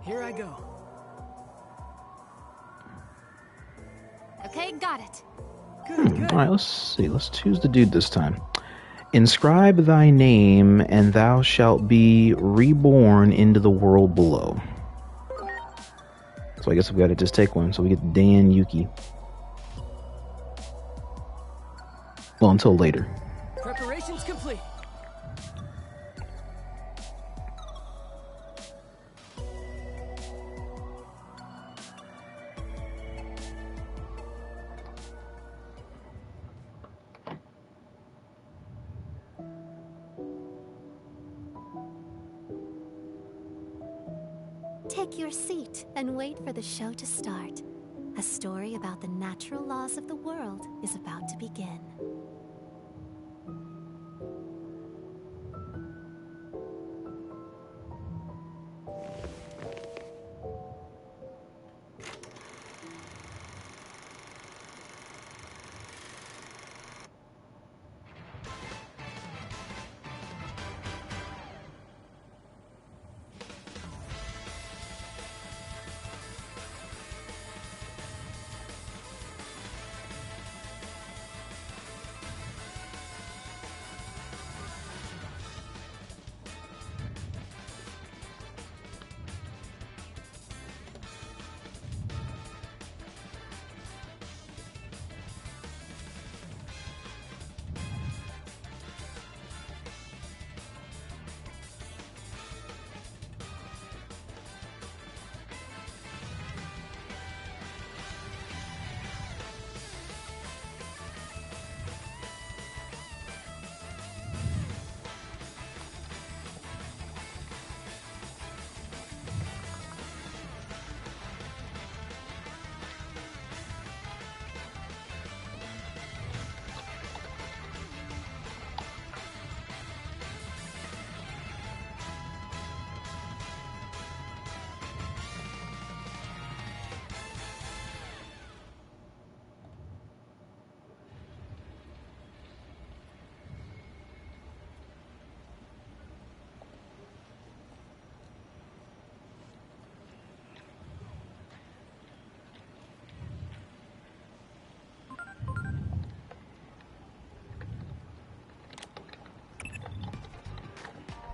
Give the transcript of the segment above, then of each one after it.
Here I go. Okay, got it. Good. Alright, let's see. Let's choose the dude this time. Inscribe thy name, and thou shalt be reborn into the world below. So I guess we gotta just take one. So we get Dan Yuki. Well, until later. Preparations complete. Take your seat and wait for the show to start. A story about the natural laws of the world is about to begin.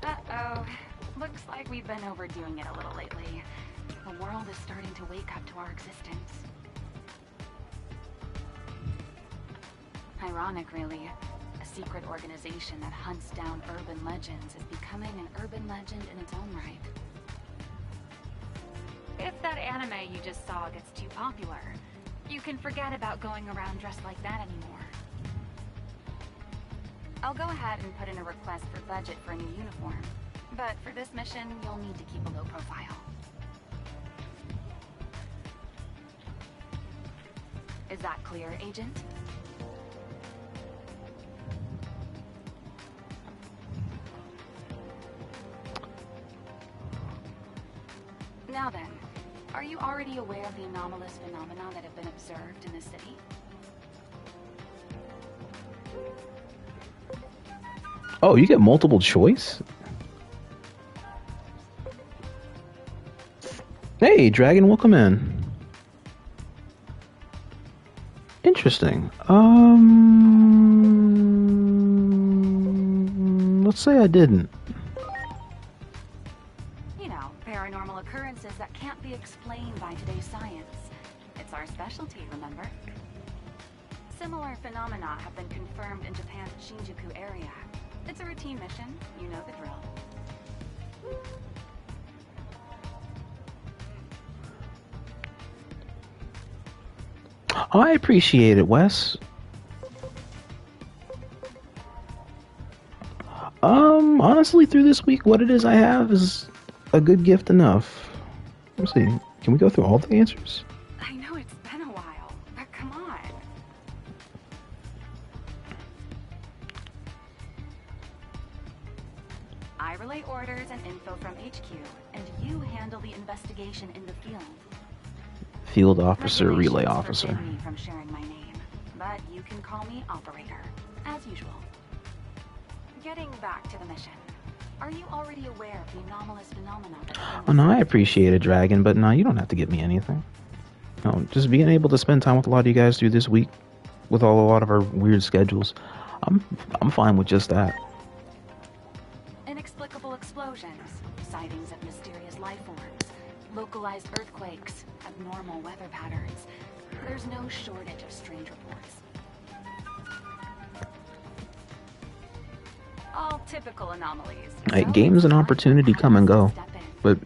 Uh-oh. Looks like we've been overdoing it a little lately. The world is starting to wake up to our existence. Ironic, really. A secret organization that hunts down urban legends is becoming an urban legend in its own right. If that anime you just saw gets too popular, you can forget about going around dressed like that anymore. I'll go ahead and put in a request for budget for a new uniform. But for this mission, you'll need to keep a low profile. Is that clear, Agent? Now then, are you already aware of the anomalous phenomena that have been observed in the city? Oh, you get multiple choice? Hey, Dragon, welcome in. Interesting. Let's say I didn't. You know, paranormal occurrences that can't be explained by today's science. It's our specialty, remember? Similar phenomena have been confirmed in Japan's Shinjuku area. It's a routine mission, you know the drill. I appreciate it, Wes. Honestly, through this week, what it is I have is a good gift enough. Let's see. Can we go through all the answers? I know it's been a while, but come on. I relay orders and info from HQ, and you handle the investigation in the field. Field officer, relay officer. Regulations forbid me from sharing my name, but you can call me Operator, as usual. Getting back to the mission. Are you already aware of the anomalous phenomena that Oh no, I appreciate it, Dragon, but no, you don't have to get me anything. No, just being able to spend time with a lot of you guys through this week, with a lot of our weird schedules, I'm fine with just that. inexplicable explosions, sightings of mysterious life forms, localized earthquakes, abnormal weather patterns. There's no shortage of strange reports. All typical anomalies. Games and opportunity come and go, but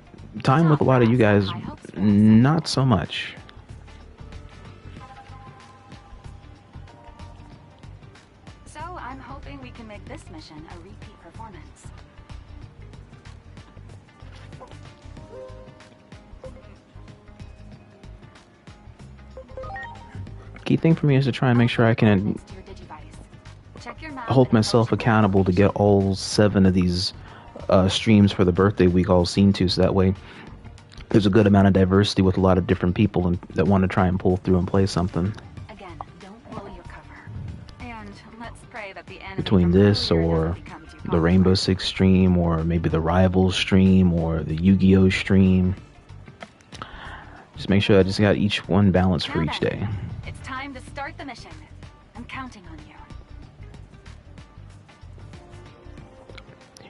time with a lot of you guys, not so much. So I'm hoping we can make this mission a repeat performance. Key thing for me is to try and make sure I can hold myself accountable to get all 7 of these streams for the birthday week all seen to, so that way there's a good amount of diversity with a lot of different people that want to try and pull through and play something. Again, don't blow your cover. And let's pray that the enemy Between this or the Rainbow Six stream, or maybe the Rivals stream, or the Yu-Gi-Oh stream. Just make sure I just got each one balanced for each day. It's time to start the mission. I'm counting on you.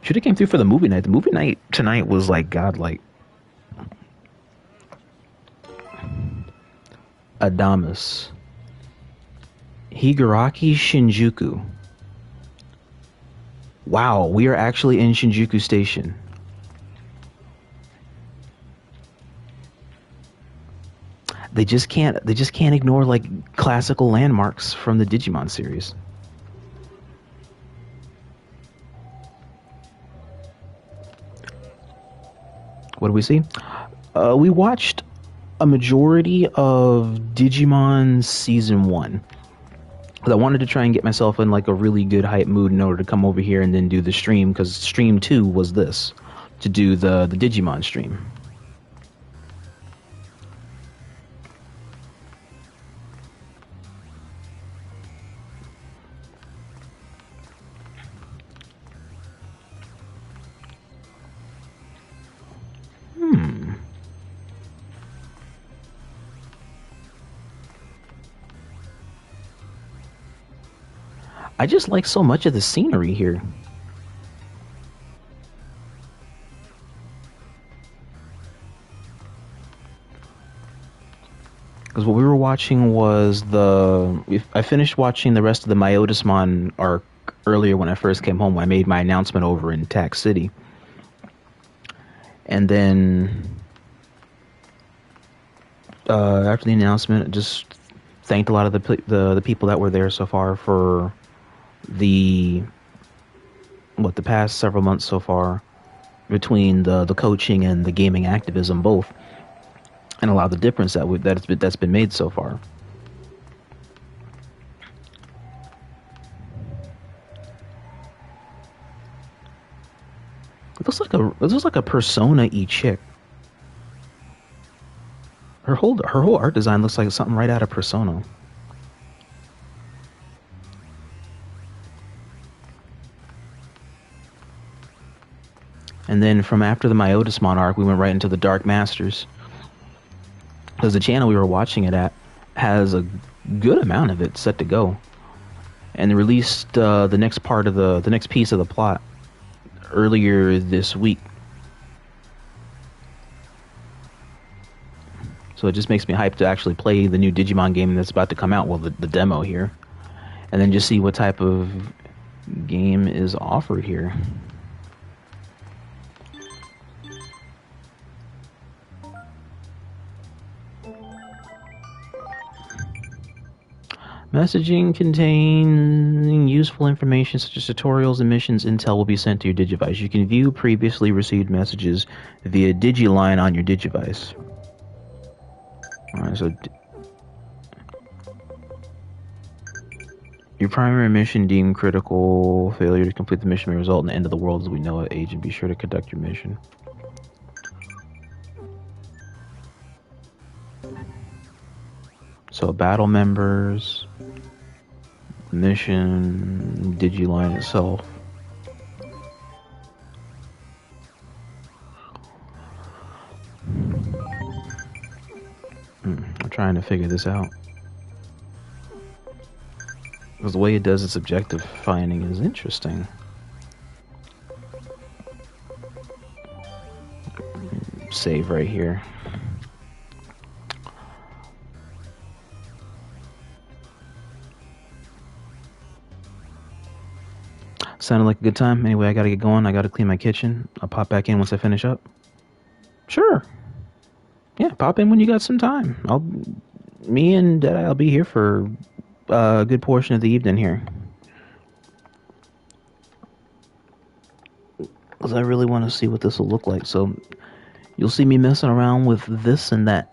Should have came through for the movie night. The movie night tonight was like godlike. Adamas. Higaraki Shinjuku. Wow, we are actually in Shinjuku Station. They just can't ignore like classical landmarks from the Digimon series. What do we see? We watched a majority of Digimon Season 1. Because I wanted to try and get myself in like a really good hype mood in order to come over here and then do the stream, because Stream 2 was this, to do the Digimon stream. I just like so much of the scenery here. Because what we were watching was I finished watching the rest of the Myotismon arc earlier when I first came home. I made my announcement over in Tax City. And then after the announcement, I just thanked a lot of the people that were there so far for the past several months so far, between the coaching and the gaming activism both, and a lot of the difference that's been made so far. It looks like a Persona-y chick. Her whole art design looks like something right out of Persona. And then from after the Myotismon arc, we went right into the Dark Masters. Because the channel we were watching it at has a good amount of it set to go. And they released the next part of the next piece of the plot earlier this week. So it just makes me hyped to actually play the new Digimon game that's about to come out, well, the demo here. And then just see what type of game is offered here. Messaging containing useful information such as tutorials and missions intel will be sent to your Digivice. You can view previously received messages via Digiline on your Digivice. Alright, so your primary mission deemed critical. Failure to complete the mission may result in the end of the world as we know it. Agent, be sure to conduct your mission. So battle members, mission, Digiline itself. trying to figure this out. Because the way it does its objective finding is interesting. Save right here. Sounded like a good time. Anyway, I gotta get going. I gotta clean my kitchen. I'll pop back in once I finish up. Sure. Yeah, pop in when you got some time. Me and I'll be here for a good portion of the evening here. Because I really want to see what this will look like. So you'll see me messing around with this and that.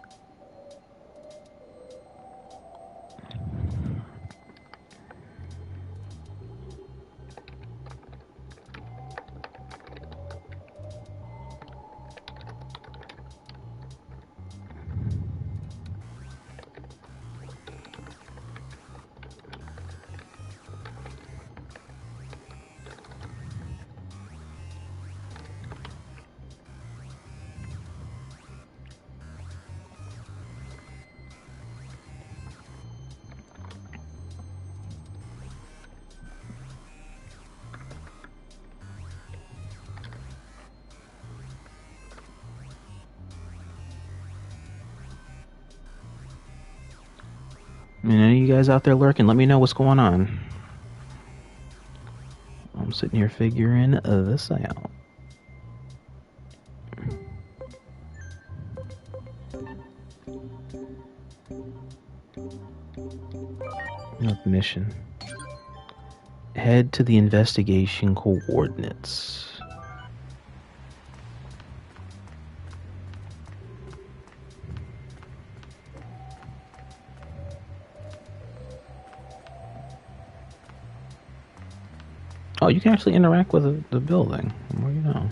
Any of you guys out there lurking, let me know what's going on. I'm sitting here figuring this out. Mission. Head to the investigation coordinates. Oh, you can actually interact with the building. Well, you know.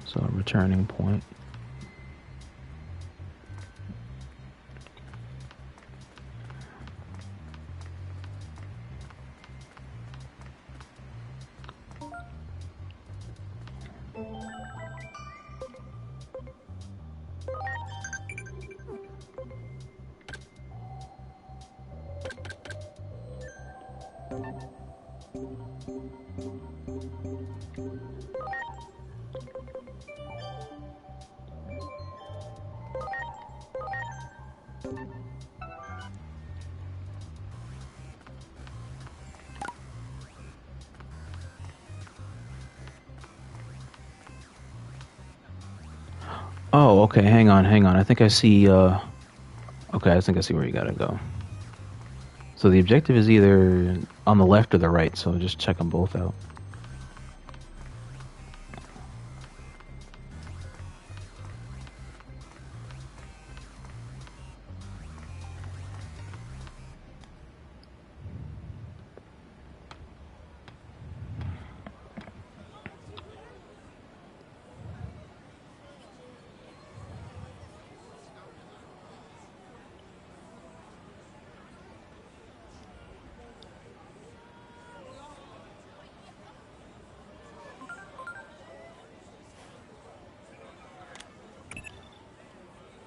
So, a returning point. Oh, okay, hang on. I think I see, okay, I think I see where you gotta go. So the objective is either on the left or the right, so just check them both out.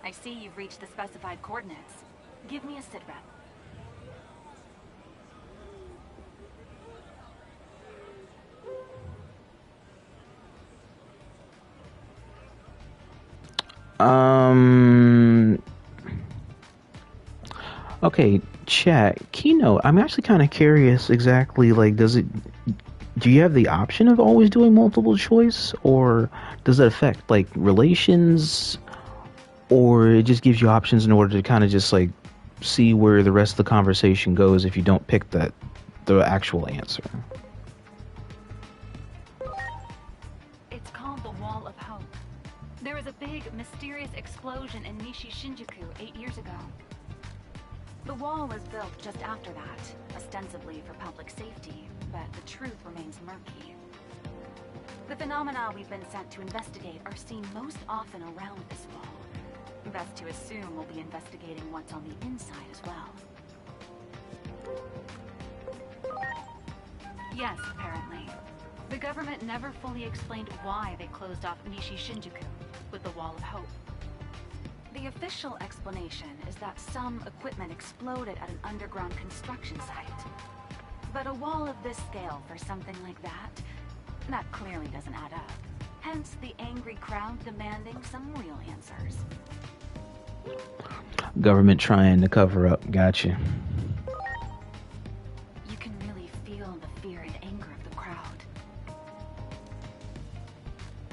I see you've reached the specified coordinates. Give me a sit rep. Okay, chat, Keynote, I'm actually kind of curious exactly, like, do you have the option of always doing multiple choice, or does it affect, like, relations, or it just gives you options in order to kind of just, like, see where the rest of the conversation goes if you don't pick the actual answer? It's called the Wall of Hope. There was a big, mysterious explosion in Nishi Shinjuku 8 years ago. The wall was built just after that, ostensibly for public safety, but the truth remains murky. The phenomena we've been sent to investigate are seen most often around this wall. Best to assume we'll be investigating what's on the inside as well. Yes, apparently. The government never fully explained why they closed off Nishi Shinjuku with the Wall of Hope. The official explanation is that some equipment exploded at an underground construction site. But a wall of this scale for something like that clearly doesn't add up. Hence the angry crowd demanding some real answers. Government trying to cover up. Gotcha. You can really feel the fear and anger of the crowd.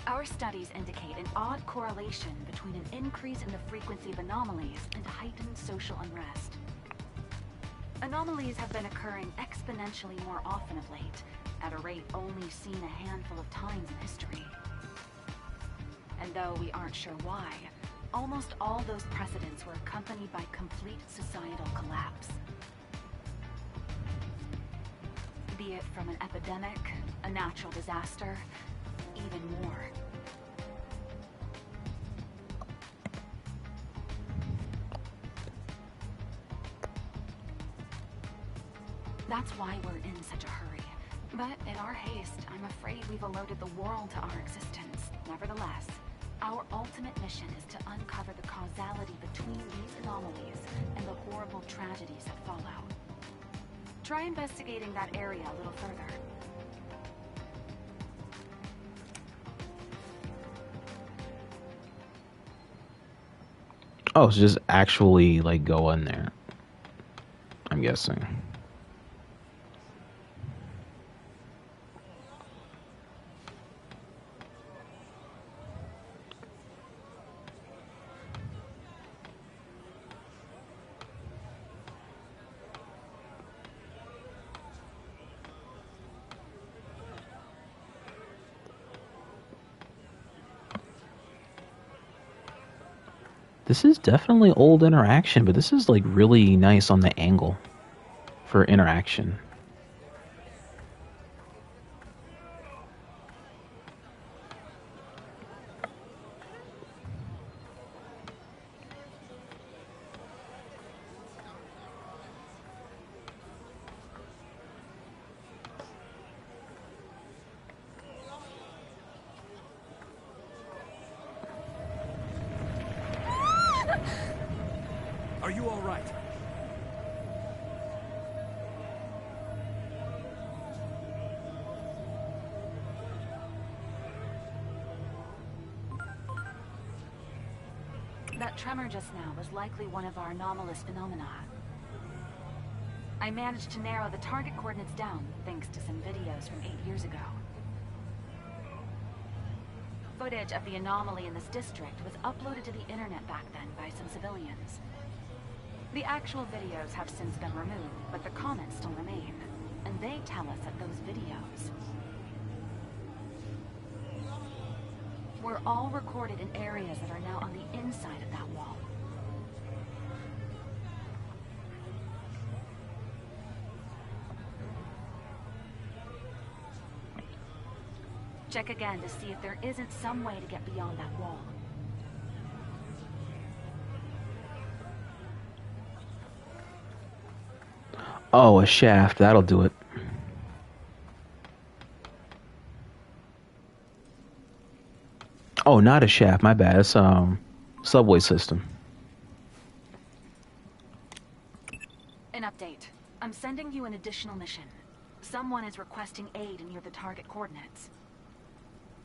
Our studies indicate an odd correlation between an increase in the frequency of anomalies and heightened social unrest. Anomalies have been occurring exponentially more often of late, at a rate only seen a handful of times in history. And though we aren't sure why, almost all those precedents were accompanied by complete societal collapse. Be it from an epidemic, a natural disaster, even more. That's why we're in such a hurry. But in our haste, I'm afraid we've alerted the world to our existence. Nevertheless, our ultimate mission is to uncover the causality between these anomalies and the horrible tragedies that follow. Try investigating that area a little further. Oh, so just actually, like, go in there. I'm guessing. This is definitely old interaction, but this is like really nice on the angle for interaction. Are you all right? That tremor just now was likely one of our anomalous phenomena. I managed to narrow the target coordinates down thanks to some videos from 8 years ago. Footage of the anomaly in this district was uploaded to the internet back then by some civilians. The actual videos have since been removed, but the comments still remain. And they tell us that those videos were all recorded in areas that are now on the inside of that wall. Check again to see if there isn't some way to get beyond that wall. Oh, a shaft. That'll do it. Oh, not a shaft. My bad. It's subway system. An update. I'm sending you an additional mission. Someone is requesting aid near the target coordinates.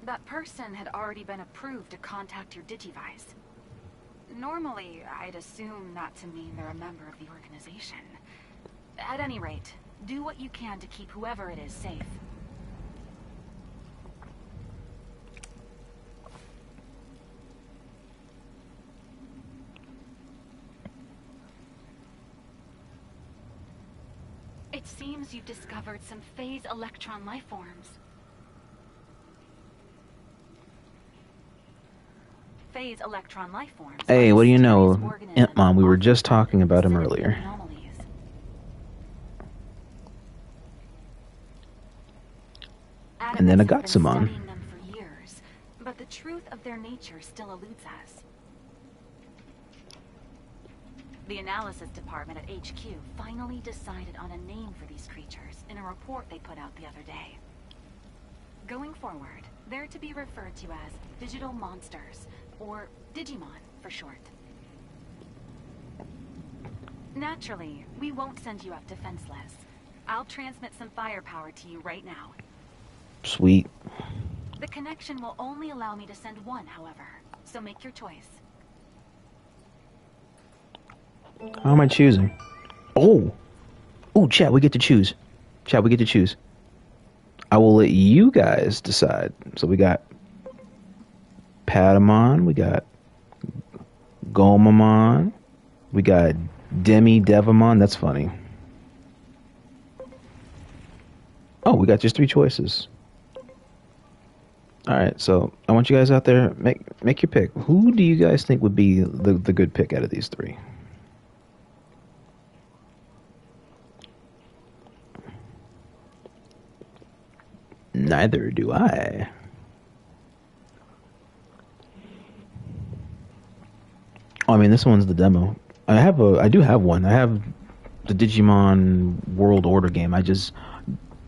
That person had already been approved to contact your Digivice. Normally, I'd assume that to mean they're a member of the organization. At any rate, do what you can to keep whoever it is safe. It seems you've discovered some phase electron lifeforms. Phase electron lifeforms. Hey, what do you know? Mom, we were just talking about him earlier. And then I got some on. nature still eludes us. The analysis department at HQ finally decided on a name for these creatures in a report they put out the other day. Going forward, they're to be referred to as digital monsters, or Digimon for short. Naturally, we won't send you up defenseless. I'll transmit some firepower to you right now. Sweet. The connection will only allow me to send one, however, so make your choice. How am I choosing? Oh, chat, we get to choose. Chat, we get to choose. I will let you guys decide. So we got Patamon, we got Gomamon, we got Devamon. That's funny. Oh, we got just 3 choices. All right, so I want you guys out there, make your pick. Who do you guys think would be the good pick out of these 3? Neither do I. Oh, I mean, this one's the demo. I do have one. I have the Digimon World Order game. I just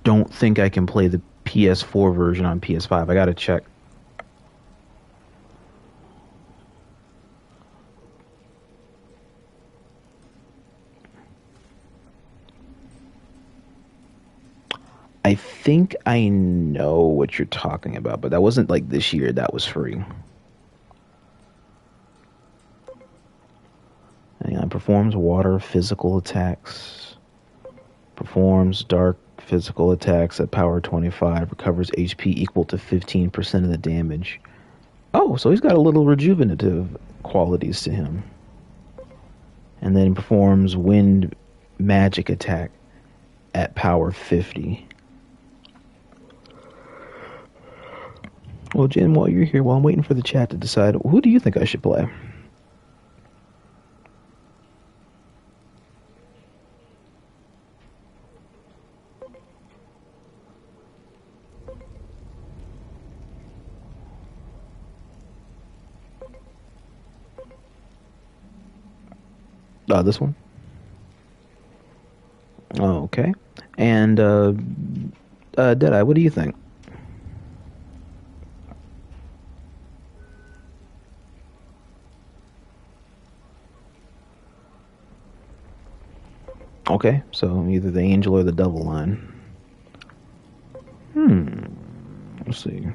don't think I can play the PS4 version on PS5. I gotta check. I think I know what you're talking about, but that wasn't like this year. That was free. Hang on. Performs water physical attacks. Performs dark physical attacks at power 25. Recovers HP equal to 15% of the damage. Oh, so he's got a little rejuvenative qualities to him. And then performs wind magic attack at power 50. Well, Jen, while you're here, while I'm waiting for the chat to decide, who do you think I should play? This one? Oh, okay. And, Deadeye, what do you think? Okay, so either the angel or the devil line. Let's see.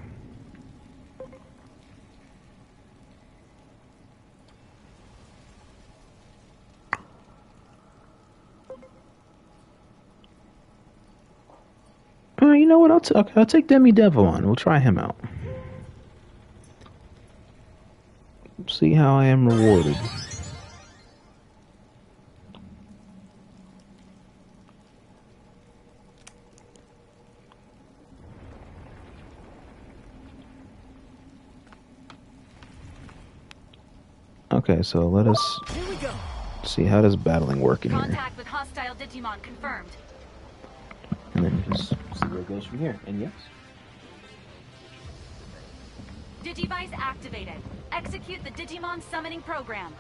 You know what? I'll take Devil on. We'll try him out. See how I am rewarded. Okay, so let us see, how does battling work in here? Contact with hostile Digimon confirmed. And then just see where it goes from here. And yes. Digivice activated. Execute the Digimon summoning program.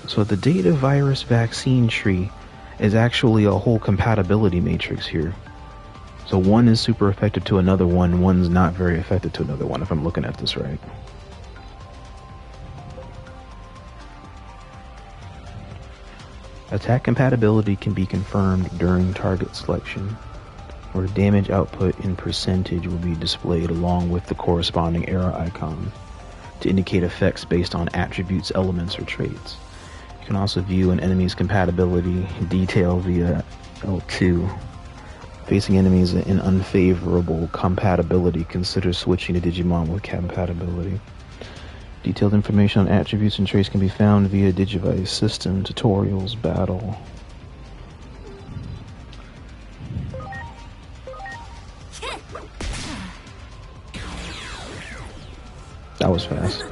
So the data virus vaccine tree is actually a whole compatibility matrix here. So one is super effective to another one, one's not very effective to another one, if I'm looking at this right. Attack compatibility can be confirmed during target selection, where damage output in percentage will be displayed along with the corresponding arrow icon to indicate effects based on attributes, elements, or traits. You can also view an enemy's compatibility detail via L2. Facing enemies in unfavorable compatibility, consider switching to Digimon with compatibility. Detailed information on attributes and traits can be found via Digivice System, Tutorials, Battle. That was fast.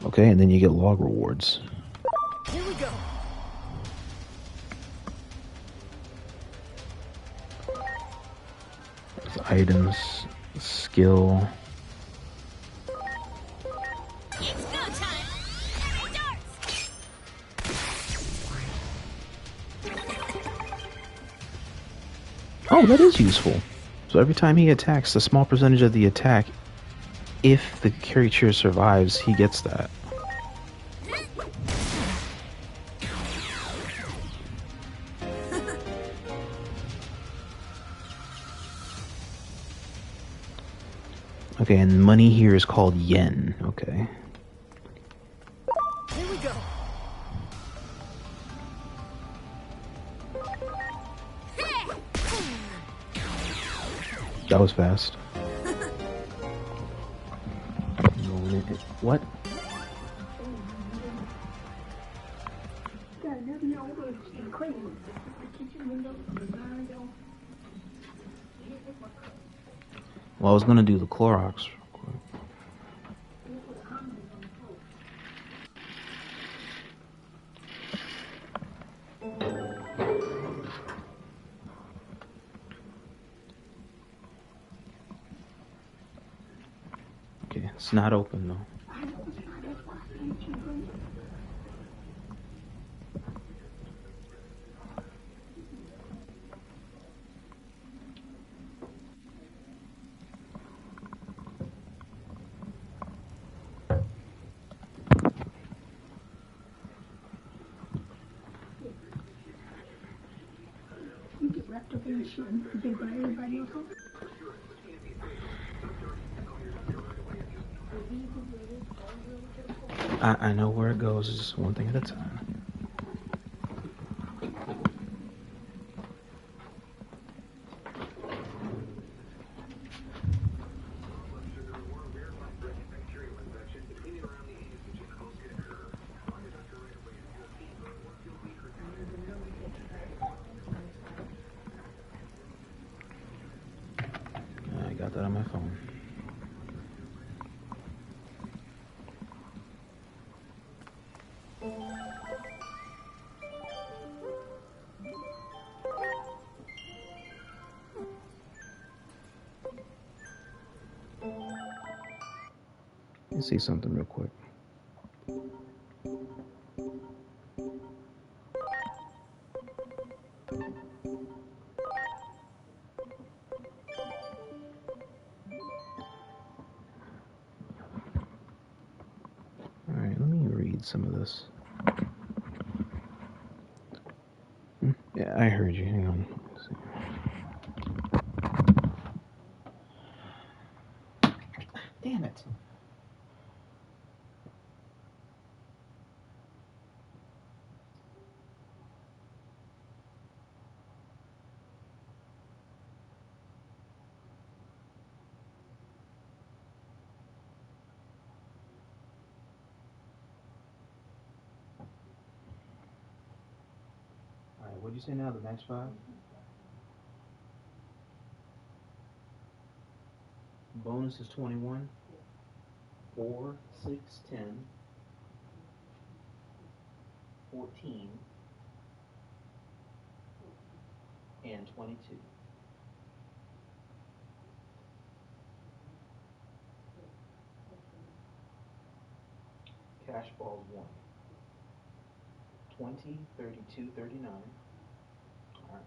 Okay, and then you get log rewards. Here we go. Items, skill. It's go time! Darts! Oh, that is useful. So every time he attacks, a small percentage of the attack, if the creature survives, he gets that. Okay, and money here is called yen. Okay. Here we go. That was fast. What? Well, I was gonna do the Clorox. Okay, it's not open though. I know where it goes, it's just one thing at a time. I got that on my phone. Let me see something real quick. Alright, let me read some of this. Yeah, I heard you. Hang on. Let's see. Damn it. Alright, what'd you say now? The next 5? Bonus is 21. 4, 6, 10, 14, and 22. Cash balls 1. 20, 32, 39. Alright.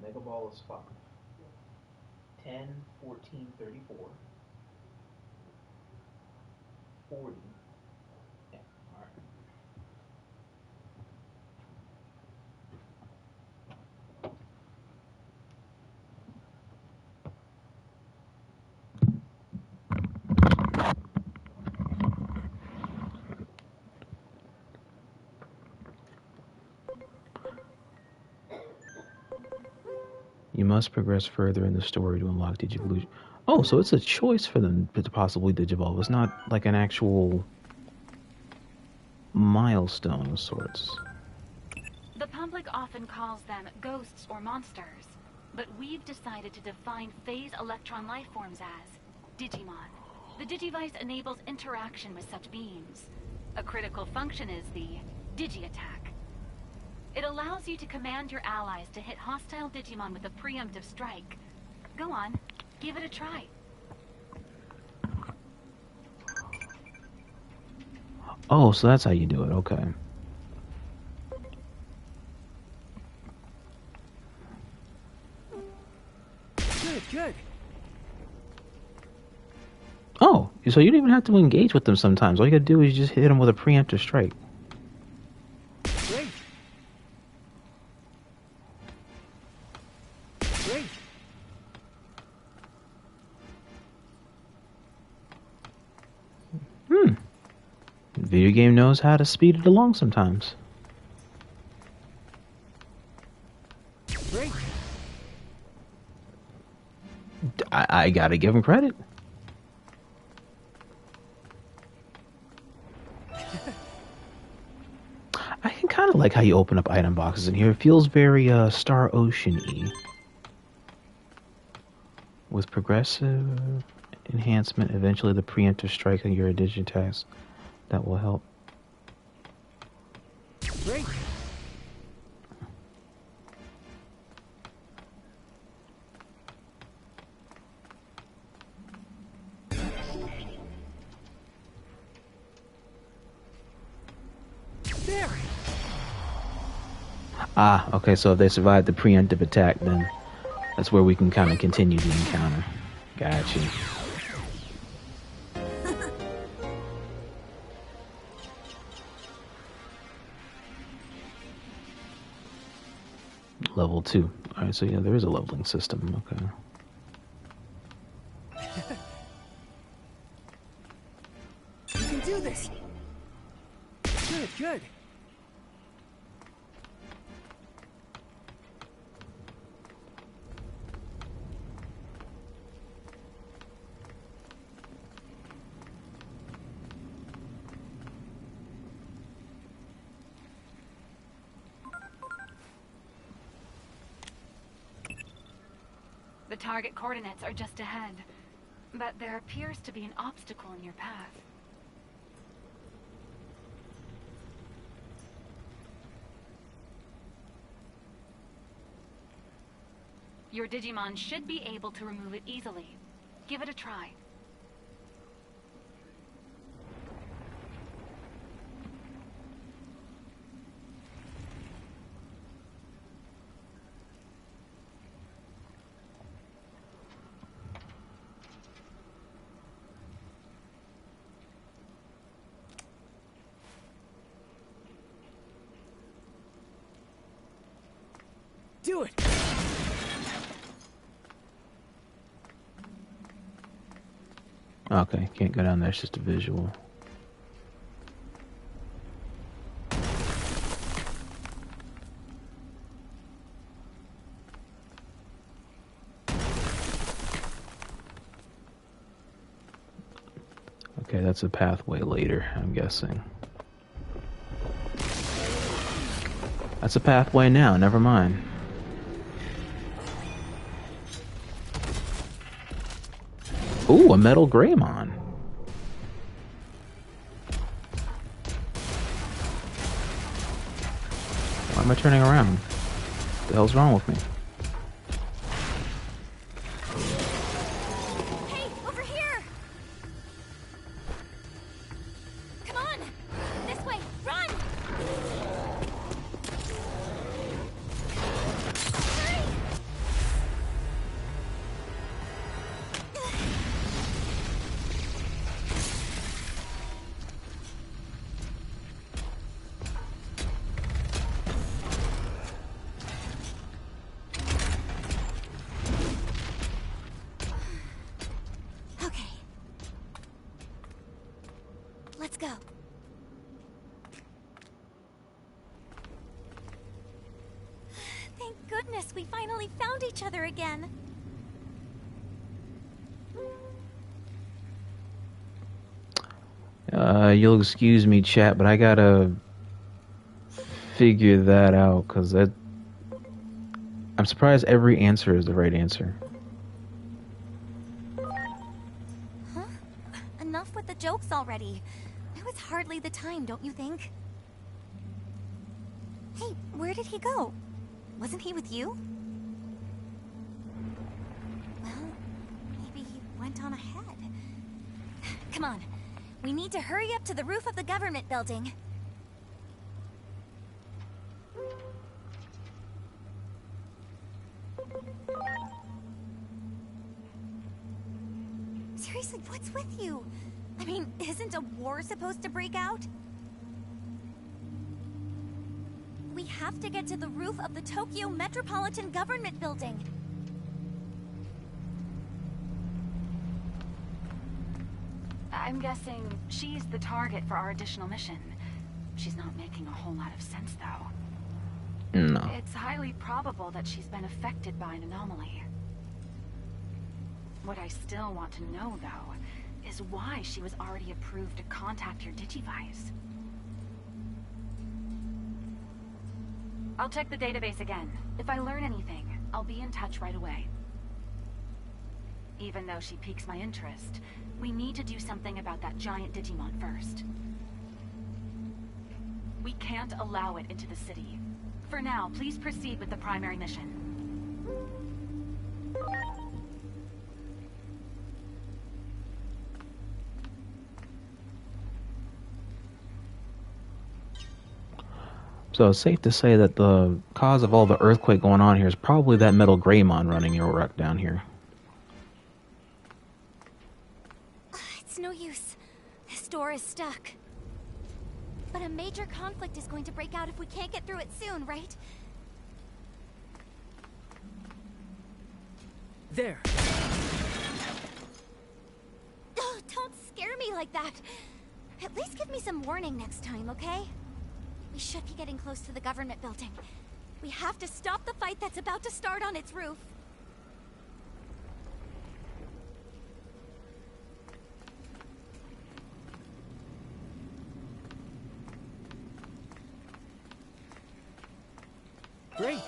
Mega ball is 5. 10, 14, 34, 40. Yeah, all right. You must progress further in the story to unlock Digivolution. Oh, so it's a choice for them to possibly Digivolve. It's not like an actual milestone of sorts. The public often calls them ghosts or monsters, but we've decided to define phase electron life forms as Digimon. The Digivice enables interaction with such beings. A critical function is the Digi-attack. It allows you to command your allies to hit hostile Digimon with a preemptive strike. Go on, give it a try. Oh, so that's how you do it, okay. Good, good. Oh, so you don't even have to engage with them sometimes. All you gotta do is just hit them with a preemptive strike. Great. Great. The video game knows how to speed it along sometimes. Great. I gotta give him credit. I can kind of like how you open up item boxes in here. It feels very Star Ocean-y. With progressive enhancement, eventually the preemptive strike on your digitask. That will help. Great. There. Ah, okay, so if they survive the preemptive attack, then that's where we can kind of continue the encounter. Gotcha. Level 2. Alright, so yeah, there is a leveling system. Okay. You can do this. Good, good. The target coordinates are just ahead, but there appears to be an obstacle in your path. Your Digimon should be able to remove it easily. Give it a try. Do it. Okay, can't go down there, it's just a visual. Okay, that's a pathway later, I'm guessing. That's a pathway now, never mind. Ooh, a metal Greymon. Why am I turning around? What the hell's wrong with me? Hey, over here! Come on! This way! Run! Hurry! go. Thank goodness we finally found each other again. You'll excuse me, chat, but I gotta figure that out, because I'm surprised every answer is the right answer. Huh? Enough with the jokes already. It was hardly the time, don't you think? Hey, where did he go? Wasn't he with you? Well, maybe he went on ahead. Come on. We need to hurry up to the roof of the government building. Seriously, what's with you? I mean, isn't a war supposed to break out? We have to get to the roof of the Tokyo Metropolitan Government Building. I'm guessing she's the target for our additional mission. She's not making a whole lot of sense, though. No. It's highly probable that she's been affected by an anomaly. What I still want to know, though, is why she was already approved to contact your Digivice. I'll check the database again. If I learn anything, I'll be in touch right away. Even though she piques my interest, we need to do something about that giant Digimon first. We can't allow it into the city. For now, please proceed with the primary mission. So it's safe to say that the cause of all the earthquake going on here is probably that metal Greymon running your wreck down here. It's no use. This door is stuck. But a major conflict is going to break out if we can't get through it soon, right? There. Oh, don't scare me like that. At least give me some warning next time, okay? We should be getting close to the government building. We have to stop the fight that's about to start on its roof. Great.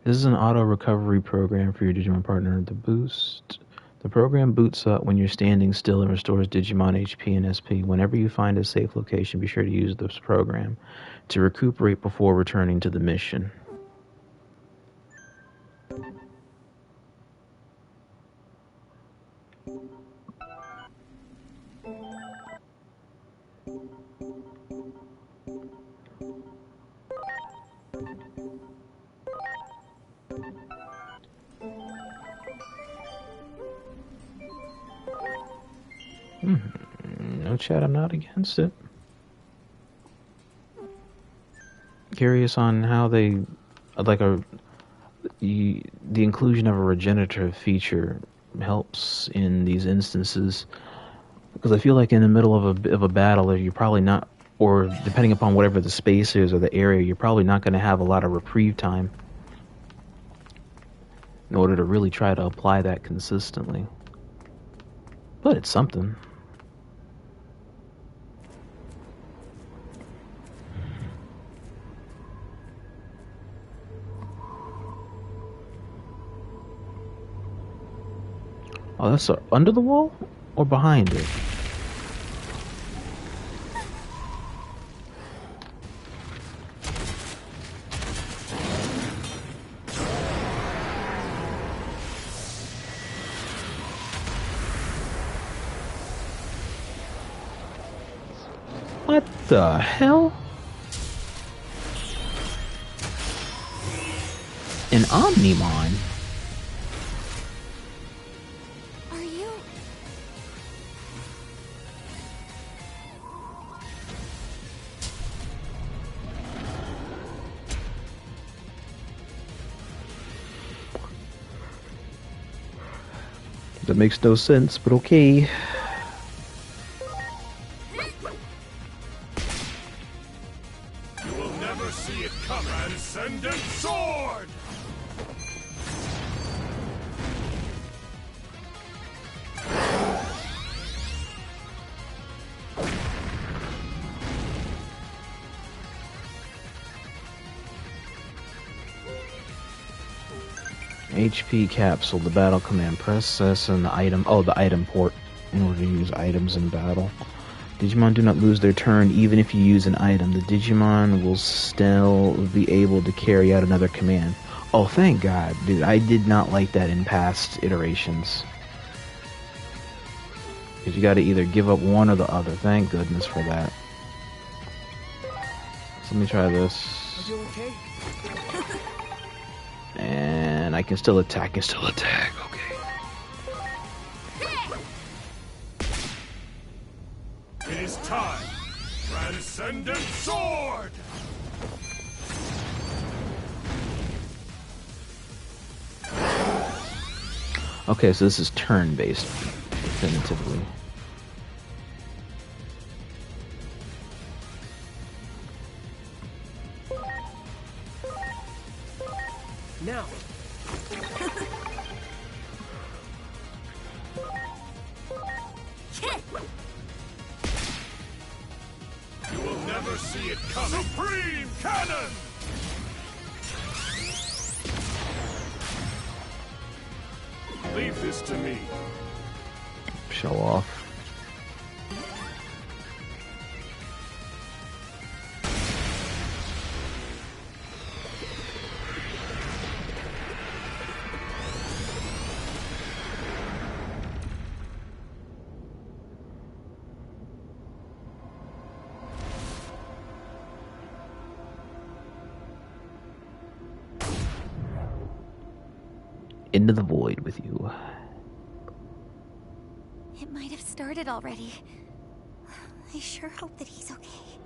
This is an auto recovery program for your Digimon partner. The program boots up when you're standing still and restores Digimon HP and SP. Whenever you find a safe location, be sure to use this program to recuperate before returning to the mission. No chat, I'm not against it. Curious on how they, the inclusion of a regenerative feature helps in these instances, because I feel like in the middle of a battle, you're probably not, or depending upon whatever the space is or the area, you're probably not going to have a lot of reprieve time in order to really try to apply that consistently. But it's something. Oh, that's under the wall or behind it? What the hell? An Omnimon? That makes no sense, but okay. You will never see it come. Transcendent sword! HP capsule, the battle command. Press S and the item. Oh, the item port in order to use items in battle. Digimon do not lose their turn even if you use an item. The Digimon will still be able to carry out another command. Oh, thank God, dude. I did not like that in past iterations. Because you gotta either give up one or the other. Thank goodness for that. So let me try this. Are you okay? And I can still attack. Okay. It is time. Transcendent sword! Okay, so this is turn-based, definitively. Now. You will never see it coming. Supreme Cannon! Leave this to me. Show off. Into the void with you. It might have started already. I sure hope that he's okay.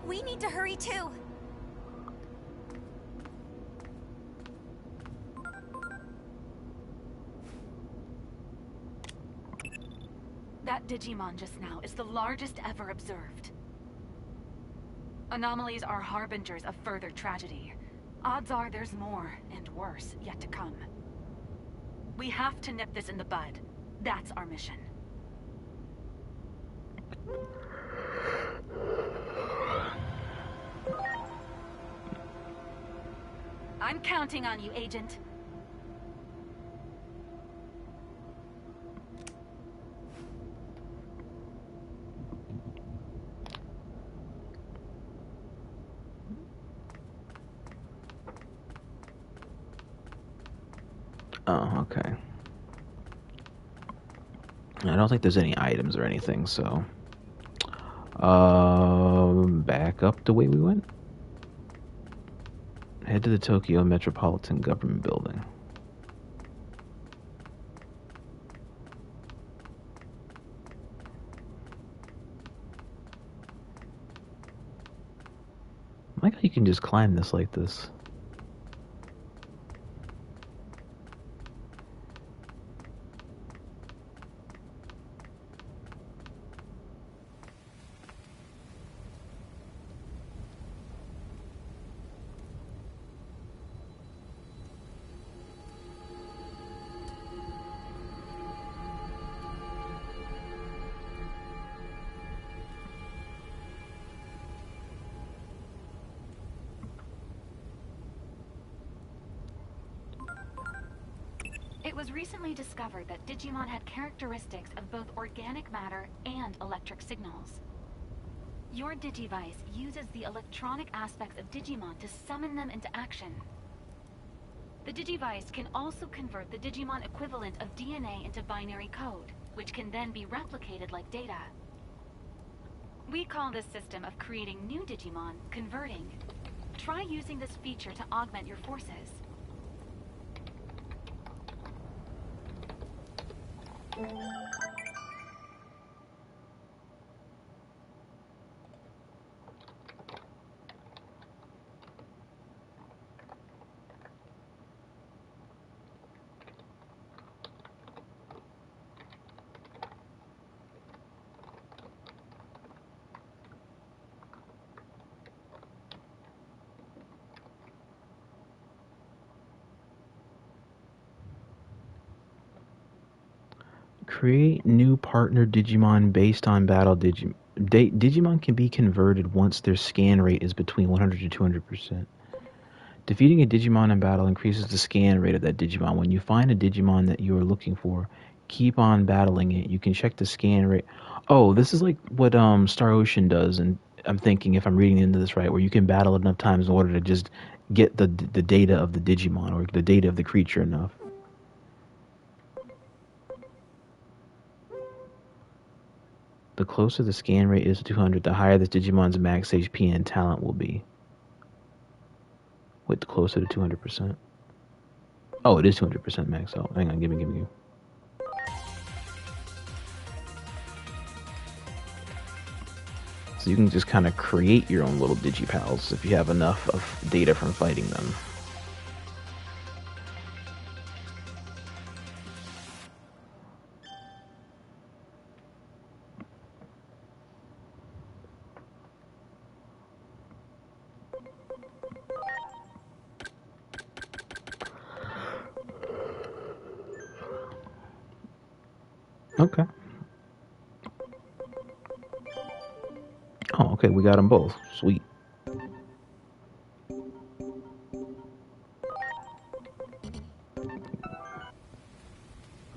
We need to hurry too. That Digimon just now is the largest ever observed. Anomalies are harbingers of further tragedy. Odds are there's more, and worse, yet to come. We have to nip this in the bud. That's our mission. I'm counting on you, Agent. Oh, okay. I don't think there's any items or anything, so... back up the way we went. Head to the Tokyo Metropolitan Government Building. I like how you can just climb this like this. It was recently discovered that Digimon had characteristics of both organic matter and electric signals. Your Digivice uses the electronic aspects of Digimon to summon them into action. The Digivice can also convert the Digimon equivalent of DNA into binary code, which can then be replicated like data. We call this system of creating new Digimon converting. Try using this feature to augment your forces. Create new partner Digimon based on battle Digimon can be converted once their scan rate is between 100 to 200%. Defeating a Digimon in battle increases the scan rate of that Digimon. When you find a Digimon that you are looking for, keep on battling it. You can check the scan rate. Oh, this is like what Star Ocean does, and I'm thinking if I'm reading into this right, where you can battle enough times in order to just get the data of the Digimon or the data of the creature enough. The closer the scan rate is to 200, the higher this Digimon's max HP and talent will be. Wait, closer to 200%. Oh, it is 200% max. Oh, hang on, give me. So you can just kind of create your own little Digipals if you have enough of data from fighting them. Okay. Oh, okay, we got them both. Sweet.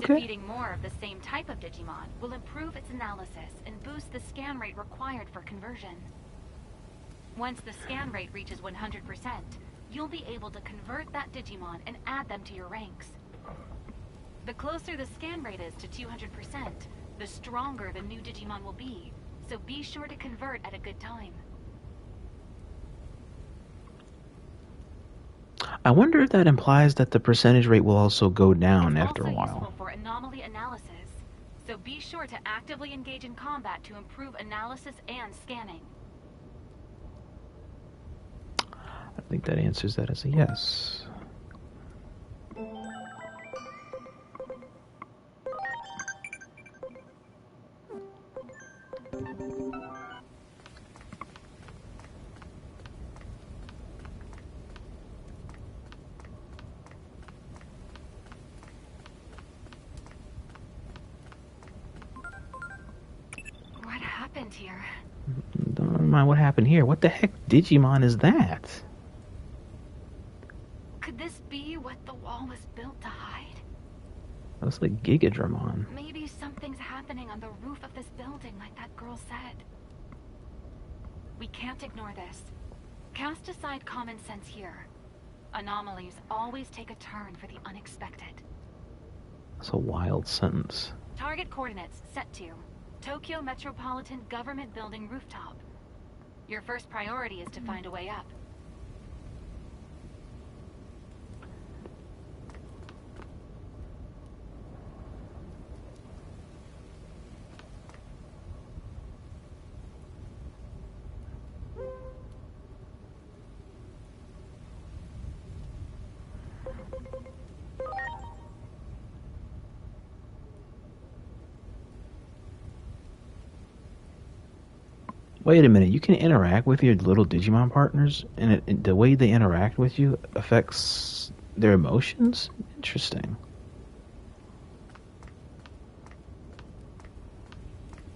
Defeating more of the same type of Digimon will improve its analysis and boost the scan rate required for conversion. Once the scan rate reaches 100%, you'll be able to convert that Digimon and add them to your ranks. The closer the scan rate is to 200%, the stronger the new Digimon will be, so be sure to convert at a good time. I wonder if that implies that the percentage rate will also go down after a It's also while. useful for anomaly analysis, so be sure to actively engage in combat to improve analysis and scanning. I think that answers that as a yes. What happened here? Don't mind what happened here. What the heck Digimon is that? Could this be what the wall was built to hide? That's like Gigadramon. Maybe something's happening on the roof of this building like that girl said. We can't ignore this. Cast aside common sense here. Anomalies always take a turn for the unexpected. That's a wild sentence. Target coordinates set to Tokyo Metropolitan Government Building rooftop. Your first priority is to find a way up. Wait a minute, you can interact with your little Digimon partners, and the way they interact with you affects their emotions? Interesting.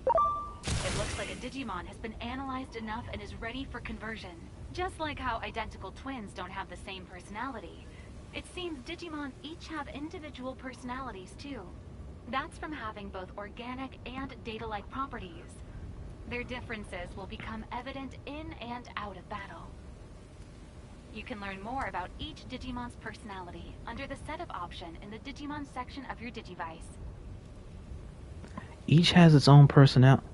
It looks like a Digimon has been analyzed enough and is ready for conversion. Just like how identical twins don't have the same personality, it seems Digimon each have individual personalities too. That's from having both organic and data-like properties. Their differences will become evident in and out of battle. You can learn more about each Digimon's personality under the setup option in the Digimon section of your Digivice. Each has its own personality.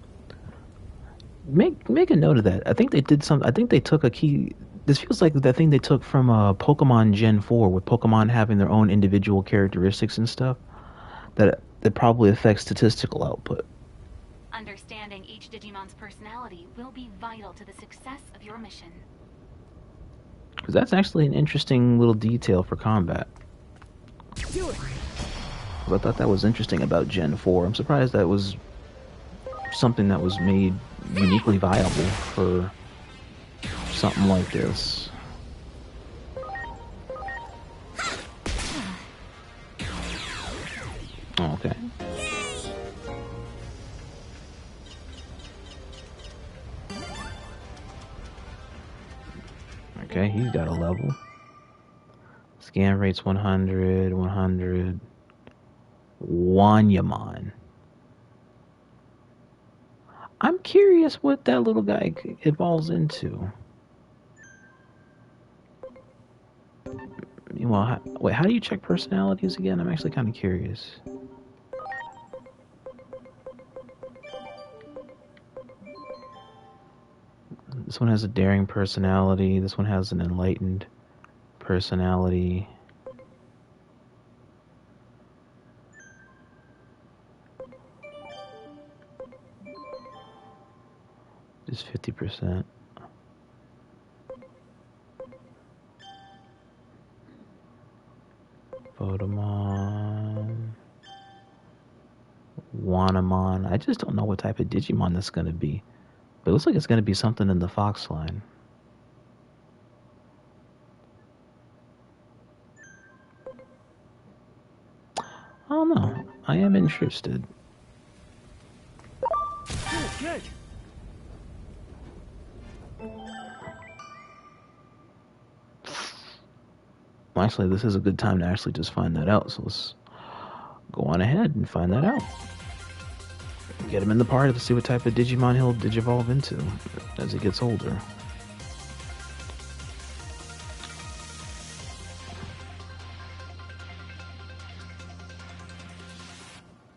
Make a note of that. I think they did some. I think they took a key. This feels like the thing they took from Pokemon Gen 4, with Pokemon having their own individual characteristics and stuff. That probably affects statistical output. Understanding each Digimon's personality will be vital to the success of your mission. Because that's actually an interesting little detail for combat. Do it. I thought that was interesting about Gen 4. I'm surprised that was something that was made uniquely viable for something like this. Oh, okay. Okay, he's got a level. Scan rates 100, 100. Wanyamon. I'm curious what that little guy evolves into. Meanwhile, wait, how do you check personalities again? I'm actually kind of curious. This one has a daring personality. This one has an enlightened personality. Just 50%. Photomon. Wanamon. I just don't know what type of Digimon that's going to be. But it looks like it's going to be something in the Fox line. I don't know. I am interested. Good. Well, actually, this is a good time to actually just find that out. So let's go on ahead and find that out. Get him in the party to see what type of Digimon he'll digivolve into as he gets older.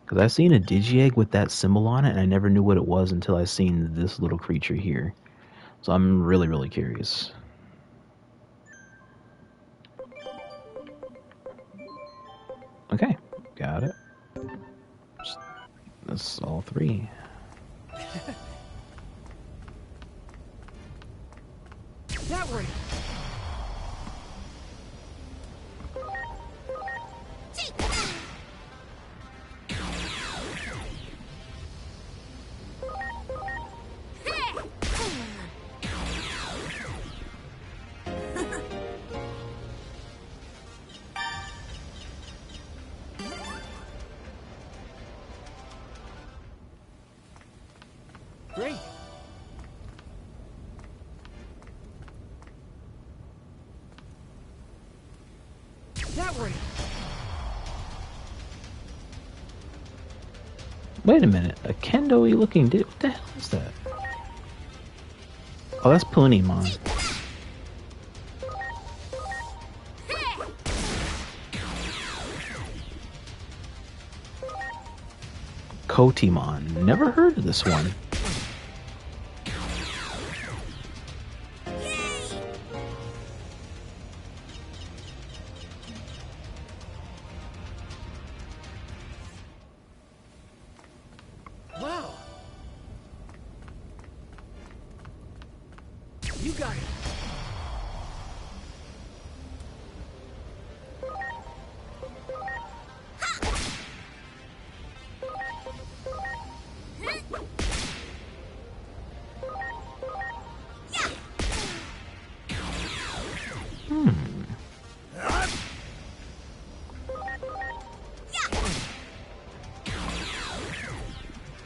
Because I've seen a Digi-Egg with that symbol on it, and I never knew what it was until I seen this little creature here. So I'm really, really curious. Okay, got it. That's all three. That one. Great. That one. Wait a minute, a kendo-y looking dude. What the hell is that? Oh, that's Punimon. Kotimon. Never heard of this one. Wow. You got it.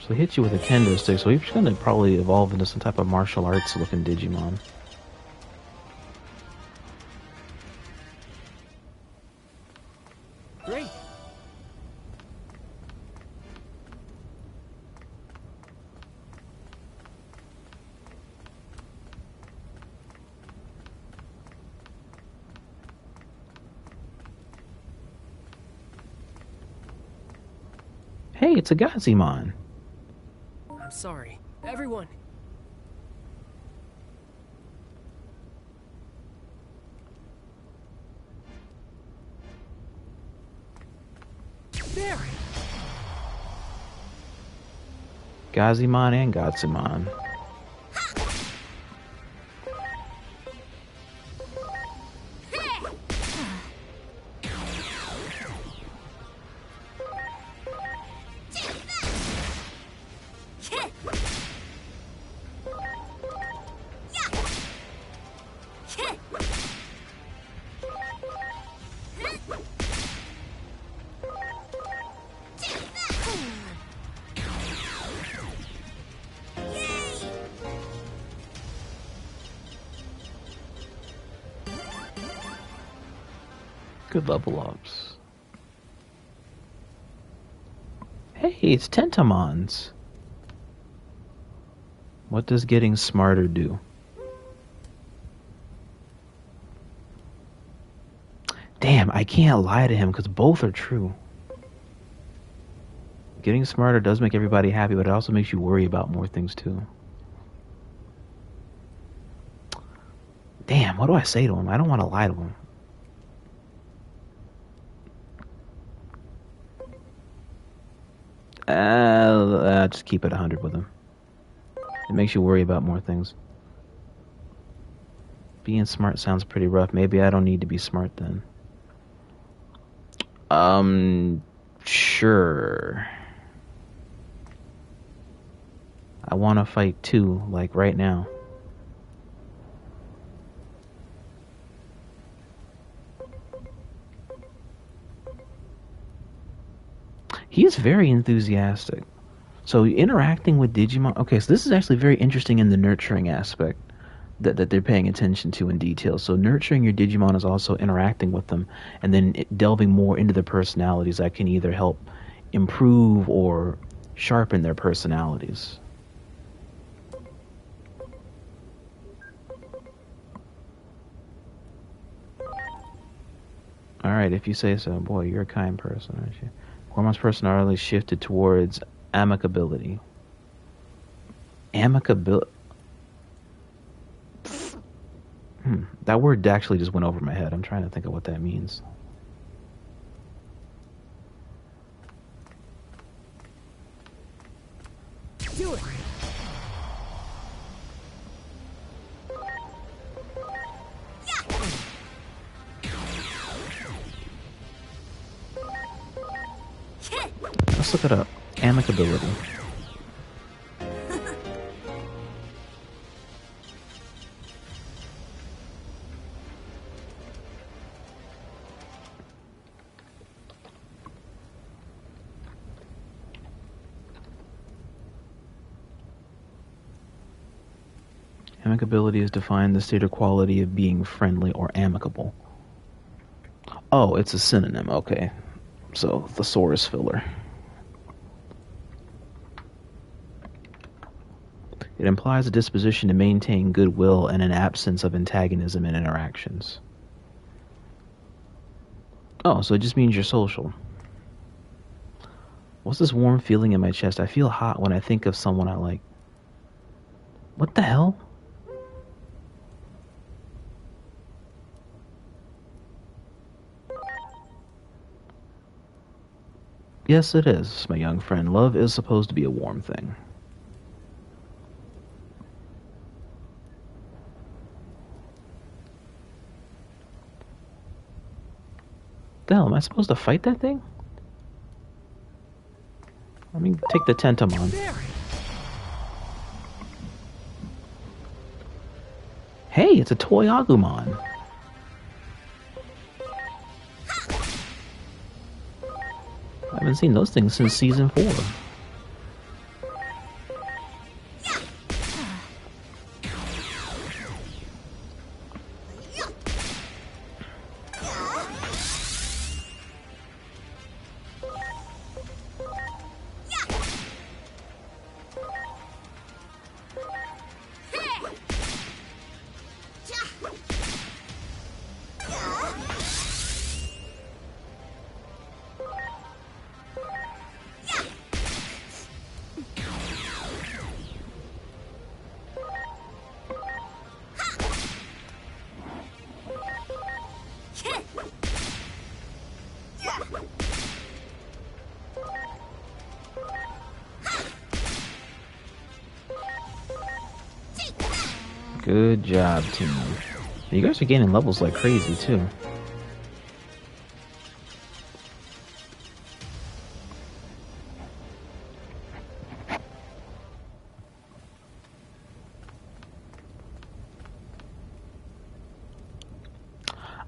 So he hits you with a kendo stick, so he's going to probably evolve into some type of martial arts looking Digimon. Great. Hey, it's a Gazimon. I'm sorry. Everyone. There. Gazimon and Godzimon. Good level ups. Hey, it's Tentamons. What does getting smarter do? Damn, I can't lie to him because both are true. Getting smarter does make everybody happy, but it also makes you worry about more things too. Damn, what do I say to him? I don't want to lie to him. Just keep it 100 with him. It makes you worry about more things. Being smart sounds pretty rough. Maybe I don't need to be smart then. Sure. I want to fight too, like right now. He is very enthusiastic. So interacting with Digimon... Okay, so this is actually very interesting in the nurturing aspect that they're paying attention to in detail. So nurturing your Digimon is also interacting with them and then delving more into their personalities that can either help improve or sharpen their personalities. Alright, if you say so. Boy, you're a kind person, aren't you? Gormon's personality shifted towards amicability. Amicability. That word actually just went over my head. I'm trying to think of what that means. Do it. Let's look it up. Amicability. Amicability is defined the state or quality of being friendly or amicable. Oh, it's a synonym. Okay. So, thesaurus filler. It implies a disposition to maintain goodwill and an absence of antagonism in interactions. Oh, so it just means you're social. What's this warm feeling in my chest? I feel hot when I think of someone I like. What the hell? Yes, it is, my young friend. Love is supposed to be a warm thing. The hell, am I supposed to fight that thing? Let me take the Tentamon. Hey, it's a toy Agumon. I haven't seen those things since season 4. Good job, team. You guys are gaining levels like crazy, too.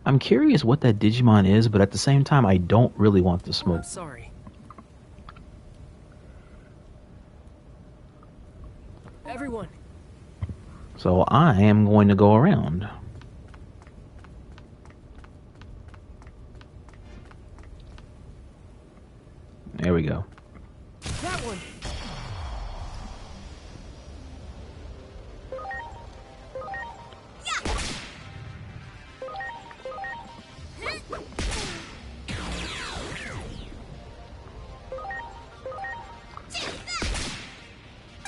I'm curious what that Digimon is, but at the same time, I don't really want the smoke. I'm sorry. Everyone. So I am going to go around. we go. That one.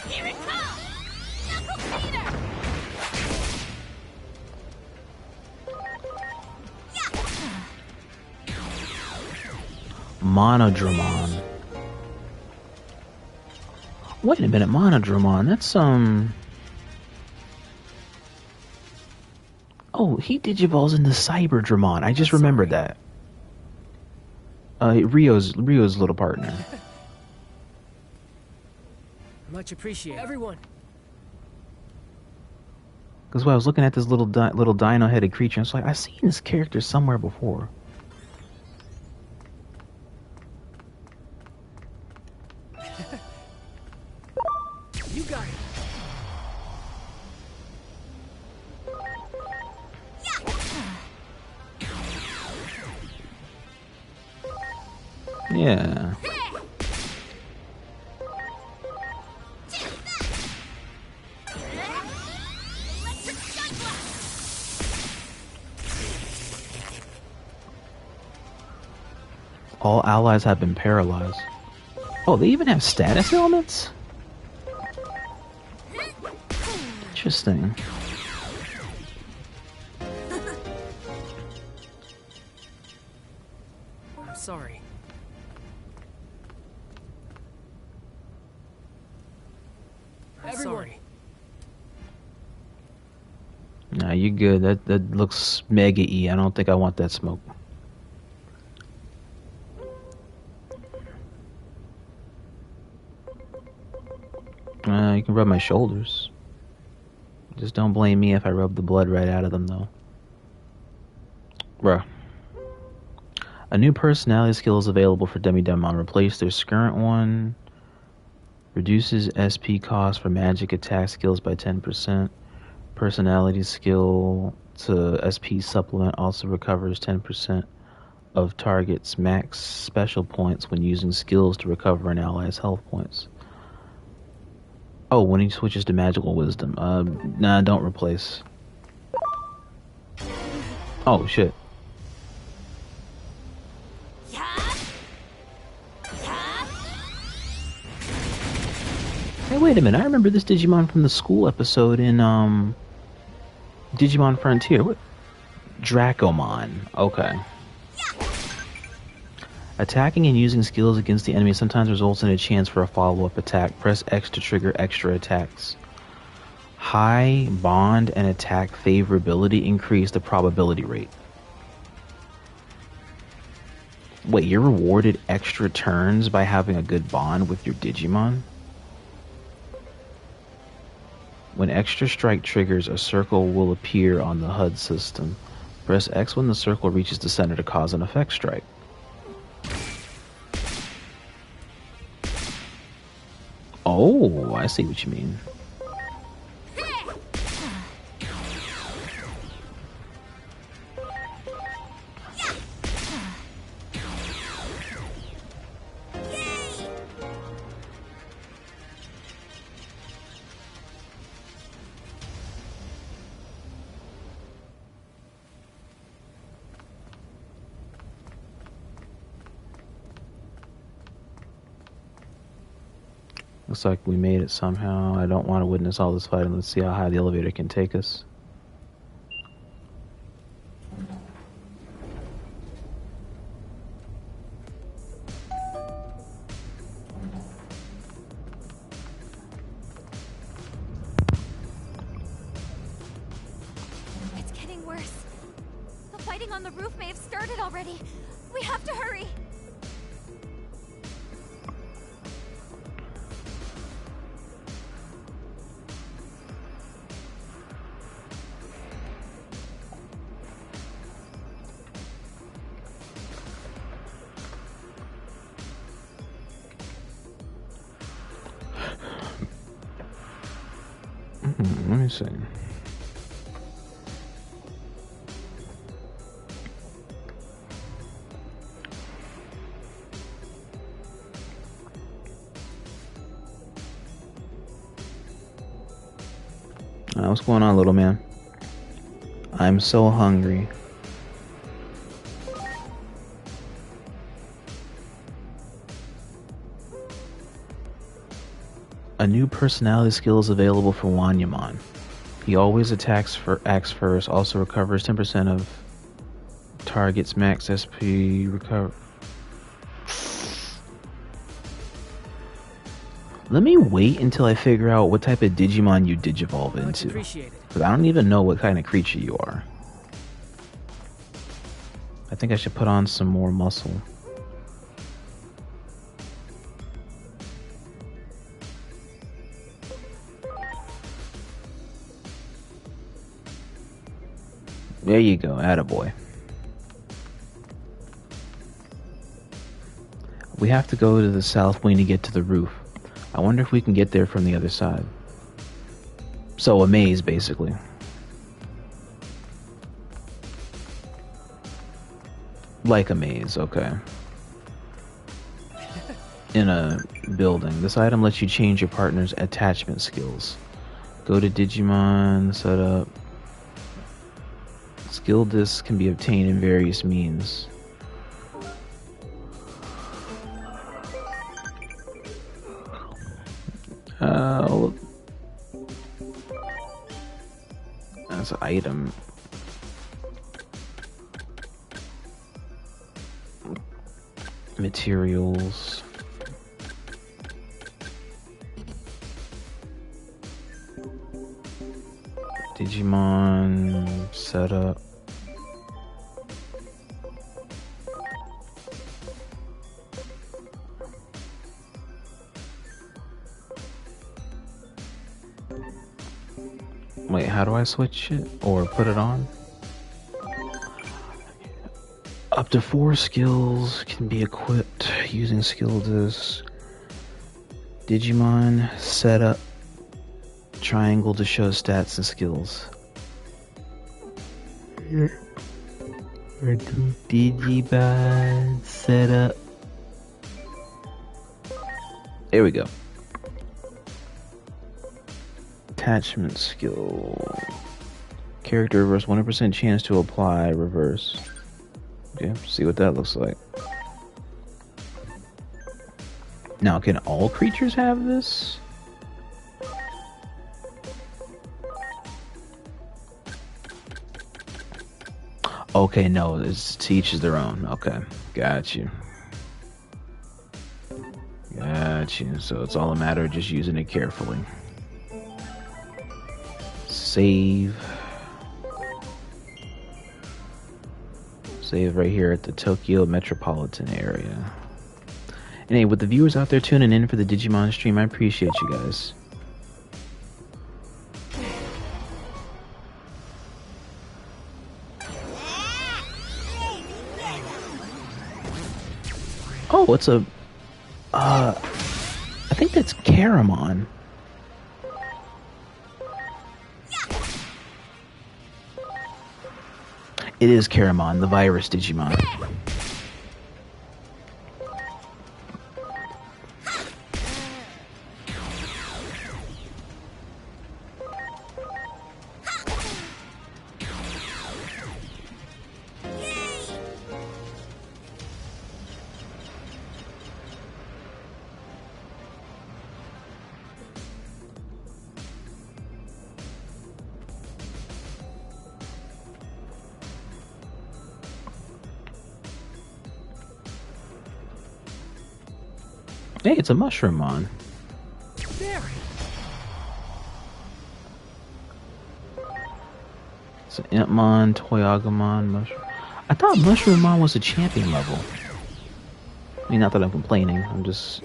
Here it comes! Knuckle cleaner! Monodramon. Wait a minute, Monodramon. That's Oh, he digivolves into Cyberdramon. I just remembered that. Rio's little partner. Much appreciated. Everyone. Because when I was looking at this little dino-headed creature, it's like I've seen this character somewhere before. You got it. Yeah. All allies have been paralyzed. Oh, they even have status elements? Interesting. I'm sorry. Everyone. Nah, you good. That looks mega-y. I don't think I want that smoke. You can rub my shoulders. Just don't blame me if I rub the blood right out of them, though. Bruh. A new personality skill is available for Digimon. Replace their current one. Reduces SP cost for magic attack skills by 10%. Personality skill to SP supplement also recovers 10% of target's max special points when using skills to recover an ally's health points. Oh, when he switches to magical wisdom. Nah, don't replace. Oh, shit. Hey, wait a minute. I remember this Digimon from the school episode in, Digimon Frontier. What? Dracomon. Okay. Attacking and using skills against the enemy sometimes results in a chance for a follow-up attack. Press X to trigger extra attacks. High bond and attack favorability increase the probability rate. Wait, you're rewarded extra turns by having a good bond with your Digimon? When extra strike triggers, a circle will appear on the HUD system. Press X when the circle reaches the center to cause an effect strike. Oh, I see what you mean. Looks like we made it somehow. I don't want to witness all this fighting. Let's see how high the elevator can take us. It's getting worse. The fighting on the roof may have started already. We have to hurry. Let me see. What's going on, little man? I'm so hungry. A new personality skill is available for Wanyamon. He always acts first, also recovers 10% of target's max SP recover. Let me wait until I figure out what type of Digimon you digivolve into. Because I don't even know what kind of creature you are. I think I should put on some more muscle. There you go, attaboy. We have to go to the south wing to get to the roof. I wonder if we can get there from the other side. So, a maze, basically. Like a maze, okay. In a building. This item lets you change your partner's attachment skills. Go to Digimon, setup. Skill discs can be obtained in various means. That's an item. Materials. Digimon setup. Wait, how do I switch it or put it on? Up to 4 skills can be equipped using skill discs. Digimon setup. Triangle to show stats and skills. Digimon setup. There we go. Attachment skill. Character reverse 100% chance to apply reverse. Okay, see what that looks like. Now, can all creatures have this? Okay, no, it's to each is their own. Okay, got you. Got you. So it's all a matter of just using it carefully. Save. Save right here at the Tokyo metropolitan area. And hey, with the viewers out there tuning in for the Digimon stream, I appreciate you guys. Oh, it's a... I think that's Caramon. It is Caramon, the virus Digimon. Hey, it's a Mushroomon. There. It's an Impmon, Toyagamon, Mushroom. I thought Mushroomon was a champion level. I mean, not that I'm complaining. I'm just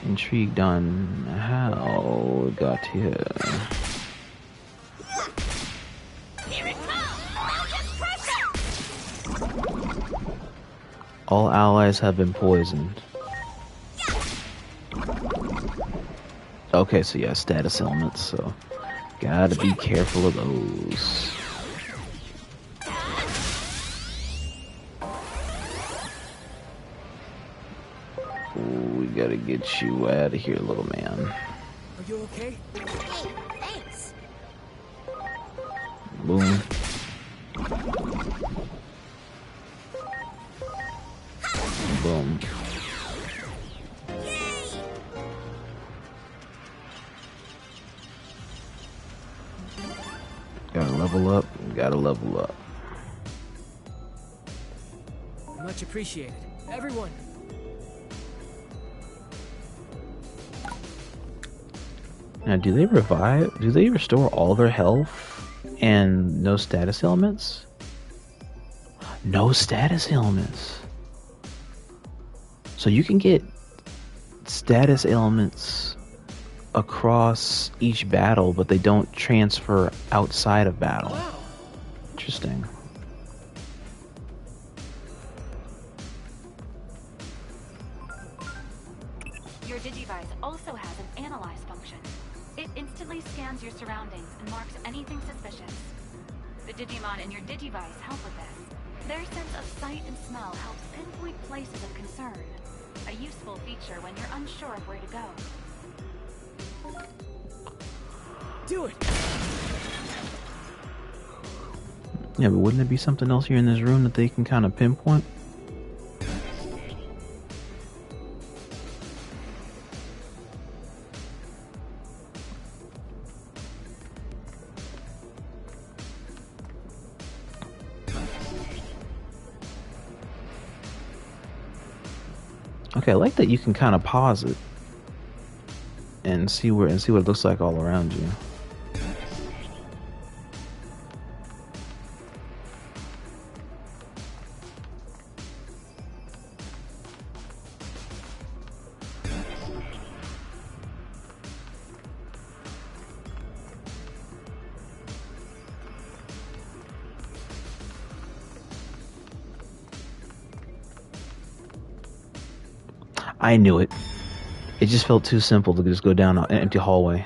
intrigued on how it got here. All allies have been poisoned. Okay, so yeah, status elements, so gotta be careful of those. Ooh, we gotta get you out of here, little man. Are you okay? Hey, thanks. Boom. Boom. Gotta level up. Gotta level up. Much appreciated. Everyone! Now, do they revive? Do they restore all their health and no status elements? No status elements. So you can get status elements across each battle, but they don't transfer outside of battle. Wow. Interesting. Your Digivice also has an analyze function. It instantly scans your surroundings and marks anything suspicious. The Digimon in your Digivice help with this. Their sense of sight and smell helps pinpoint places of concern. A useful feature when you're unsure of where to go. Do it! Yeah, but wouldn't it be something else here in this room that they can kind of pinpoint? Okay, I like that you can kind of pause it and see what it looks like all around you. I knew it. It just felt too simple to just go down an empty hallway.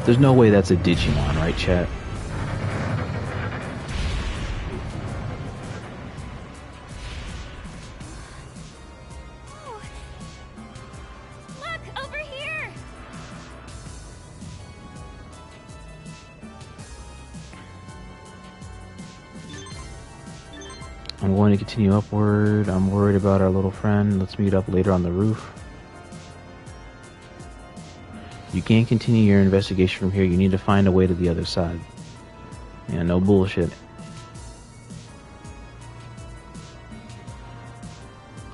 There's no way that's a Digimon, right, chat? Oh. Look, over here! I'm going to continue upward. I'm worried about our little friend. Let's meet up later on the roof. You can't continue your investigation from here. You need to find a way to the other side. Yeah, no bullshit.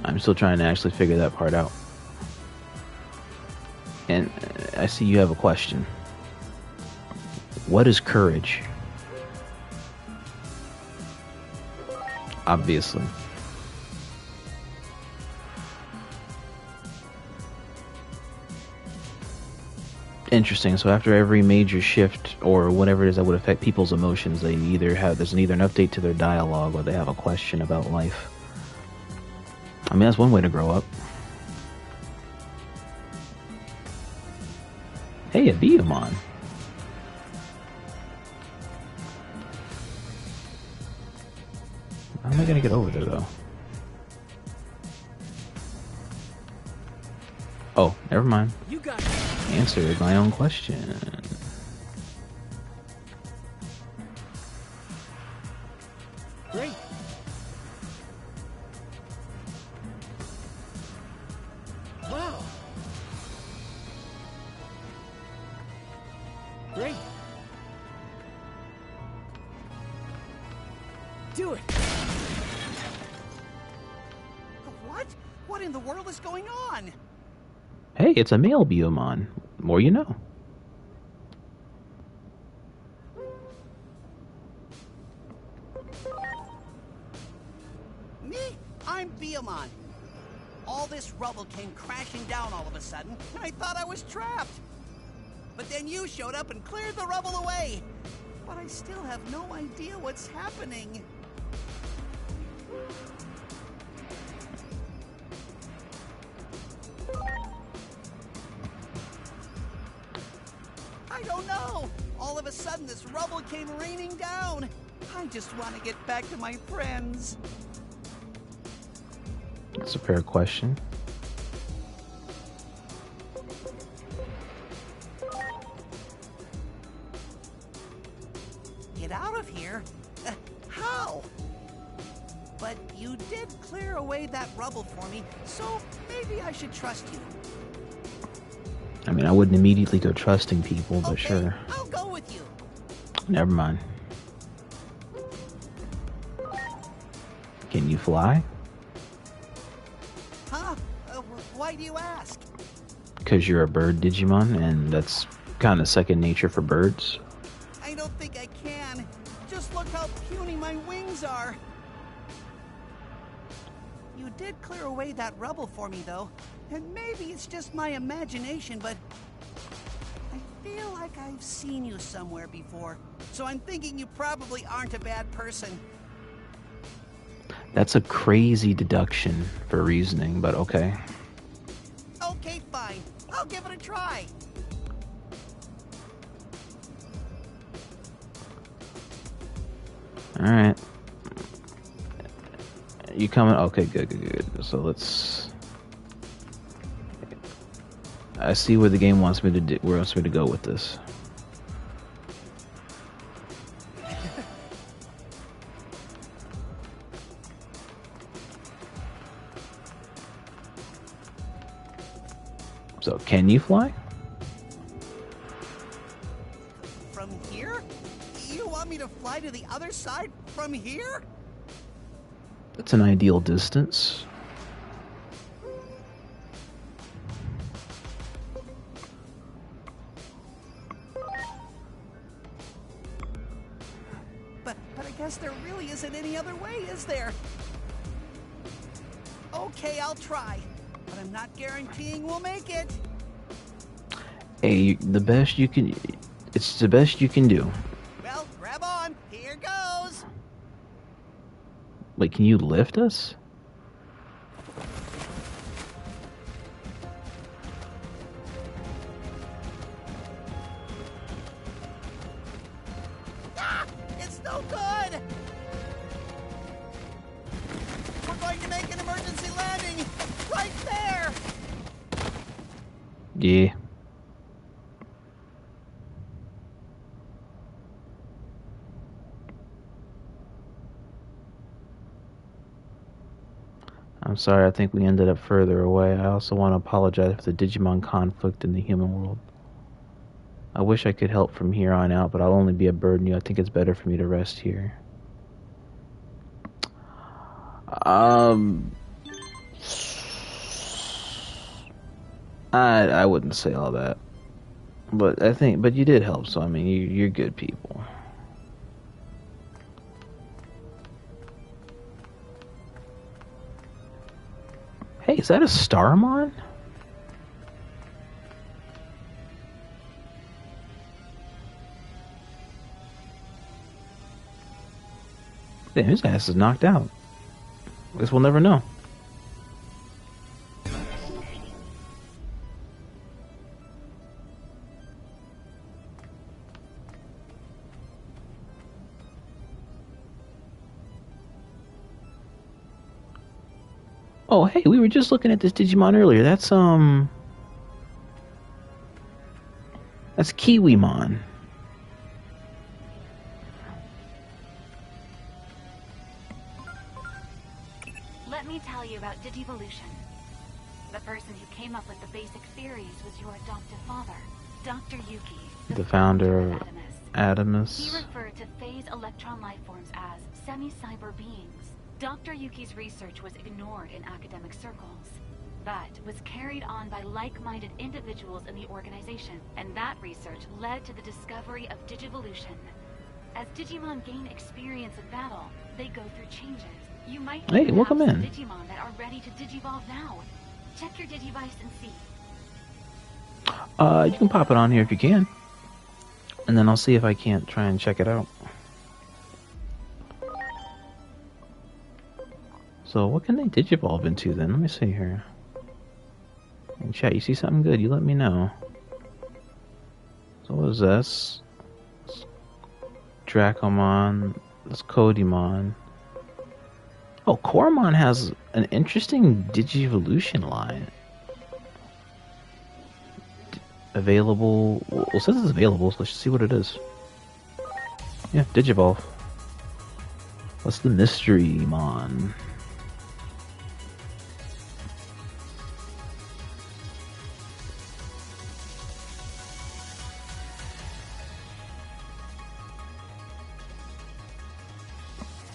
I'm still trying to actually figure that part out. And I see you have a question. What is courage? Obviously. Interesting. So after every major shift or whatever it is that would affect people's emotions, there's either an update to their dialogue or they have a question about life. I mean, that's one way to grow up. Hey, a Biyomon. How am I gonna get over there though? Oh, never mind. You got it. Answered my own question. Great. Wow. Great. Do it. What? What in the world is going on? Hey, it's a male Biyomon. More you know. Me? I'm Biyomon. All this rubble came crashing down all of a sudden, and I thought I was trapped. But then you showed up and cleared the rubble away. but I still have no idea what's happening. I don't know. All of a sudden, this rubble came raining down. I just want to get back to my friends. That's a fair question. Get out of here? How? But you did clear away that rubble for me, so maybe I should trust you. I mean, I wouldn't immediately go trusting people, but Okay, sure. I'll go with you. Never mind. Can you fly? Huh? Why do you ask? Because you're a bird Digimon, and that's kind of second nature for birds. I don't think I can. Just look how puny my wings are. You did clear away that rubble for me, though. And maybe it's just my imagination, but I feel like I've seen you somewhere before. So I'm thinking you probably aren't a bad person. That's a crazy deduction for reasoning, but okay. Okay, fine. I'll give it a try. Alright. You coming? Okay, good. So let's... I see where the game wants me to do, where it wants me to go with this. So, can you fly? From here? You want me to fly to the other side from here? That's an ideal distance. But I guess there really isn't any other way, is there? Okay, I'll try. But I'm not guaranteeing we'll make it. Hey, the best you can... It's the best you can do. Well, grab on. Here goes. Wait, can you lift us? Ah! It's no good! We're going to make an emergency landing! Right there! Yeah. I'm sorry, I think we ended up further away. I also want to apologize for the Digimon conflict in the human world. I wish I could help from here on out, but I'll only be a burden to you. I think it's better for me to rest here. I wouldn't say all that. But you did help, so I mean, you're good people. Hey, is that a Starmon? Damn, his ass is knocked out. Guess we'll never know. Oh, hey, we were just looking at this Digimon earlier. That's Kiwimon. Let me tell you about Digivolution. The person who came up with the basic theories was your adoptive father, Dr. Yuki, The founder of Adamus. He referred to phase electron lifeforms as semi-cyber beings. Dr. Yuki's research was ignored in academic circles, but was carried on by like-minded individuals in the organization, and that research led to the discovery of Digivolution. As Digimon gain experience in battle, they go through changes. You might welcome have in. some Digimon that are ready to Digivolve now. Check your Digivice and see. You can pop it on here if you can. And then I'll see if I can't try and check it out. So what can they digivolve into then? Let me see here. In chat, you see something good, you let me know. So what is this? Dracomon. That's Codimon. Oh, Coromon has an interesting Digivolution line. Available. Well, it says it's available, so let's see what it is. Yeah, Digivolve. What's the mystery, Mon?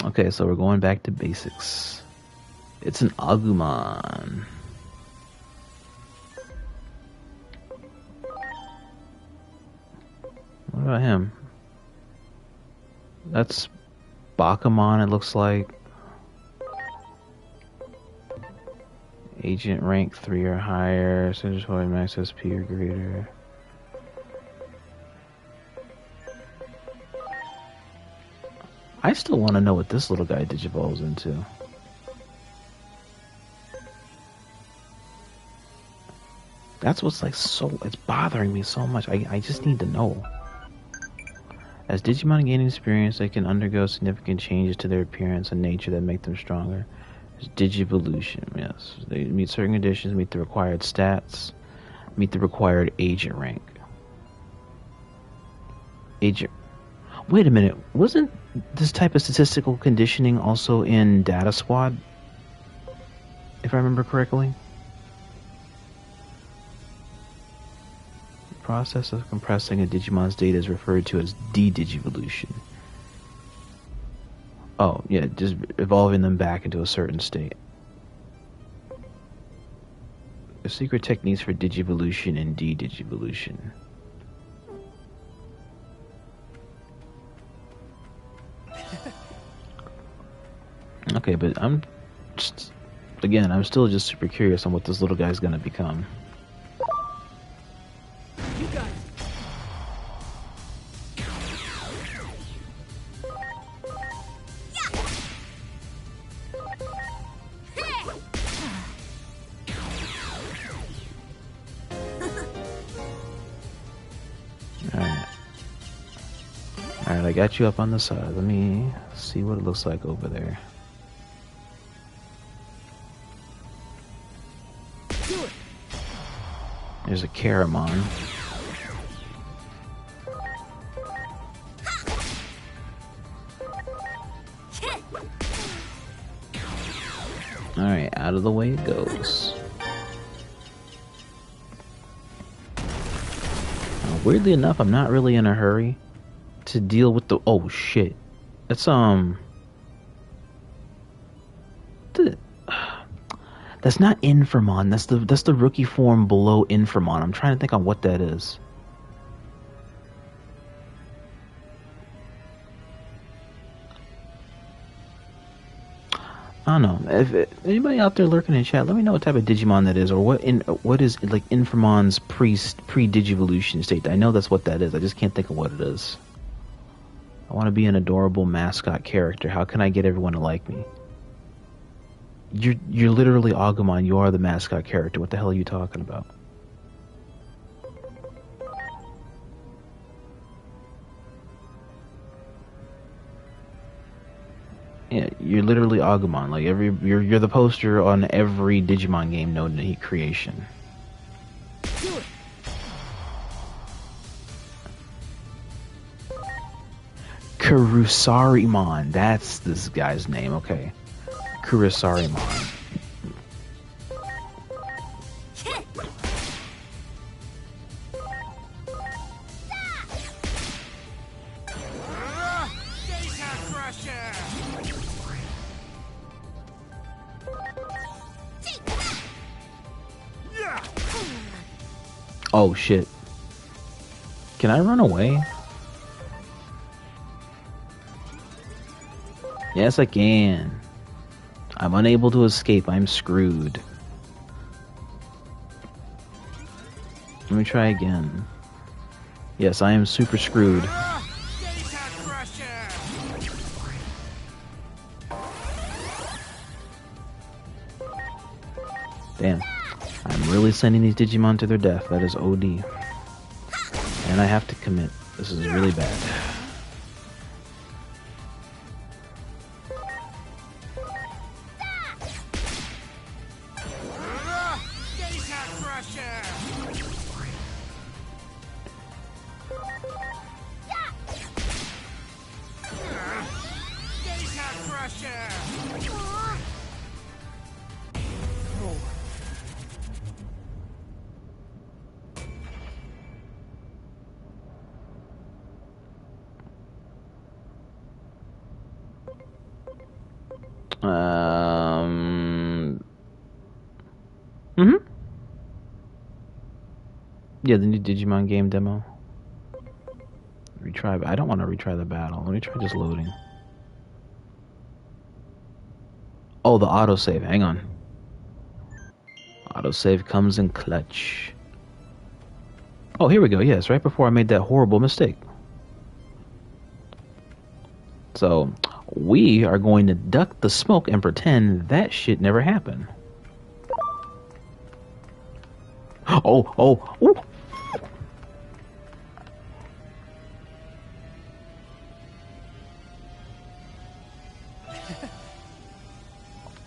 Okay, so we're going back to basics. It's an Agumon. What about him? That's Bakumon, it looks like. Agent rank 3 or higher. Satisfy max SP or greater. I still want to know what this little guy digivolves into. That's what's like it's bothering me so much. I just need to know. As Digimon gain experience, they can undergo significant changes to their appearance and nature that make them stronger. There's Digivolution, yes. They meet certain conditions, meet the required stats, meet the required agent rank. Agent. Wait a minute, wasn't this type of statistical conditioning also in Data Squad? If I remember correctly? The process of compressing a Digimon's data is referred to as de-digivolution. Oh, yeah, just evolving them back into a certain state. The secret techniques for Digivolution and de-digivolution. Okay, but I'm still just super curious on what this little guy's gonna become. You got it. Alright, I got you up on the side. Let me see what it looks like over there. There's a Caramon. Alright, out of the way it goes. Weirdly enough, I'm not really in a hurry to deal with the... Oh, shit. That's, That's not Infamon. That's the rookie form below Infamon. I'm trying to think on what that is. I don't know. If anybody out there lurking in chat, let me know what type of Digimon that is, or what is like Infamon's pre-Digivolution state. I know that's what that is. I just can't think of what it is. I want to be an adorable mascot character. How can I get everyone to like me? You're literally Agumon. You are the mascot character. What the hell are you talking about? Yeah, you're literally Agumon. Like you're the poster on every Digimon game known to creation. Kurusarimon. That's this guy's name. Okay. Kurusarimon. Oh shit. Can I run away? Yes, I can. I'm unable to escape. I'm screwed. Let me try again. Yes, I am super screwed. Damn. I'm really sending these Digimon to their death. That is OD. And I have to commit. This is really bad. Yeah, the new Digimon game demo. Retry, but I don't want to retry the battle. Let me try just loading. Oh, the autosave. Hang on. Autosave comes in clutch. Oh, here we go. Yes, right before I made that horrible mistake. So, we are going to duck the smoke and pretend that shit never happened. Oh.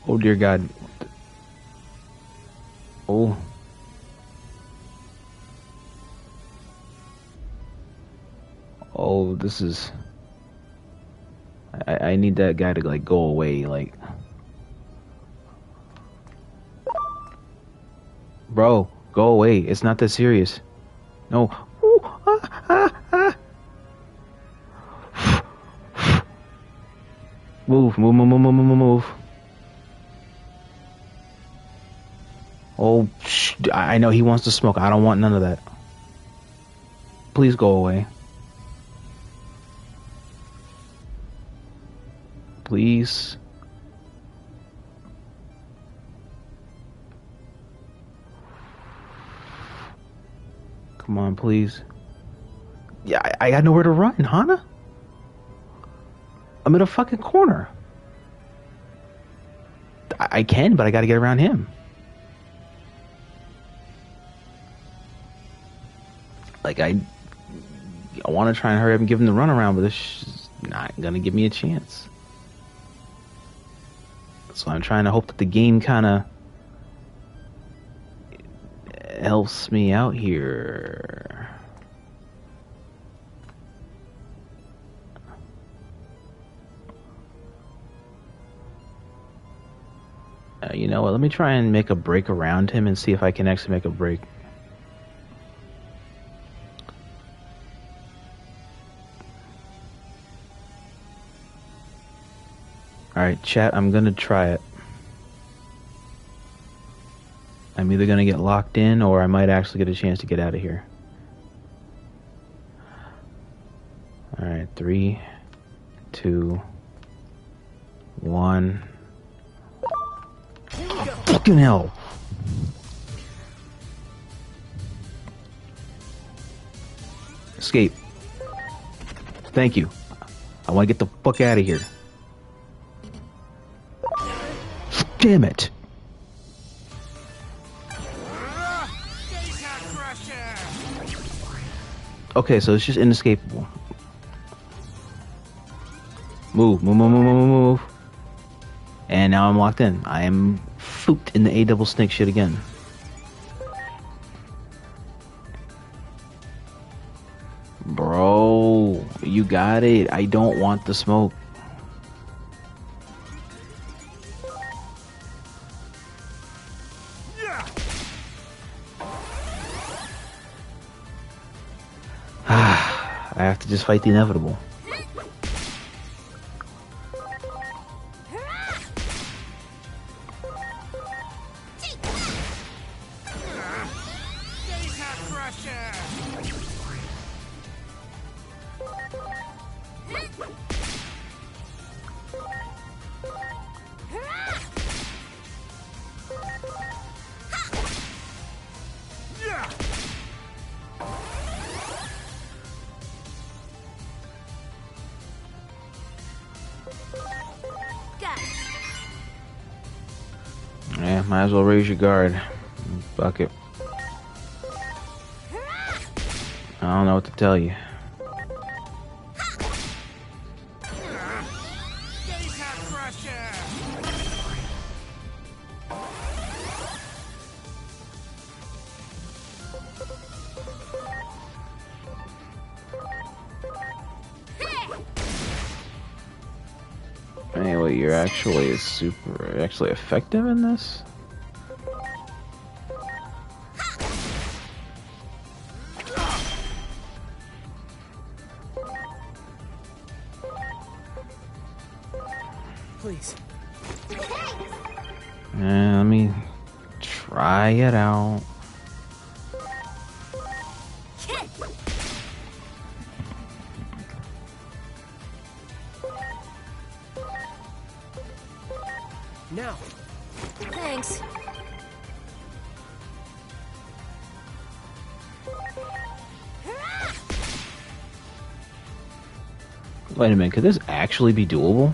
Oh, dear God. Oh. Oh, this is... I need that guy to, like, go away, like... Bro, go away. It's not that serious. No. Ooh, Move. Oh, I know he wants to smoke. I don't want none of that. Please go away. Please. Come on, please. Yeah, I got nowhere to run, Hana. I'm in a fucking corner. I can, but I gotta get around him. Like, I want to try and hurry up and give him the runaround, but this is not gonna give me a chance. So I'm trying to hope that the game kind of helps me out here. You know what? Let me try and make a break around him and see if I can actually make a break. Alright, chat, I'm gonna try it. I'm either gonna get locked in or I might actually get a chance to get out of here. Alright, 3, 2, 1. Fucking hell! Escape. Thank you. I want to get the fuck out of here. Damn it. Okay, so it's just inescapable. Move. And now I'm locked in. I am fooked in the A-double snake shit again. Bro, you got it. I don't want the smoke. I have to just fight the inevitable. Might as well raise your guard. Fuck it. I don't know what to tell you. Anyway, you're actually effective in this? Please. Let me try it out. Now. Thanks. Wait a minute, could this actually be doable?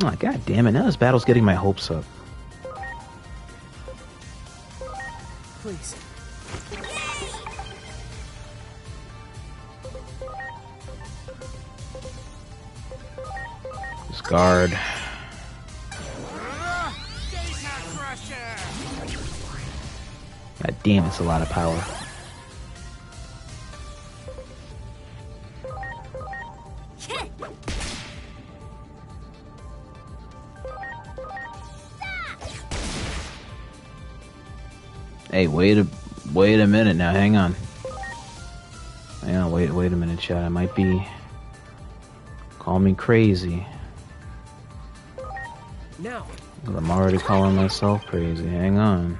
Oh, god damn it, now this battle's getting my hopes up. Please. Guard. God damn, it's a lot of power. Hey, wait a minute now. Hang on. Wait a minute, chat. I might be. Call me crazy. Now. I'm already calling myself crazy. Hang on.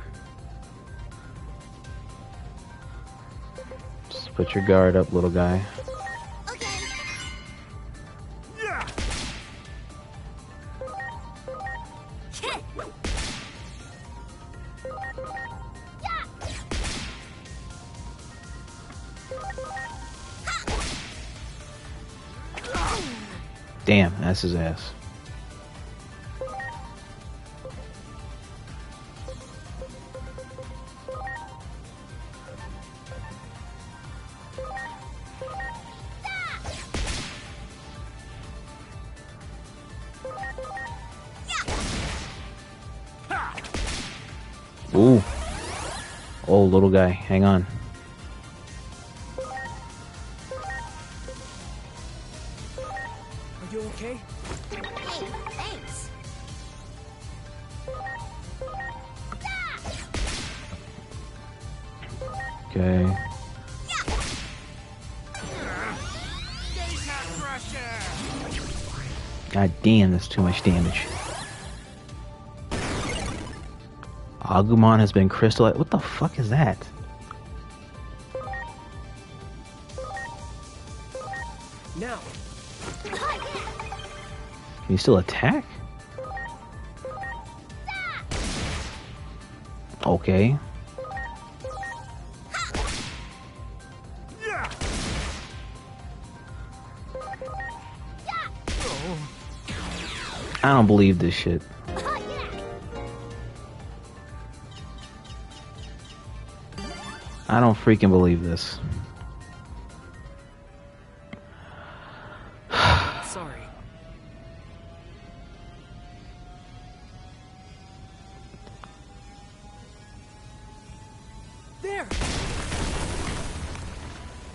Just put your guard up, little guy. Okay. Yeah. Damn, that's his ass. Ooh. Oh, little guy, hang on. Are you okay? Hey, thanks. Okay. God damn, that's too much damage. Agumon has been crystallized. What the fuck is that? Now. Can you still attack? Okay. I don't believe this shit. I don't freaking believe this. Sorry. There.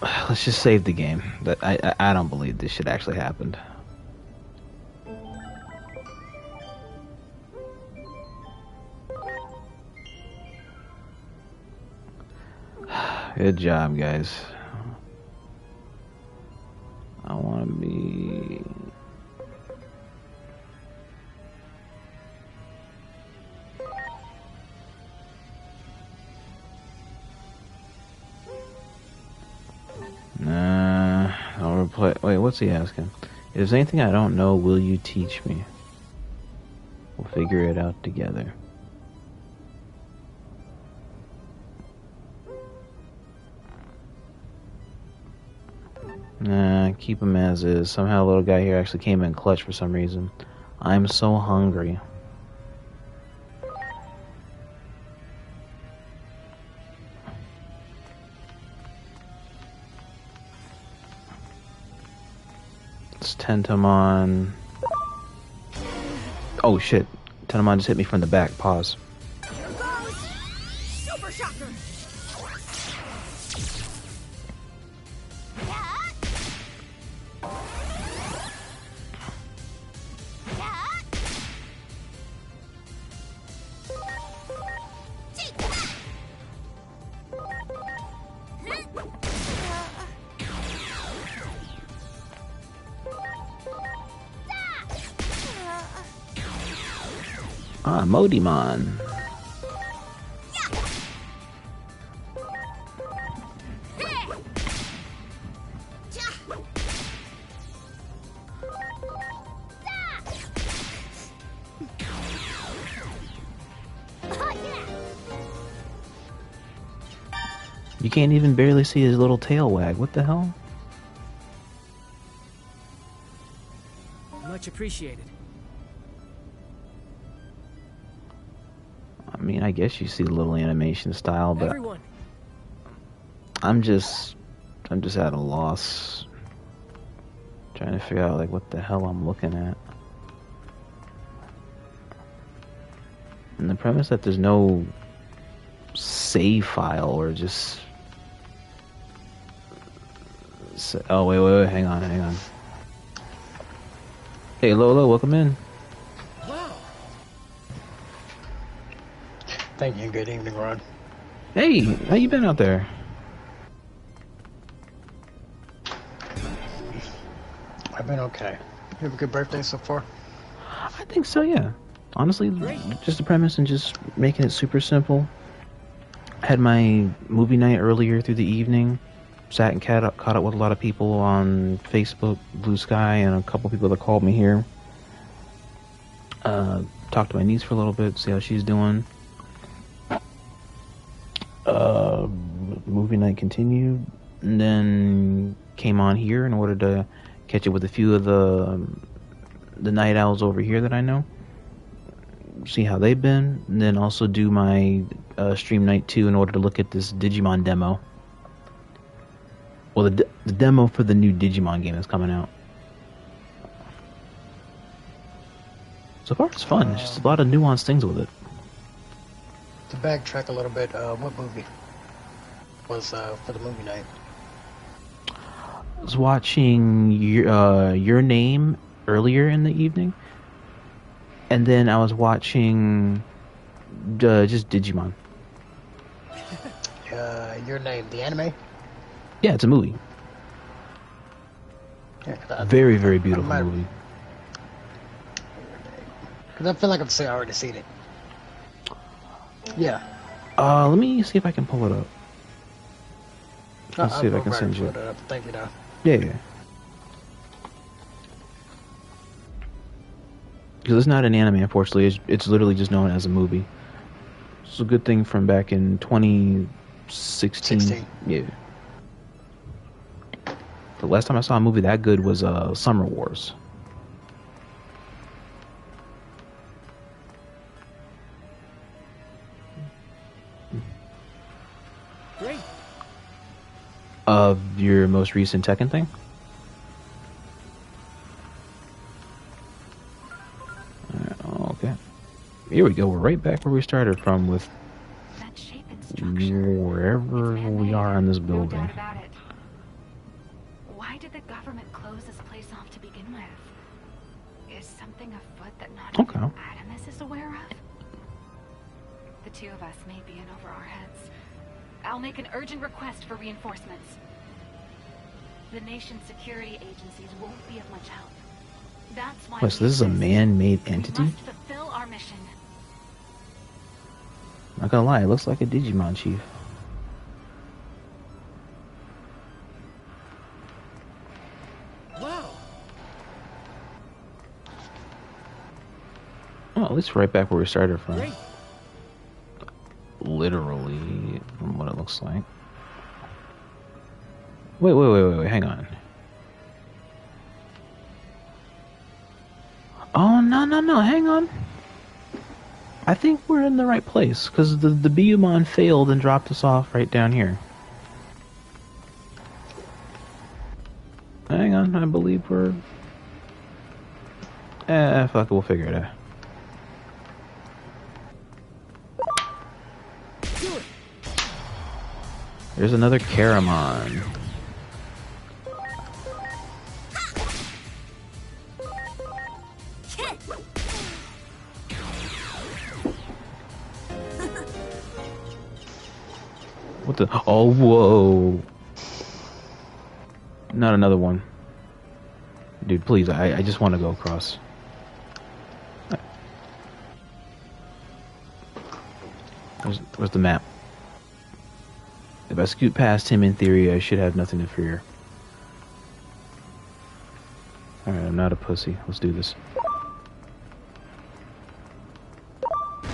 Let's just save the game. But I don't believe this shit actually happened. Good job, guys. I want to be... Nah, I'll reply. Wait, what's he asking? If there's anything I don't know, will you teach me? We'll figure it out together. Nah, keep him as is. Somehow, little guy here actually came in clutch for some reason. I'm so hungry. That's Tentomon. Oh shit. Tentomon just hit me from the back. Pause. Here goes! Super Shocker! Ah, Modimon. You can't even barely see his little tail wag. What the hell? Much appreciated. I mean, I guess you see the little animation style, but Everyone, I'm just at a loss. Trying to figure out like what the hell I'm looking at. And the premise that there's no save file or just oh wait, hang on. Hey Lolo, welcome in. wow. Thank you. Good evening, Ron. Hey, how you been out there? I've been okay. You have a good birthday so far? I think so, yeah. Honestly, just the premise and just making it super simple. Had my movie night earlier through the evening. Sat and caught up with a lot of people on Facebook, Blue Sky, and a couple people that called me here. Talked to my niece for a little bit, see how she's doing. Movie night continued, and then came on here in order to catch up with a few of the night owls over here that I know. See how they've been, and then also do my stream night 2 in order to look at this Digimon demo. Well, the demo for the new Digimon game is coming out. So far, it's fun. It's just a lot of nuanced things with it. To backtrack a little bit, what movie was for the movie night? I was watching Your Name earlier in the evening, and then I was watching just Digimon. Your Name, the anime? Yeah, it's a movie. Yeah, Very, very beautiful movie. Because I feel like I already seen it. Yeah. Let me see if I can pull it up. Let's see if I can send you it. Thank you, though. Yeah. Because it's not an anime, unfortunately. It's literally just known as a movie. It's a good thing from back in 2016. Yeah. The last time I saw a movie that good was Summer Wars. Great. Of your most recent Tekken thing? Okay. Here we go. We're right back where we started from with That shape and structure. wherever we are in this No building. doubt about it. Why did the government close this place off to begin with? Is something afoot that not Okay. even Rodimus is aware of? The two of us may be in over our heads. I'll make an urgent request for reinforcements. The nation's security agencies won't be of much help. That's why Wait, so this is a man-made entity? we must fulfill our mission. Not gonna lie, it looks like a Digimon chief. Wow. Oh, at least right back where we started from. Great. Literally, from what it looks like. Wait, hang on. Oh, no, hang on. I think we're in the right place, because the Biyumon failed and dropped us off right down here. Hang on, I believe we're Fuck it, we'll figure it out. There's another Caramon. What the? Oh, whoa. Not another one. Dude, please, I just want to go across. Where's the map? If I scoot past him, in theory, I should have nothing to fear. Alright, I'm not a pussy. Let's do this.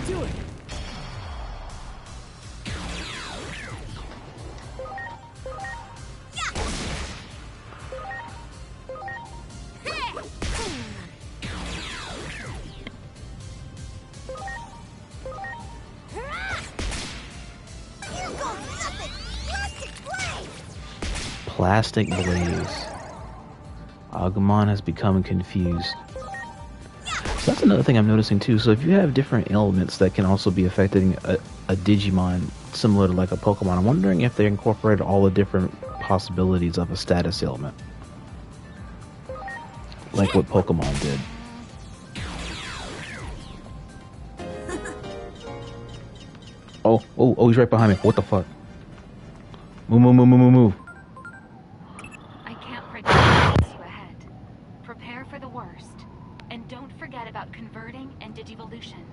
Do it. Plastic Blaze. Agumon has become confused. So that's another thing I'm noticing too. So if you have different ailments that can also be affecting a Digimon, similar to like a Pokemon, I'm wondering if they incorporated all the different possibilities of a status ailment. Like what Pokemon did. Oh, he's right behind me. What the fuck? Move. I can't predict what lies you ahead. Prepare for the worst. And don't forget about converting and digivolution.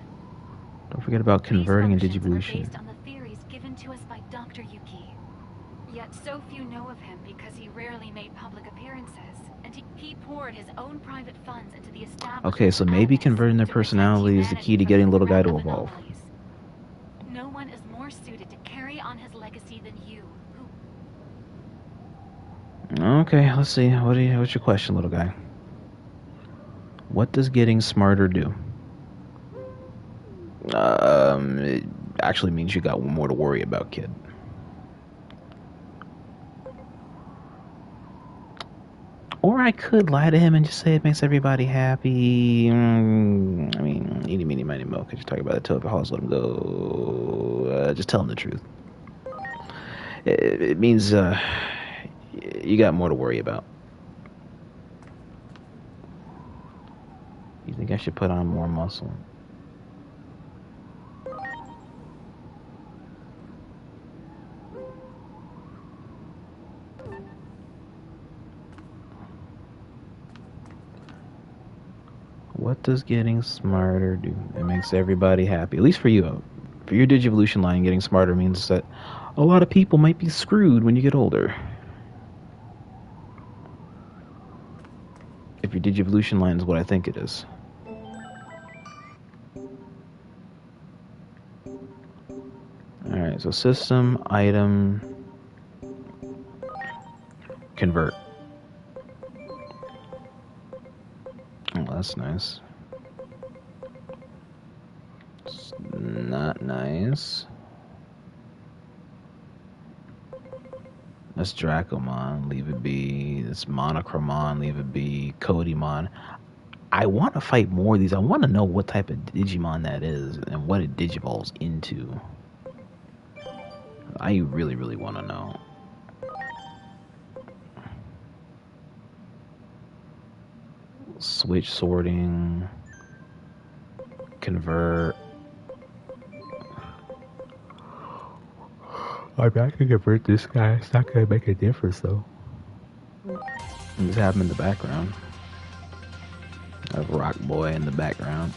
Don't forget about converting and These functions digivolution. are based on the theories given to us by Dr. Yuki. Yet so few know of him because he rarely made public appearances, and he poured his own private funds into the establishment. Okay, so maybe converting their to protect personality is the key to humanity getting from little the guy threat to of evolve. anomalies. No one is more suited to carry on his legacy than you. Okay, let's see. What's your question, little guy? What does getting smarter do? It actually means you got one more to worry about, kid. Or I could lie to him and just say it makes everybody happy. I mean, eeny, meeny, miny, mo. Could you talk about the toe of your halls? Let him go. Just tell him the truth. It means you got more to worry about. You think I should put on more muscle? What does getting smarter do? It makes everybody happy. At least for you. For your Digivolution line, getting smarter means that a lot of people might be screwed when you get older. If your Digivolution line is what I think it is. Alright, so system, item, convert. Oh, that's nice. It's not nice. That's Dracomon, leave it be. That's Monochromon, leave it be. Codymon. I want to fight more of these. I want to know what type of Digimon that is and what it digivolves into. I really, really want to know. Switch sorting. Convert. I mean, I can convert this guy. It's not going to make a difference, though. Just have him in the background. I have Rock Boy in the background.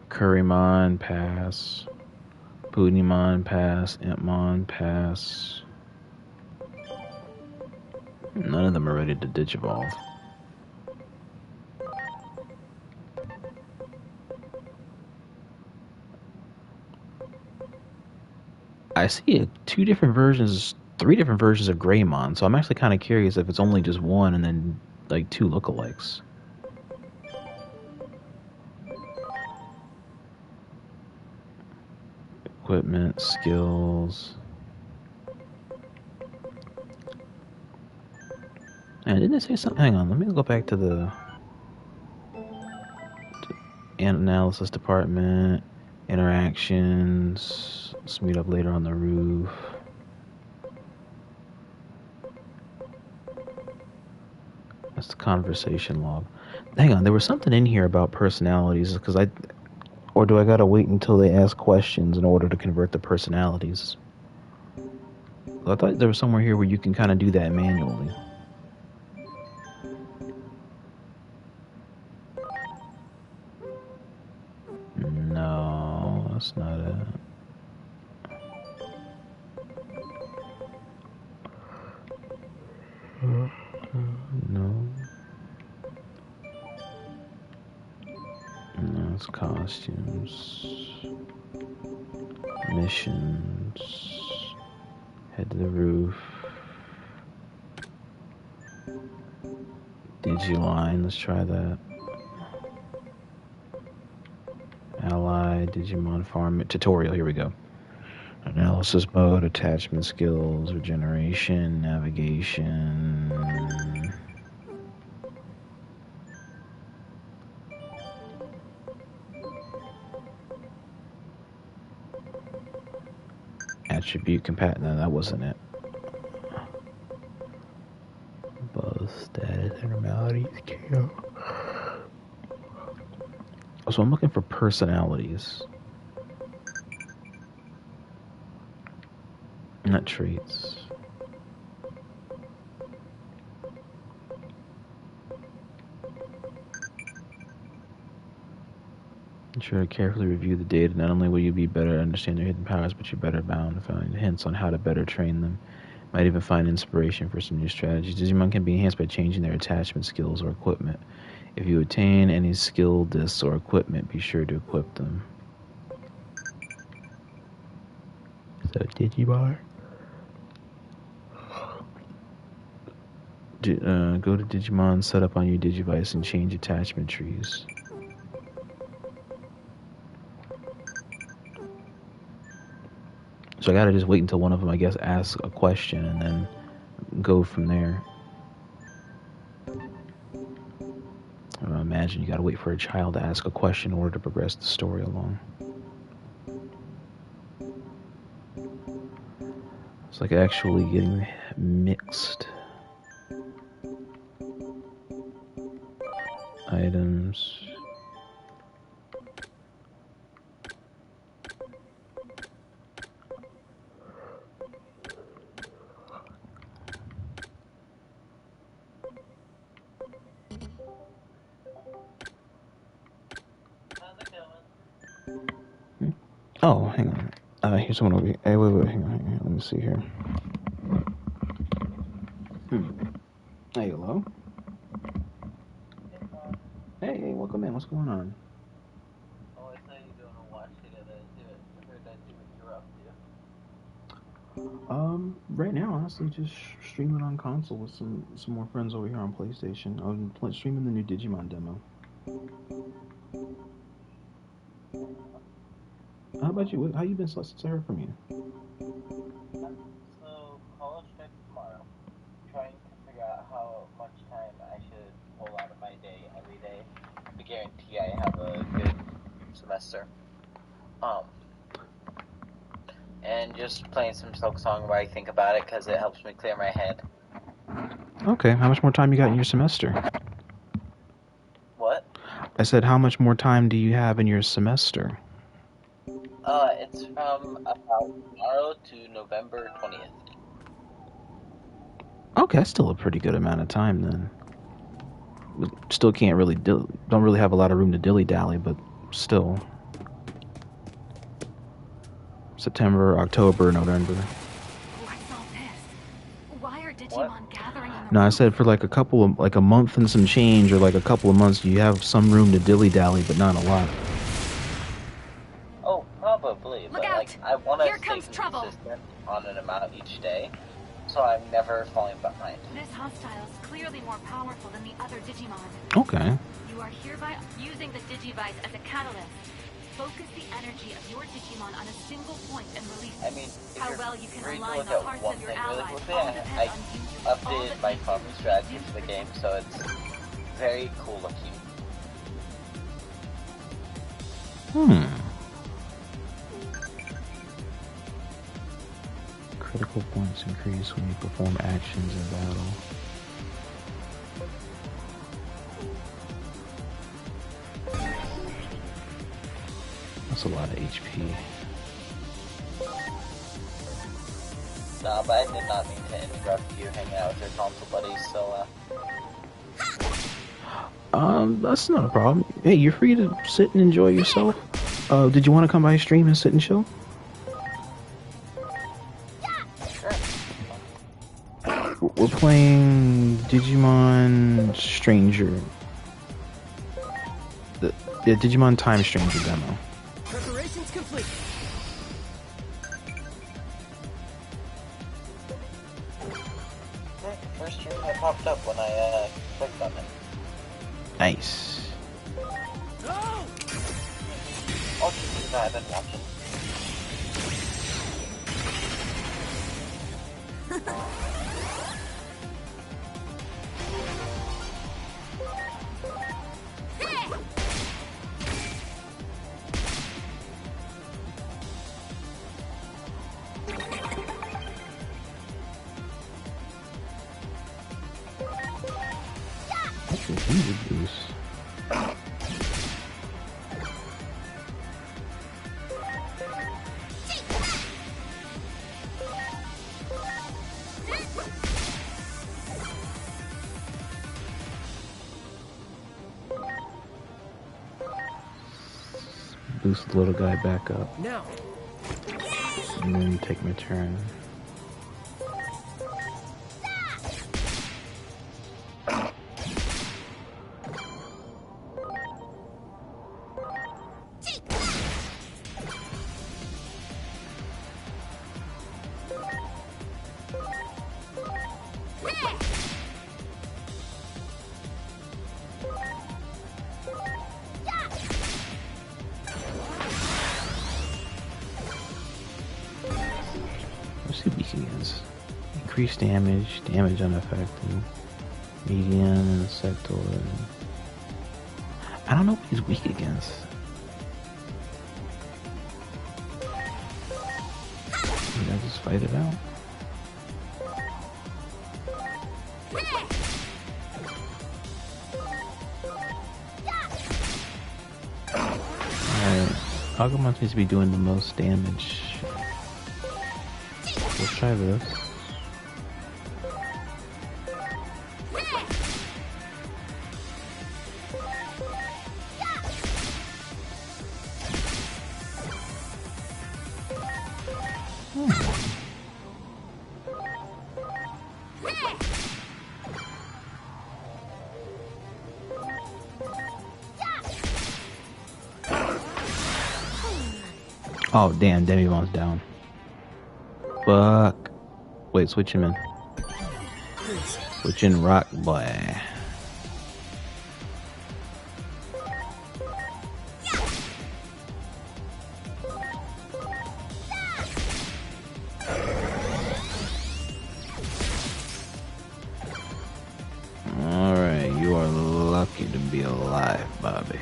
Currymon, pass. Poonimon, pass. Impmon, pass. None of them are ready to digivolve. I see three different versions of Greymon, so I'm actually kind of curious if it's only just one and then like two lookalikes. equipment, skills. And didn't it say something? Hang on, let me go back to the analysis department, interactions. Let's meet up later on the roof. That's the conversation log. Hang on, there was something in here about personalities, or do I gotta wait until they ask questions in order to convert the personalities? I thought there was somewhere here where you can kind of do that manually. No, that's not it. No. No, it's costumes. Missions. Head to the roof. Digiline, let's try that. Ally, Digimon Farm, tutorial, here we go. Analysis mode, attachment skills, regeneration, navigation. Attribute compat, no, that wasn't it. Both status abnormalities, KO. So I'm looking for personalities. Not traits. Ensure to carefully review the data. Not only will you be better to understand their hidden powers, but you're better bound to find hints on how to better train them. Might even find inspiration for some new strategies. Digimon can be enhanced by changing their attachment skills or equipment. If you attain any skill discs or equipment, be sure to equip them. So Digimon. Go to Digimon setup on your Digivice and change attachment trees. So I gotta just wait until one of them, I guess, asks a question and then go from there. I imagine you gotta wait for a child to ask a question in order to progress the story along. It's like actually getting mixed. Items. Oh, hang on. Here's one over here. Hey, wait, hang on. Let me see here. Hey, hello? Hey, welcome in. What's going on? Oh, I saw you doing a watch together. I heard that's what you're up to. Right now, honestly, just streaming on console with some more friends over here on PlayStation. I'm streaming the new Digimon demo. How about you? How you been since I heard from you? So, college starts tomorrow. Trying to figure out how much time I should pull out of my day every day to guarantee I have a good semester. And just playing some folk song where I think about it because it helps me clear my head. Okay, how much more time you got in your semester? What? I said, how much more time do you have in your semester? It's from about tomorrow to November 20th. Okay, that's still a pretty good amount of time then. Still can't really don't really have a lot of room to dilly-dally, but still. September, October, November. What's all this? Why are Digimon gathering in the No, I said for like a month and some change, or like a couple of months, you have some room to dilly-dally, but not a lot. Oh, probably, Look but out! like I want to Here stay comes trouble. consistent on an amount each day, so I'm never falling behind. This hostile is clearly more powerful than the other Digimon. Okay. You are hereby using the Digivice as a catalyst. Focus the energy of your Digimon on a single point and release it. I mean, if How you're well you can free to align look the at hearts one of your thing really allies quickly, all I depends on you. updated my farming strategy for the game, so it's very cool looking. Critical points increase when you perform actions in battle. That's a lot of HP. Nah, but I did not mean to interrupt you hanging out with your console buddies, so, That's not a problem. Hey, you're free to sit and enjoy yourself. Did you want to come by stream and sit and chill? sure. We're playing Digimon Stranger. The Digimon Time Stranger demo. Preparations complete. Okay, first stream that popped up when I, clicked on it. Nice. Oh! I'll just do that, I've been watching. That's a huge boost. Boost the little guy back up. Now. And then take my turn. What's he weak against? Increased damage, damage unaffected, medium, insectoid. I don't know what he's weak against. Did I just fight it out? Alright, Agumon seems to be doing the most damage. Let's try this. Oh damn, Demimon's down. Fuck. Wait, switch him in. Switch in Rock Boy. Alright, you are lucky to be alive, Bobby.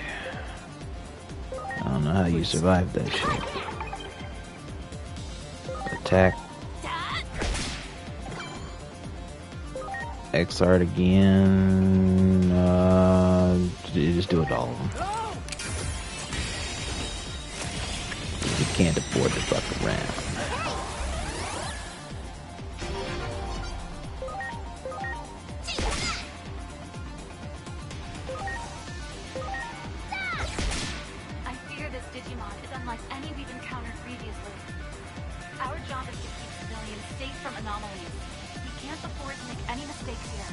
I don't know how you survived that shit. Attack. X-Art again. Just do it all of them. You can't afford to fuck around. I fear this Digimon is unlike any we've encountered previously. Our job is to keep civilians safe from anomalies. We can't afford to make any mistakes here.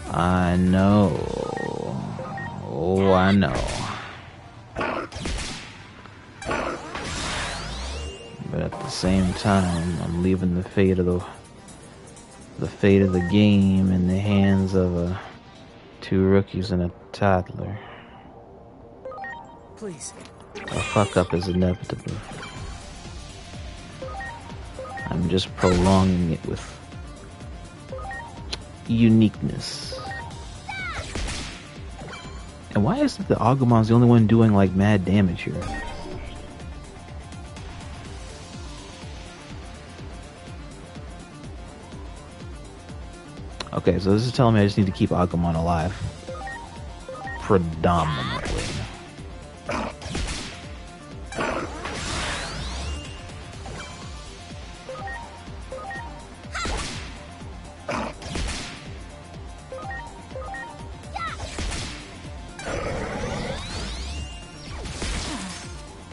I know. Oh, I know. But at the same time, I'm leaving the fate of the game in the hands of two rookies and a toddler. Please. A fuck up is inevitable. I'm just prolonging it with uniqueness. And why is it the Agumon's the only one doing like mad damage here? Okay, so this is telling me I just need to keep Agumon alive. Predominantly.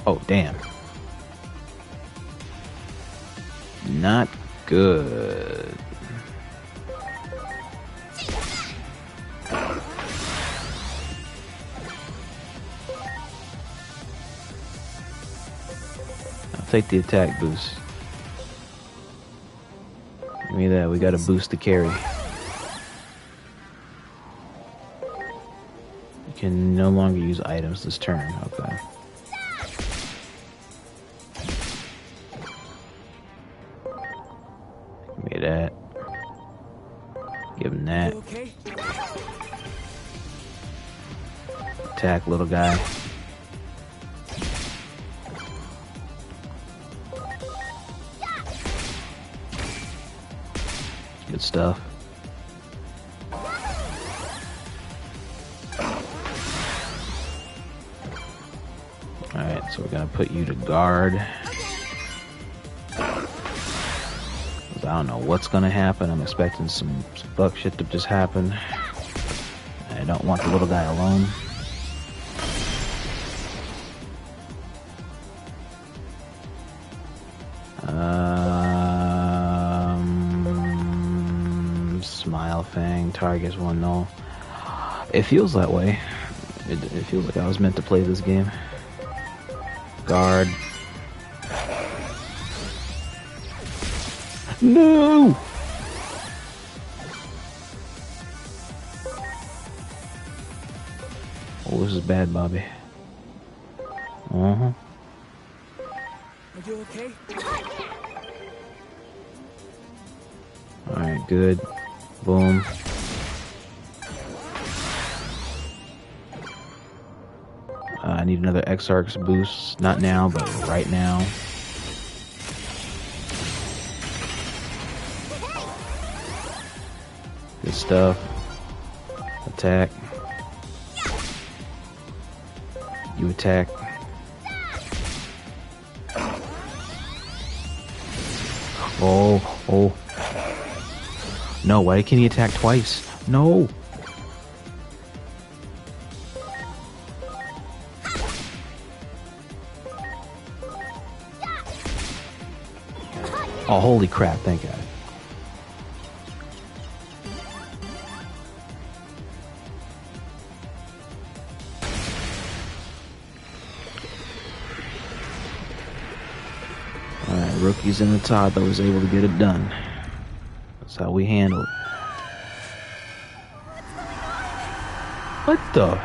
Oh, damn. Not good. I'll take the attack boost. Give me that. We got to boost the carry. You can no longer use items this turn. Okay. Give me that. Give him that. You okay? Attack, little guy. Good stuff. Alright, so we're gonna put you to guard. I don't know what's gonna happen. I'm expecting some buck shit to just happen. I don't want the little guy alone. Smile Fang, targets 1-0. It feels that way. It feels like I was meant to play this game. Guard. No! Oh, this is bad, Bobby. Uh-huh. Are you okay? Alright, good. Boom. I need another X-Arcs boost. Not now, but right now. Good stuff. Attack. You attack. Oh. No, why can't he attack twice? No. Oh, holy crap, thank God. Alright, rookies and the toddler was able to get it done. That's how we handle it. What the?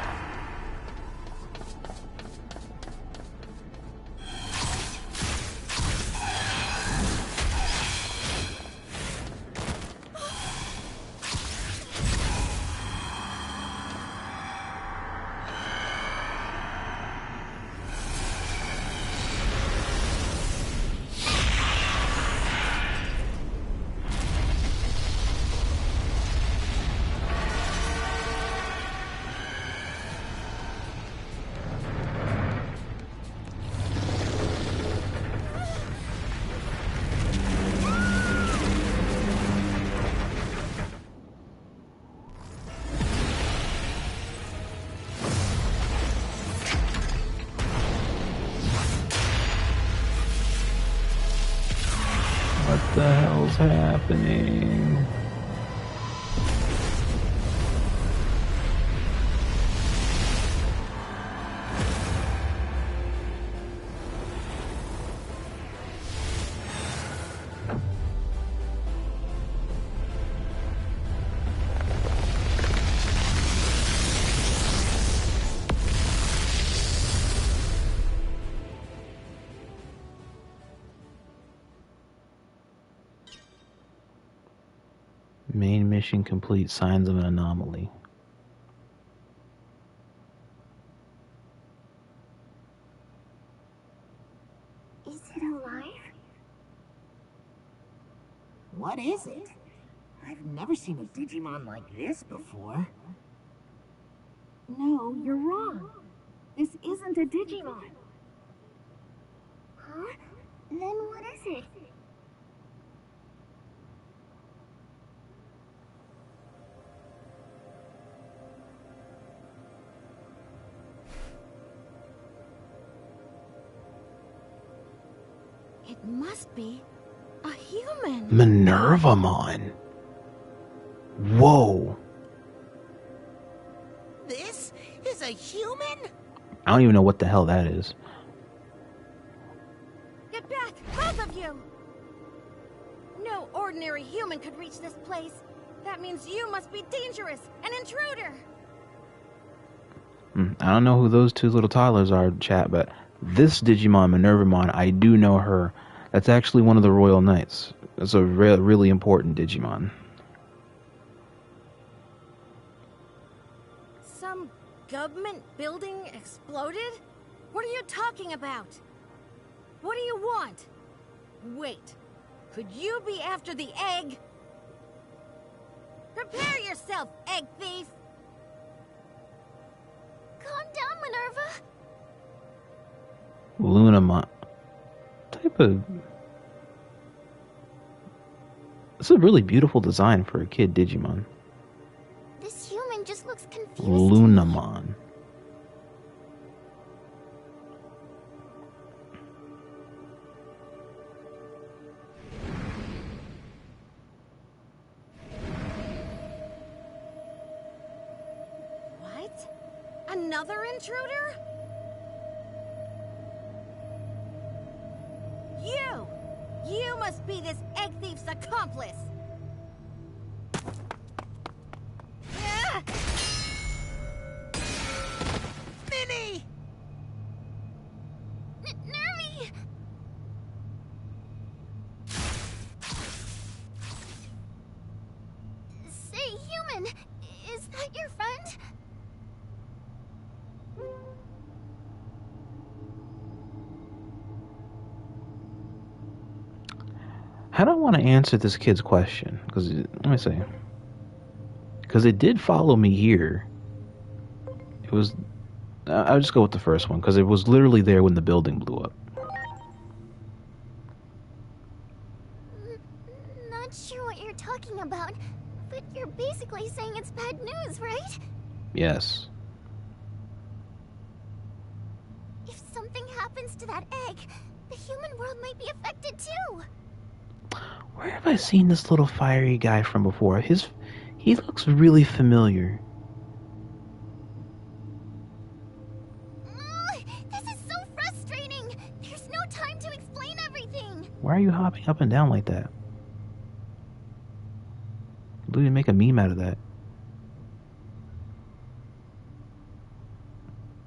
What the hell's happening? Mission complete. Signs of an anomaly. Is it alive? What is it? I've never seen a Digimon like this before. No, you're wrong. This isn't a Digimon. Huh? Then what is it? It must be a human. Minervamon. Whoa. This is a human? I don't even know what the hell that is. Get back, both of you! No ordinary human could reach this place. That means you must be dangerous, an intruder. I don't know who those two little toddlers are, chat, but this Digimon, Minervamon, I do know her. That's actually one of the Royal Knights. It's a really important Digimon. Some government building exploded? What are you talking about? What do you want? Wait, could you be after the egg? Prepare yourself, egg thief! Calm down, Minerva. Lunamon. Type of... It's a really beautiful design for a kid Digimon. This human just looks confused. Lunamon. What? Another intruder? You must be this egg thief's accomplice! Ah! Minnie! Nervy! Say, human, is that your friend? How do I want to answer this kid's question? Because, let me see. Because it did follow me here. It was... I'll just go with the first one, because it was literally there when the building blew up. Not sure what you're talking about, but you're basically saying it's bad news, right? Yes. If something happens to that egg, the human world might be affected too. Where have I seen this little fiery guy from before? He looks really familiar. This is so frustrating. There's no time to explain everything. Why are you hopping up and down like that? Literally make a meme out of that.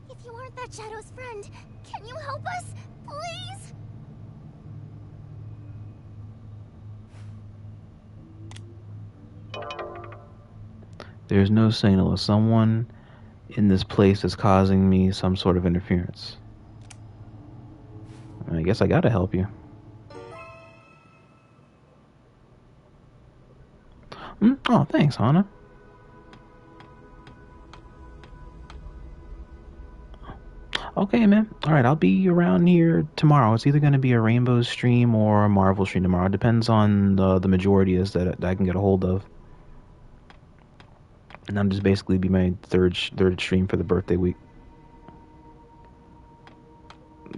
If you aren't that Shadow's friend, can you help us, please? There's no signal of someone in this place is causing me some sort of interference. I guess I gotta help you. Oh, thanks, Hana. Okay, man. Alright, I'll be around here tomorrow. It's either going to be a Rainbow stream or a Marvel stream tomorrow. It depends on the majority is that I can get a hold of. And that'll just basically be my third stream for the birthday week.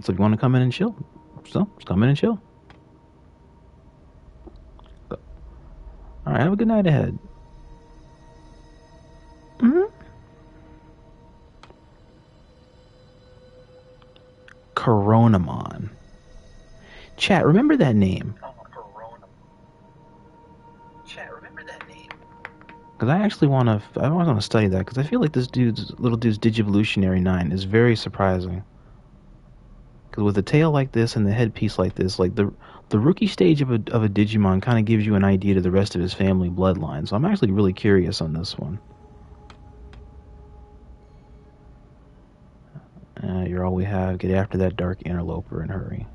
So if you want to come in and chill, so just come in and chill. Alright, have a good night ahead. Coronamon. Chat, remember that name. Because I actually want to study that, because I feel like this little dude's Digivolutionary 9 is very surprising. Because with a tail like this and the headpiece like this, like the rookie stage of a Digimon kind of gives you an idea to the rest of his family bloodline. So I'm actually really curious on this one. You're all we have. Get after that dark interloper and hurry.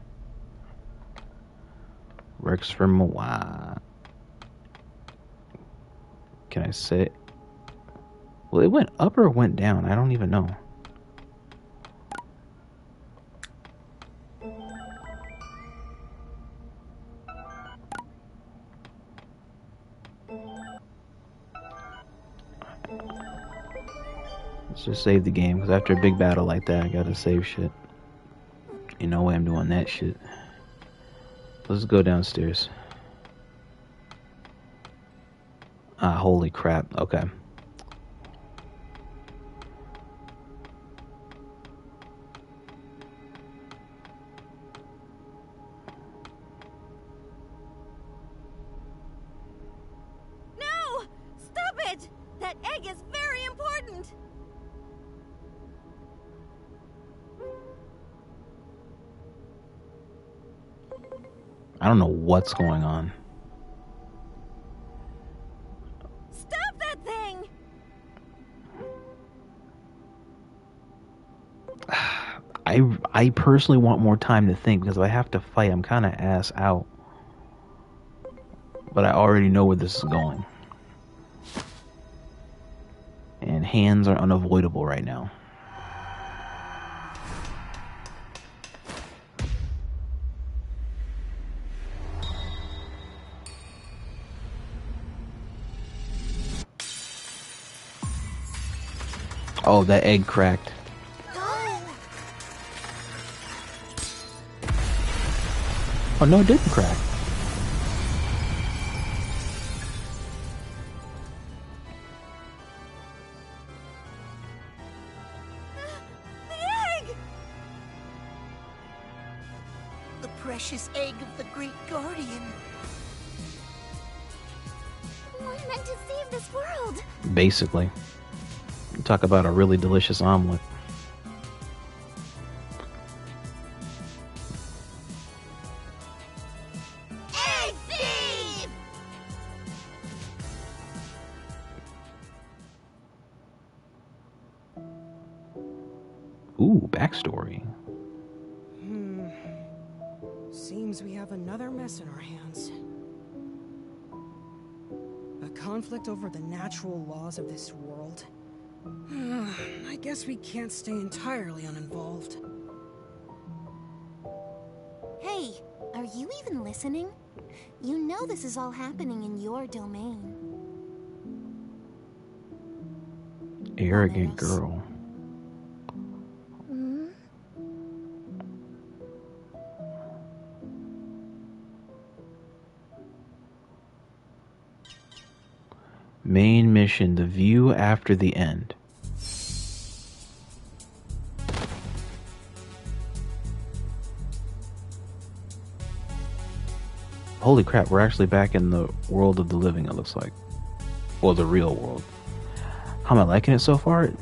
Rex from Mwa. Can I say it? Well, it went up or it went down? I don't even know. Let's just save the game, because after a big battle like that, I gotta save shit. Ain't no way I'm doing that shit. Let's go downstairs. Ah, holy crap. Okay. No! Stop it! That egg is very important! I don't know what's going on. Stop that thing! I personally want more time to think, because if I have to fight, I'm kind of ass out. But I already know where this is going. And hands are unavoidable right now. Oh, that egg cracked. Oh, no, it didn't crack. The egg! The precious egg of the Great Guardian. We're meant to save this world. Basically. Talk about a really delicious omelet. Egg thief! Ooh, backstory. Seems we have another mess in our hands. A conflict over the natural laws of this world. I guess we can't stay entirely uninvolved. Hey, are you even listening? You know this is all happening in your domain. Arrogant girl. Hmm? Main mission, the view after the end. Holy crap, we're actually back in the world of the living, it looks like. Well, the real world. How am I liking it so far?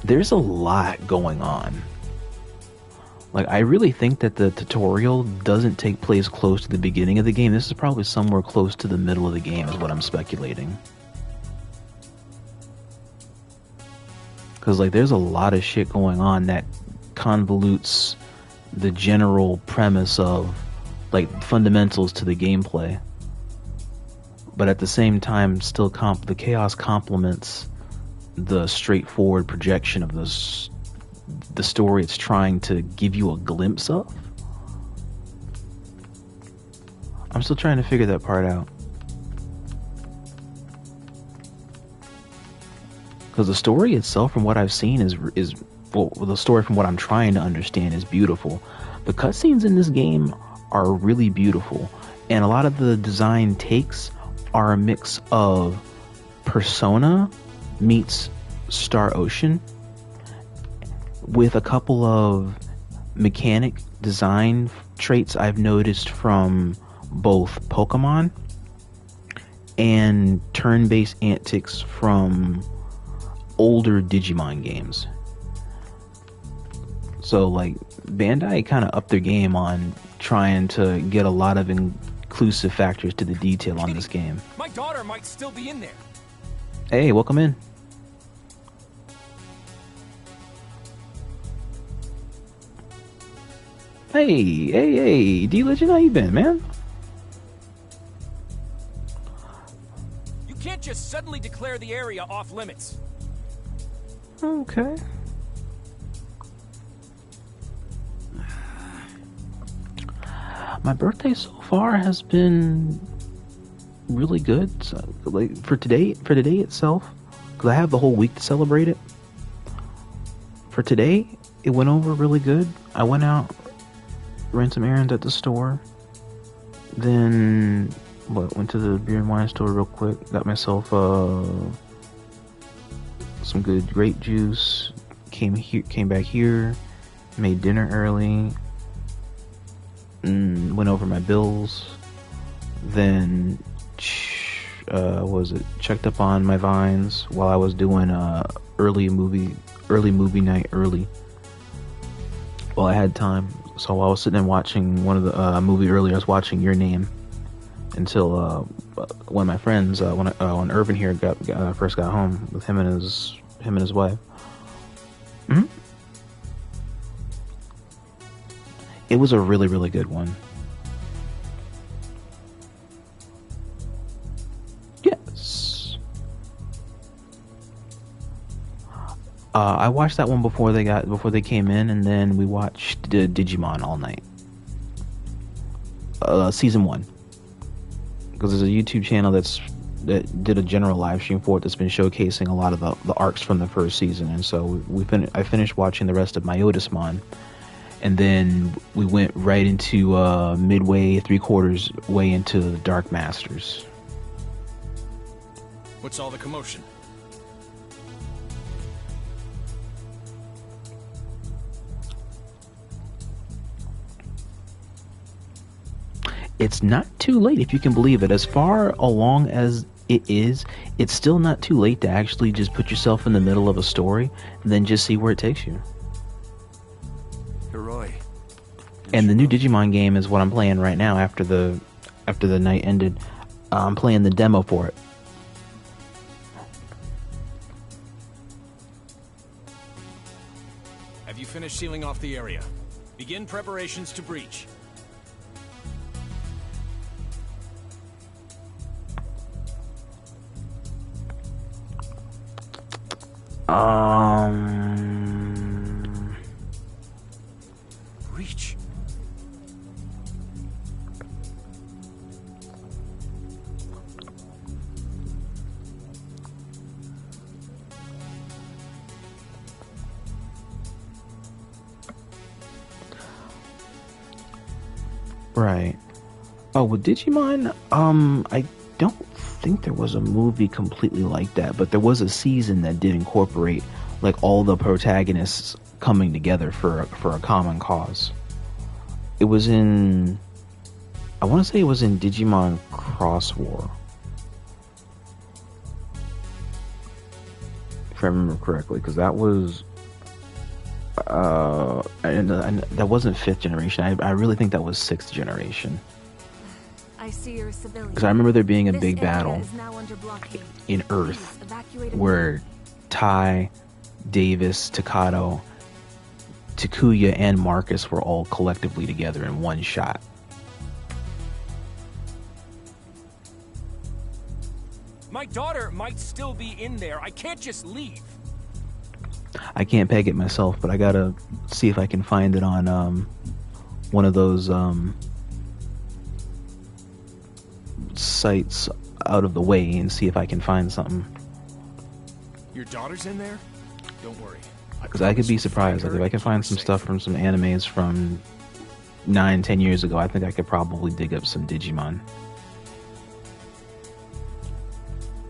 There's a lot going on. Like, I really think that the tutorial doesn't take place close to the beginning of the game. This is probably somewhere close to the middle of the game, is what I'm speculating. Because, like, there's a lot of shit going on that convolutes the general premise of, like, fundamentals to the gameplay. But at the same time, still the chaos complements the straightforward projection of the story it's trying to give you a glimpse of. I'm still trying to figure that part out. Because the story itself, from what I've seen, is well, the story from what I'm trying to understand is beautiful. The cutscenes in this game are really beautiful, and a lot of the design takes are a mix of Persona meets Star Ocean, with a couple of mechanic design traits I've noticed from both Pokemon and turn-based antics from older Digimon games. So like Bandai kind of upped their game on trying to get a lot of inclusive factors to the detail on this game. My daughter might still be in there. Hey, welcome in. Hey, D-Legend, how you been, man? You can't just suddenly declare the area off limits. Okay. My birthday so far has been really good. So, like for today itself, because I have the whole week to celebrate it. For today, it went over really good. I went out, ran some errands at the store, then went to the beer and wine store real quick. Got myself some good grape juice. Came back here, made dinner early. Went over my bills, then checked up on my vines while I was doing early movie night while I had time. So while I was sitting and watching one of the movie earlier, I was watching Your Name until one of my friends when Irvin here first got home with him and his wife. It was a really, really good one. Yes. I watched that one before they came in, and then we watched Digimon all night. Season 1. Because there's a YouTube channel that did a general live stream for it that's been showcasing a lot of the arcs from the first season, and so I finished watching the rest of Myotismon. And then we went right into midway, 3/4 way into the Dark Masters. What's all the commotion? It's not too late, if you can believe it. As far along as it is, it's still not too late to actually just put yourself in the middle of a story and then just see where it takes you. And the new Digimon game is what I'm playing right now after the night ended. I'm playing the demo for it. Have you finished sealing off the area? Begin preparations to breach. Breach. Right. Oh, with Digimon, I don't think there was a movie completely like that, but there was a season that did incorporate like all the protagonists coming together for a common cause. It was in, I want to say it was in Digimon Cross War, if I remember correctly, because that was and that wasn't 5th generation. I really think that was 6th generation. I see you're a civilian. Because I remember there being a This big area battle is now under blockade. in Please Earth evacuate where Tai, Davis, Takato, Takuya, and Marcus were all collectively together in one shot. My daughter might still be in there. I can't just leave. I can't peg it myself, but I gotta see if I can find it on one of those sites out of the way and see if I can find something. Your daughter's in there? Don't worry. Because I could be surprised. Like if I can find some stuff from some animes from 9-10 years ago, I think I could probably dig up some Digimon.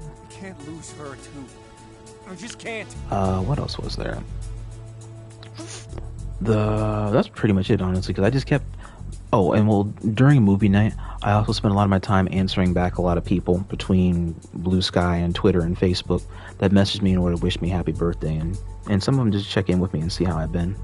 You can't lose her too. I just can't. What else was there? That's pretty much it, honestly, because I just kept... Oh, and well, during movie night, I also spent a lot of my time answering back a lot of people between Blue Sky and Twitter and Facebook that messaged me in order to wish me happy birthday, and some of them just check in with me and see how I've been.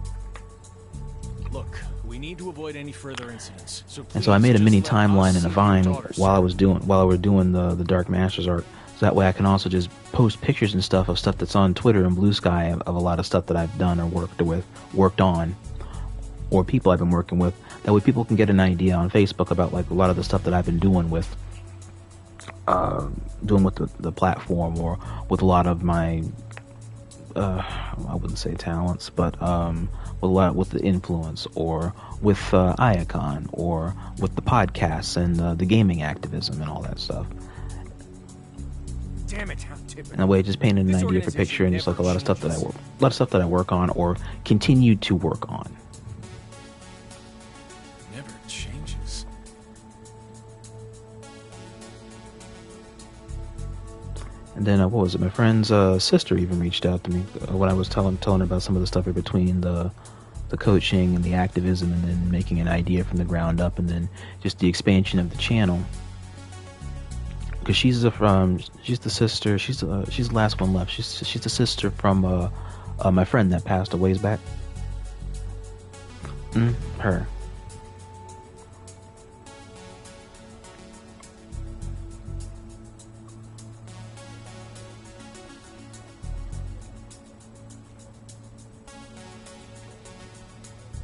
avoid any further incidents. And so I made a mini timeline and a Vine while we were doing the Dark Masters arc. So that way I can also just post pictures and stuff of stuff that's on Twitter and Blue Sky of a lot of stuff that I've done or worked on, or people I've been working with. That way people can get an idea on Facebook about like a lot of the stuff that I've been doing with the platform, or with a lot of my I wouldn't say talents, but with the influence, or with Iacon, or with the podcasts and the gaming activism and all that stuff. Damn it, how typical. In a way, just painted an idea for picture, and just like a lot of stuff that I work on or continue to work on. Never changes. And then what was it? My friend's sister even reached out to me when I was telling her about some of the stuff in between the coaching and the activism, and then making an idea from the ground up, and then just the expansion of the channel. Because she's the sister. She's the last one left. She's the sister from my friend that passed a ways back. Her.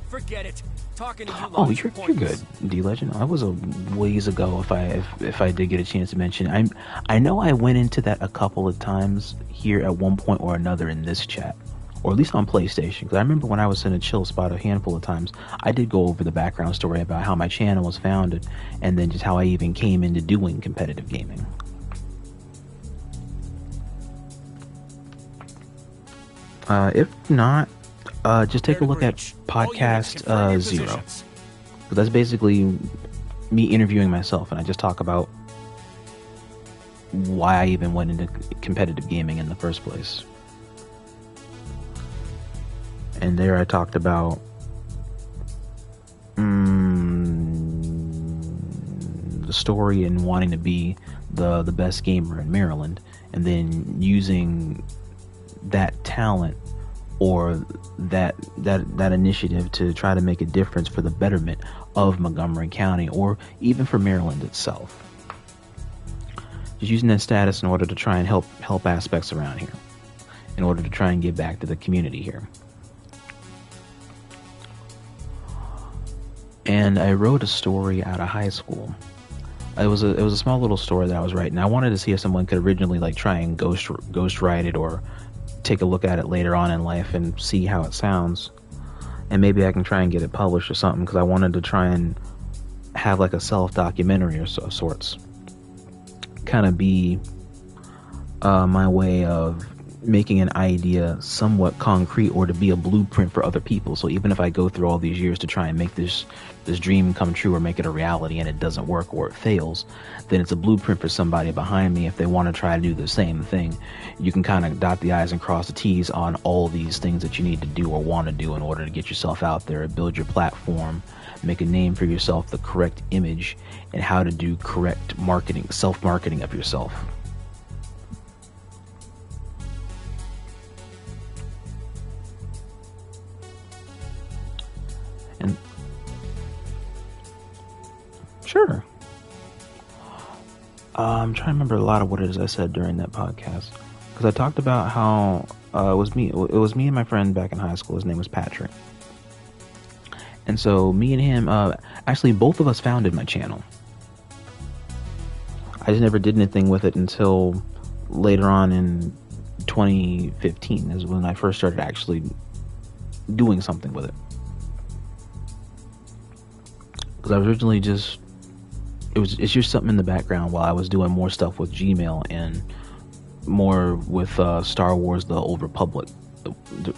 Forget it. Talking to you. Oh, you're good, D Legend. I was a ways ago. If I did get a chance to mention, I know I went into that a couple of times here at one point or another in this chat, or at least on PlayStation. Because I remember when I was in a chill spot a handful of times, I did go over the background story about how my channel was founded, and then just how I even came into doing competitive gaming. If not, just take a look at podcast 0, because that's basically me interviewing myself, and I just talk about why I even went into competitive gaming in the first place. And there I talked about the story and wanting to be the best gamer in Maryland, and then using that talent or that initiative to try to make a difference for the betterment of Montgomery County, or even for Maryland itself. Just using that status in order to try and help aspects around here, in order to try and give back to the community here. And I wrote a story out of high school. It was a small little story that I was writing. I wanted to see if someone could originally like try and ghost write it, or take a look at it later on in life and see how it sounds, and maybe I can try and get it published or something, because I wanted to try and have like a self-documentary of sorts, kind of be my way of making an idea somewhat concrete, or to be a blueprint for other people. So even if I go through all these years to try and make this dream come true, or make it a reality, and it doesn't work, or it fails, then it's a blueprint for somebody behind me if they want to try to do the same thing. You can kind of dot the I's and cross the T's on all these things that you need to do or want to do in order to get yourself out there, build your platform, make a name for yourself, the correct image, and how to do correct marketing, self-marketing of yourself. And sure. I'm trying to remember a lot of what it is I said during that podcast, because I talked about how it was me and my friend back in high school. His name was Patrick, and so me and him, actually both of us founded my channel. I just never did anything with it until later on in 2015 is when I first started actually doing something with it. Because I was originally just, it's just something in the background while I was doing more stuff with Gmail and more with Star Wars: The Old Republic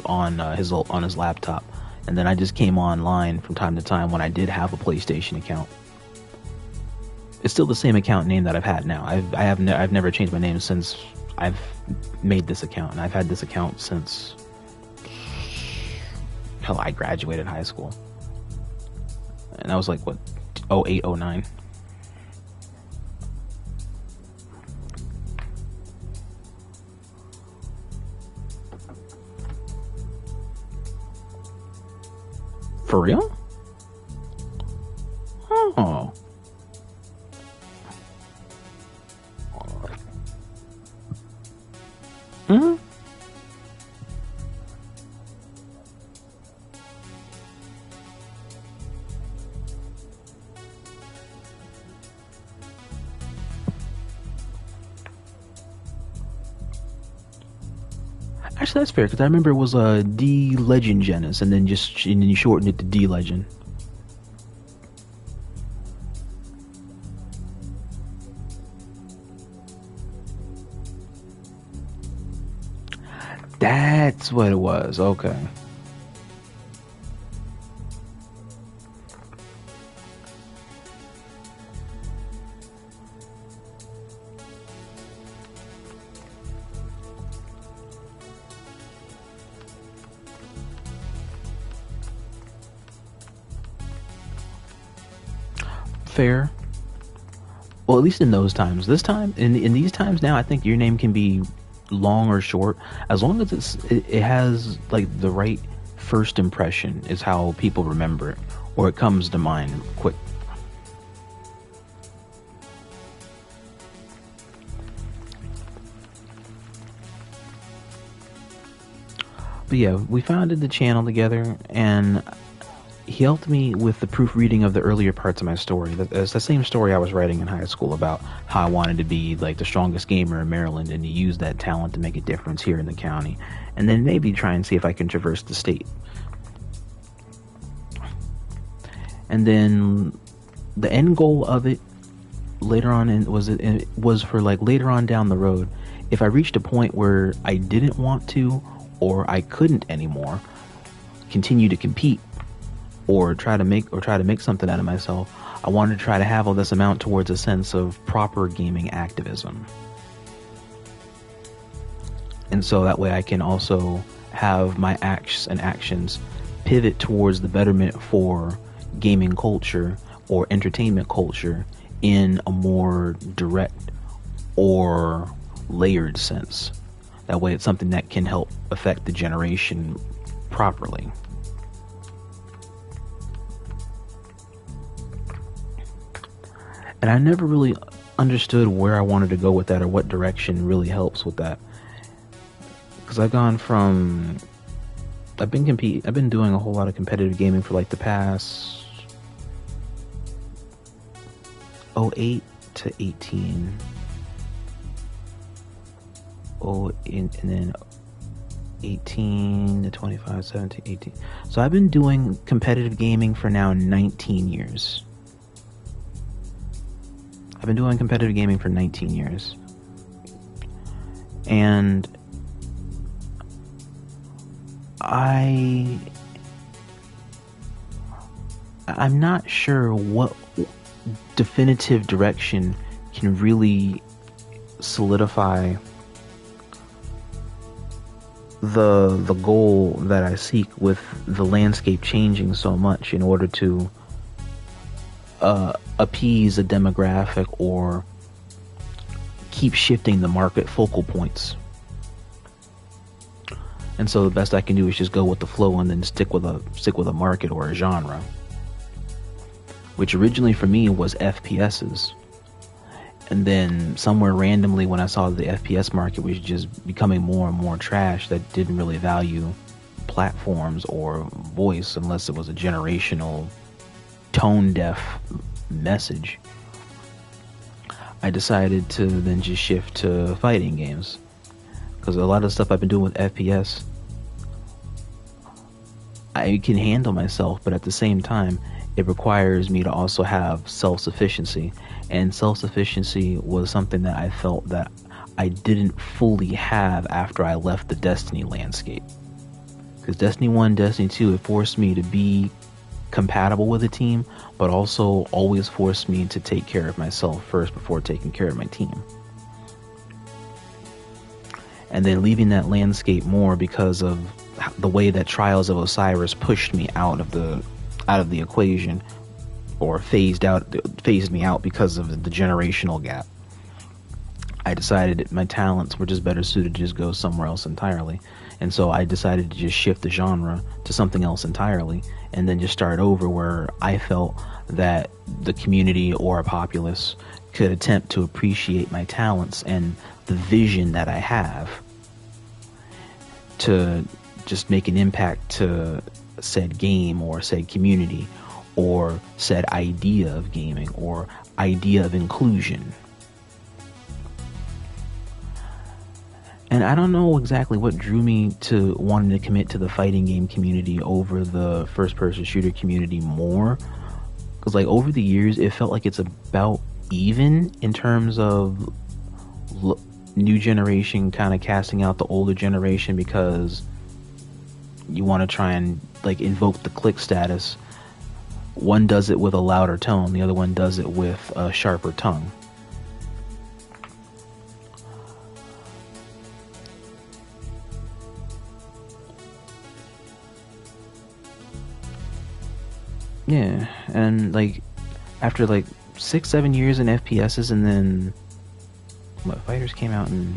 on his laptop, and then I just came online from time to time when I did have a PlayStation account. It's still the same account name that I've had now. I've never changed my name since I've made this account, and I've had this account since I graduated high school. And I was like, what, 08, 09? For real? Hmm. Actually, that's fair because I remember it was a D Legend Genesis, and then you shortened it to D Legend. That's what it was. Okay. Fair. Well, at least in those times. This time, in these times now, I think your name can be long or short, as long as it has like the right first impression is how people remember it, or it comes to mind quick. But yeah, we founded the channel together, and he helped me with the proofreading of the earlier parts of my story. It's the same story I was writing in high school about how I wanted to be like the strongest gamer in Maryland and to use that talent to make a difference here in the county. And then maybe try and see if I can traverse the state. And then the end goal of it later on was for like later on down the road, if I reached a point where I didn't want to or I couldn't anymore continue to compete or try to make something out of myself, I wanted to try to have all this amount towards a sense of proper gaming activism. And so that way I can also have my acts and actions pivot towards the betterment for gaming culture or entertainment culture in a more direct or layered sense. That way it's something that can help affect the generation properly. And I never really understood where I wanted to go with that or what direction really helps with that. Because I've gone from... I've been doing a whole lot of competitive gaming for like the past 08 to 18. And then 18 to 25, 17, 18. So I've been doing competitive gaming for now 19 years. I've been doing competitive gaming for 19 years. And I'm not sure what definitive direction can really solidify the goal that I seek with the landscape changing so much in order to appease a demographic or keep shifting the market focal points. And so the best I can do is just go with the flow and then stick with a market or a genre, which originally for me was FPSs. And then somewhere randomly when I saw the FPS market was just becoming more and more trash that didn't really value platforms or voice unless it was a generational tone deaf message, I decided to then just shift to fighting games. Because a lot of the stuff I've been doing with FPS, I can handle myself, but at the same time, it requires me to also have self-sufficiency. And self-sufficiency was something that I felt that I didn't fully have after I left the Destiny landscape. Because Destiny 1, Destiny 2, it forced me to be compatible with a team, but also always forced me to take care of myself first before taking care of my team. And then leaving that landscape more because of the way that Trials of Osiris pushed me out of the equation, or phased me out because of the generational gap. I decided that my talents were just better suited to just go somewhere else entirely. And so I decided to just shift the genre to something else entirely and then just start over where I felt that the community or a populace could attempt to appreciate my talents and the vision that I have to just make an impact to said game or said community or said idea of gaming or idea of inclusion. And I don't know exactly what drew me to wanting to commit to the fighting game community over the first-person shooter community more. Because, like, over the years, it felt like it's about even in terms of new generation kind of casting out the older generation because you want to try and, like, invoke the click status. One does it with a louder tone, the other one does it with a sharper tongue. Yeah, and like after like 6-7 years in FPSs, and then what, Fighters came out in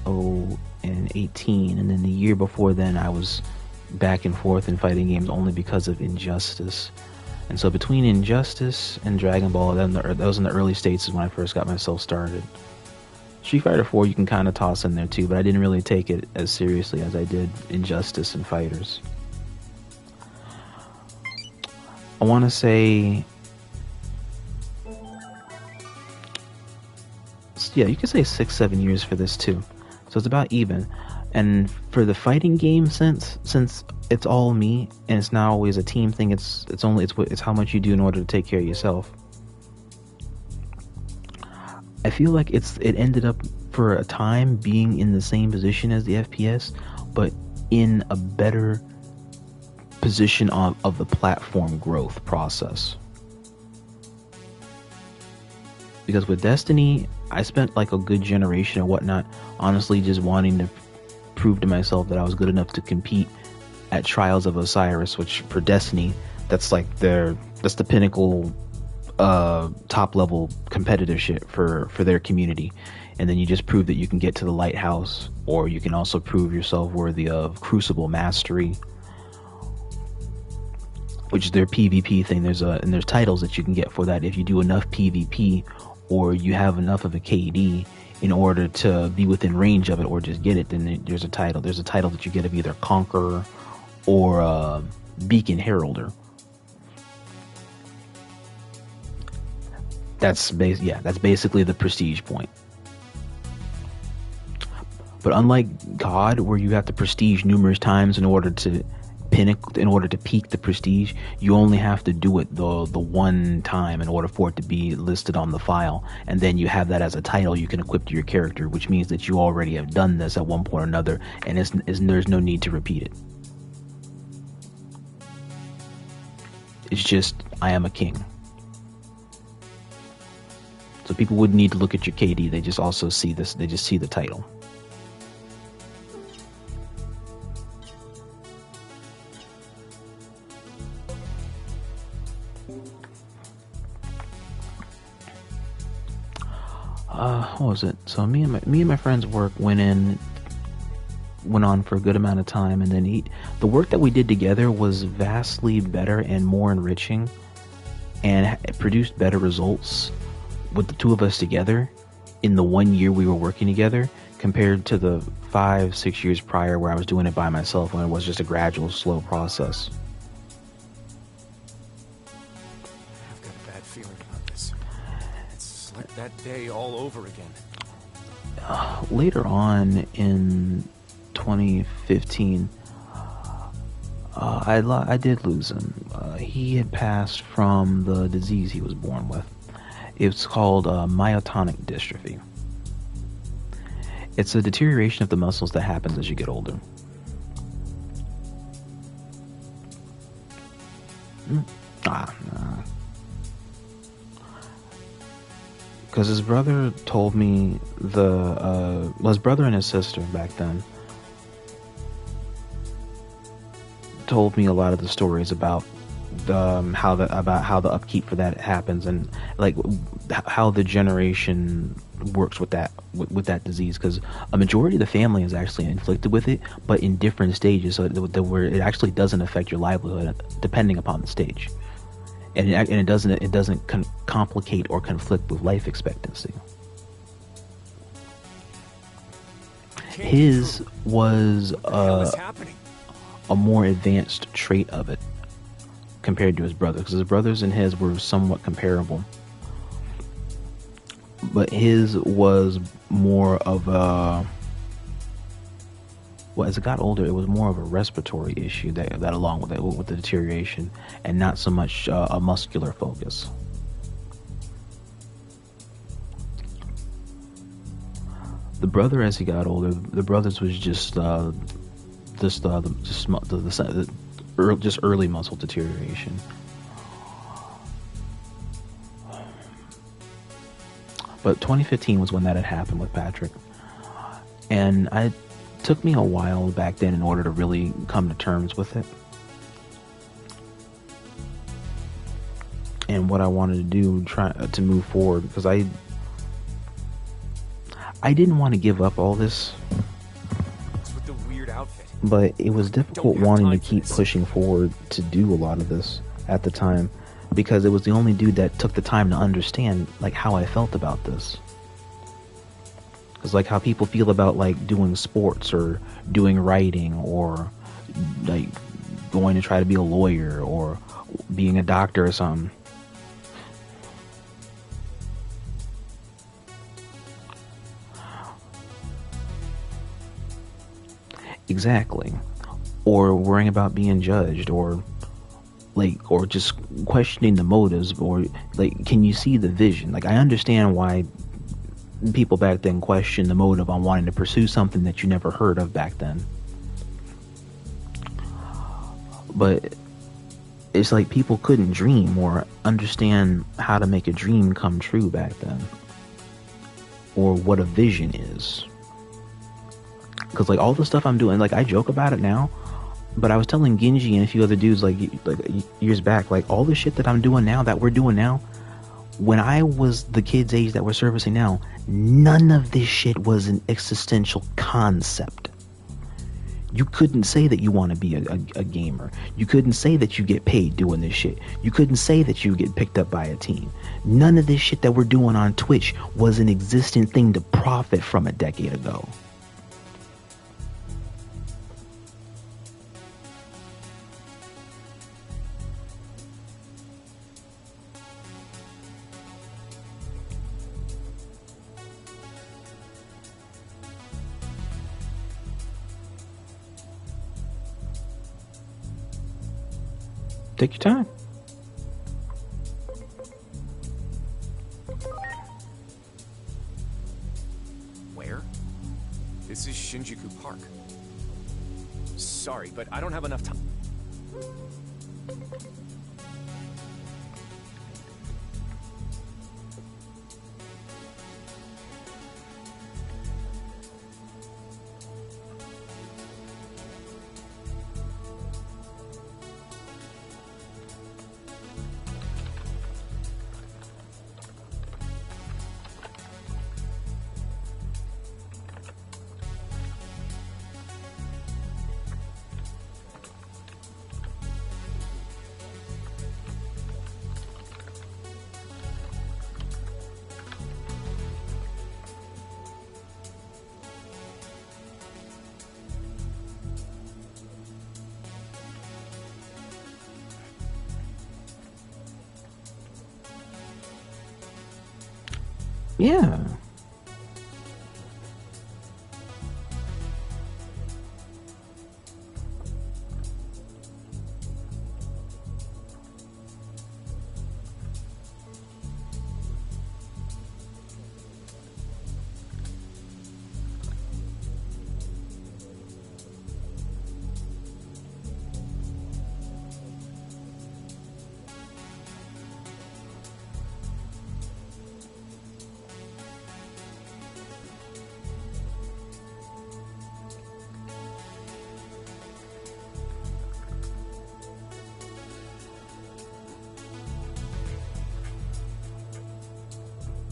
2018, and then the year before then I was back and forth in fighting games only because of Injustice. And so between Injustice and Dragon Ball, that was in the early stages when I first got myself started. Street Fighter 4 you can kind of toss in there too, but I didn't really take it as seriously as I did Injustice and Fighters. I want to say, yeah, you could say 6-7 years for this too. So it's about even. And for the fighting game since it's all me and it's not always a team thing, it's how much you do in order to take care of yourself. I feel like it ended up for a time being in the same position as the FPS, but in a better position of the platform growth process. Because with Destiny, I spent like a good generation or whatnot honestly just wanting to prove to myself that I was good enough to compete at Trials of Osiris, which for Destiny, that's like that's the pinnacle top level competitive shit for their community. And then you just prove that you can get to the Lighthouse, or you can also prove yourself worthy of Crucible Mastery, which is their PvP thing. And there's titles that you can get for that if you do enough PvP, or you have enough of a KD in order to be within range of it, or just get it. Then there's a title. There's a title that you get of either Conqueror or Beacon Heralder. That's basically the prestige point. But unlike God, where you have to prestige numerous times in order to peak the prestige, you only have to do it the one time in order for it to be listed on the file, and then you have that as a title you can equip to your character, which means that you already have done this at one point or another, and there's no need to repeat it. It's just, I am a king. So people wouldn't need to look at your KD, they just also see this, they just see the title. What was it? So me and my friend's work went on for a good amount of time, and then the work that we did together was vastly better and more enriching, and it produced better results with the two of us together in the 1 year we were working together compared to the 5-6 years prior where I was doing it by myself, when it was just a gradual, slow process. I've got a bad feeling about this. It's like that day all over again. Later on in 2015, I did lose him. He had passed from the disease he was born with. It's called myotonic dystrophy. It's a deterioration of the muscles that happens as you get older. Because his brother told me his brother and his sister back then told me a lot of the stories about how the upkeep for that happens, and like how the generation works with that disease, because a majority of the family is actually inflicted with it, but in different stages, so where it actually doesn't affect your livelihood depending upon the stage, and it doesn't complicate or conflict with life expectancy. his was What the hell is happening? a more advanced trait of it compared to his brother, because his brothers and his were somewhat comparable, but his was more of a, well, as it got older, it was more of a respiratory issue that along with it, with the deterioration, and not so much a muscular focus. The brother, as he got older, the brothers was just early muscle deterioration. But 2015 was when that had happened with Patrick, and it took me a while back then in order to really come to terms with it. And what I wanted to do, try to move forward, because I didn't want to give up all this. What's with the weird outfit? But it was difficult wanting to keep pushing forward to do a lot of this at the time, because it was the only dude that took the time to understand like how I felt about this. Because like how people feel about like doing sports or doing writing or like going to try to be a lawyer or being a doctor or something. Exactly. Or worrying about being judged, or just questioning the motives, or like, can you see the vision? Like, I understand why people back then questioned the motive on wanting to pursue something that you never heard of back then. But it's like people couldn't dream or understand how to make a dream come true back then, or what a vision is. Because like all the stuff I'm doing, like I joke about it now, but I was telling Genji and a few other dudes like years back, like all the shit that I'm doing now, that we're doing now, when I was the kids' age that we're servicing now, none of this shit was an existential concept. You couldn't say that you want to be a gamer. You couldn't say that you get paid doing this shit. You couldn't say that you get picked up by a team. None of this shit that we're doing on Twitch was an existent thing to profit from a decade ago. Take your time. Where? This is Shinjuku Park. Sorry, but I don't have enough time. Yeah.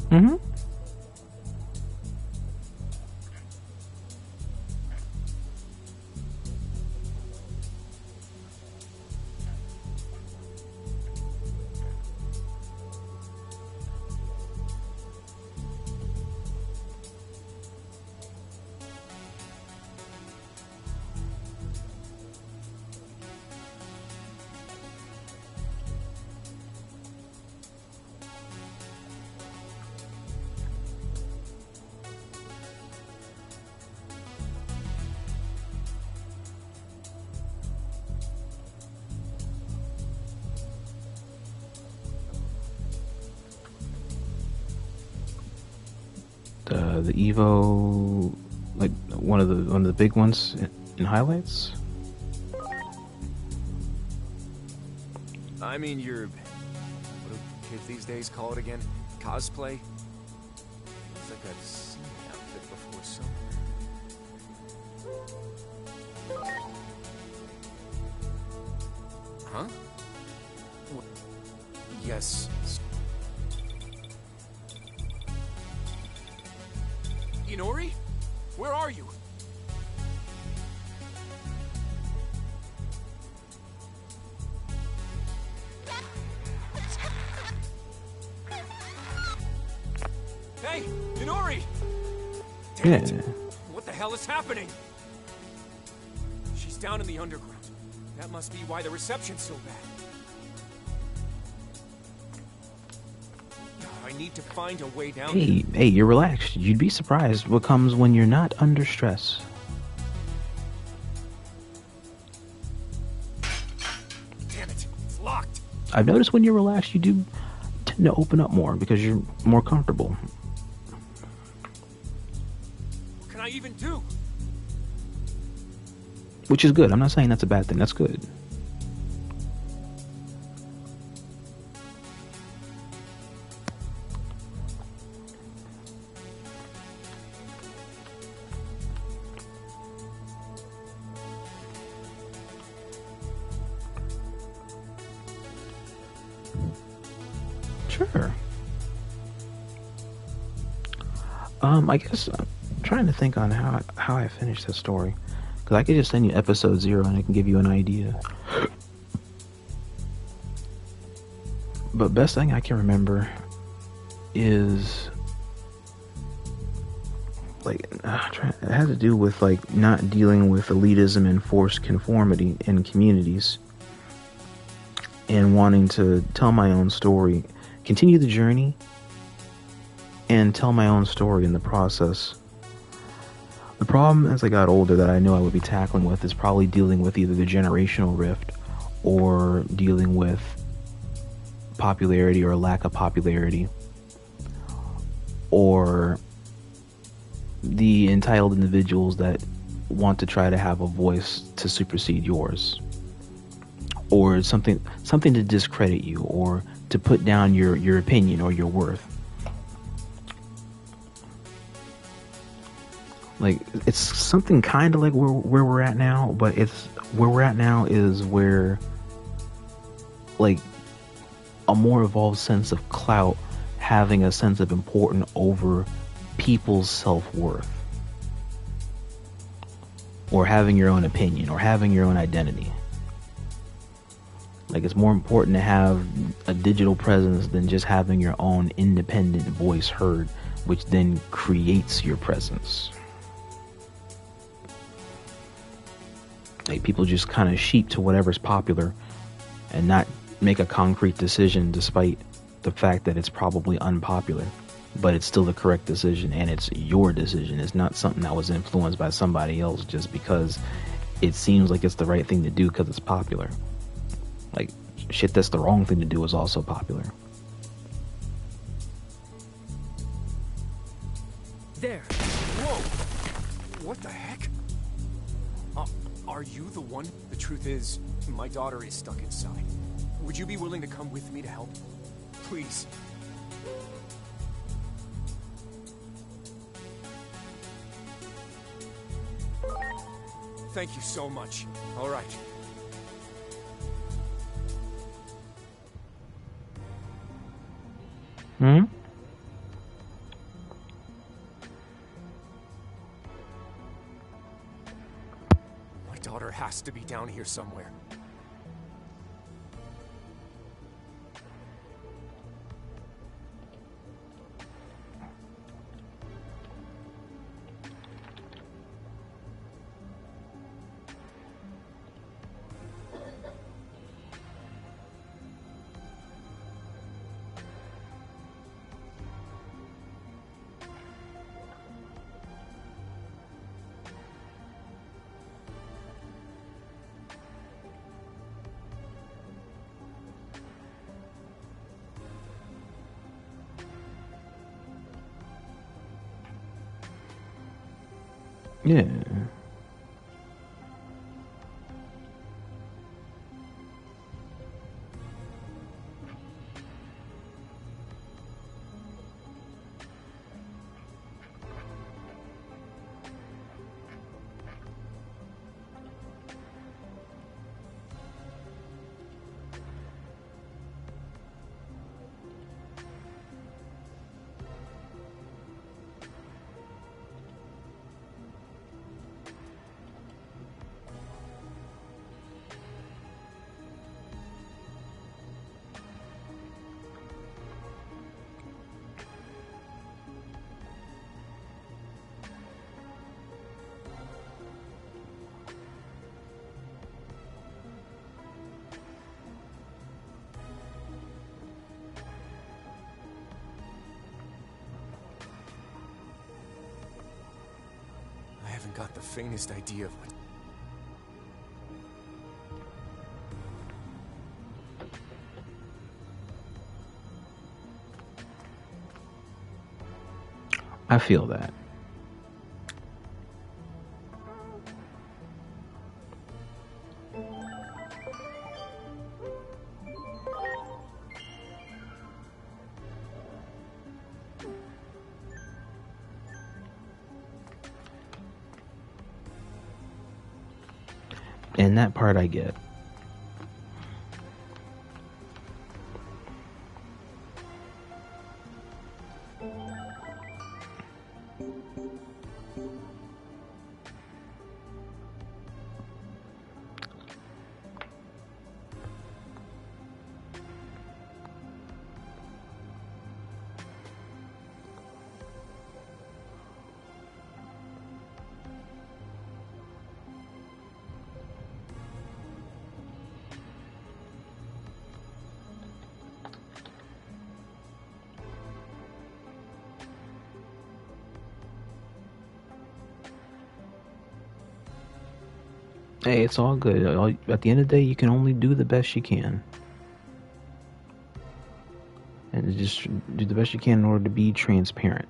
Mm-hmm. the Evo, like one of the big ones in highlights. I mean, what do kids these days call it again? Cosplay? It's like I've seen the outfit before somewhere. Huh? Yes. Inori? Where are you? Hey, Inori! Damn it. What the hell is happening? She's down in the underground. That must be why the reception's so bad. I need to find a way down. Hey, you're relaxed. You'd be surprised what comes when you're not under stress. Damn it, it's locked. I've noticed when you're relaxed, you do tend to open up more because you're more comfortable. What can I even do? Which is good. I'm not saying that's a bad thing. That's good. Sure. I guess I'm trying to think on how I finished this story. Because I could just send you episode 0 and I can give you an idea. But best thing I can remember is like it had to do with like not dealing with elitism and forced conformity in communities, and wanting to tell my own story, continue the journey, and tell my own story in the process. The problem as I got older that I knew I would be tackling with is probably dealing with either the generational rift or dealing with popularity or lack of popularity, or the entitled individuals that want to try to have a voice to supersede yours, or something to discredit you or to put down your opinion or your worth. Like, it's something kind of like where we're at now, but it's where we're at now is where, like, a more evolved sense of clout having a sense of importance over people's self-worth, or having your own opinion, or having your own identity. Like, it's more important to have a digital presence than just having your own independent voice heard, which then creates your presence. Like, people just kind of sheep to whatever's popular and not make a concrete decision despite the fact that it's probably unpopular, but it's still the correct decision and it's your decision. It's not something that was influenced by somebody else just because it seems like it's the right thing to do because it's popular. Like, shit that's the wrong thing to do is also popular. There. Whoa. What the heck? Are you the one? The truth is, my daughter is stuck inside. Would you be willing to come with me to help? Please. Thank you so much. All right. Hmm? My daughter has to be down here somewhere. Yeah. I haven't got the faintest idea of what... I feel that. And that part I get. Hey, it's all good. At the end of the day, you can only do the best you can. And just do the best you can in order to be transparent.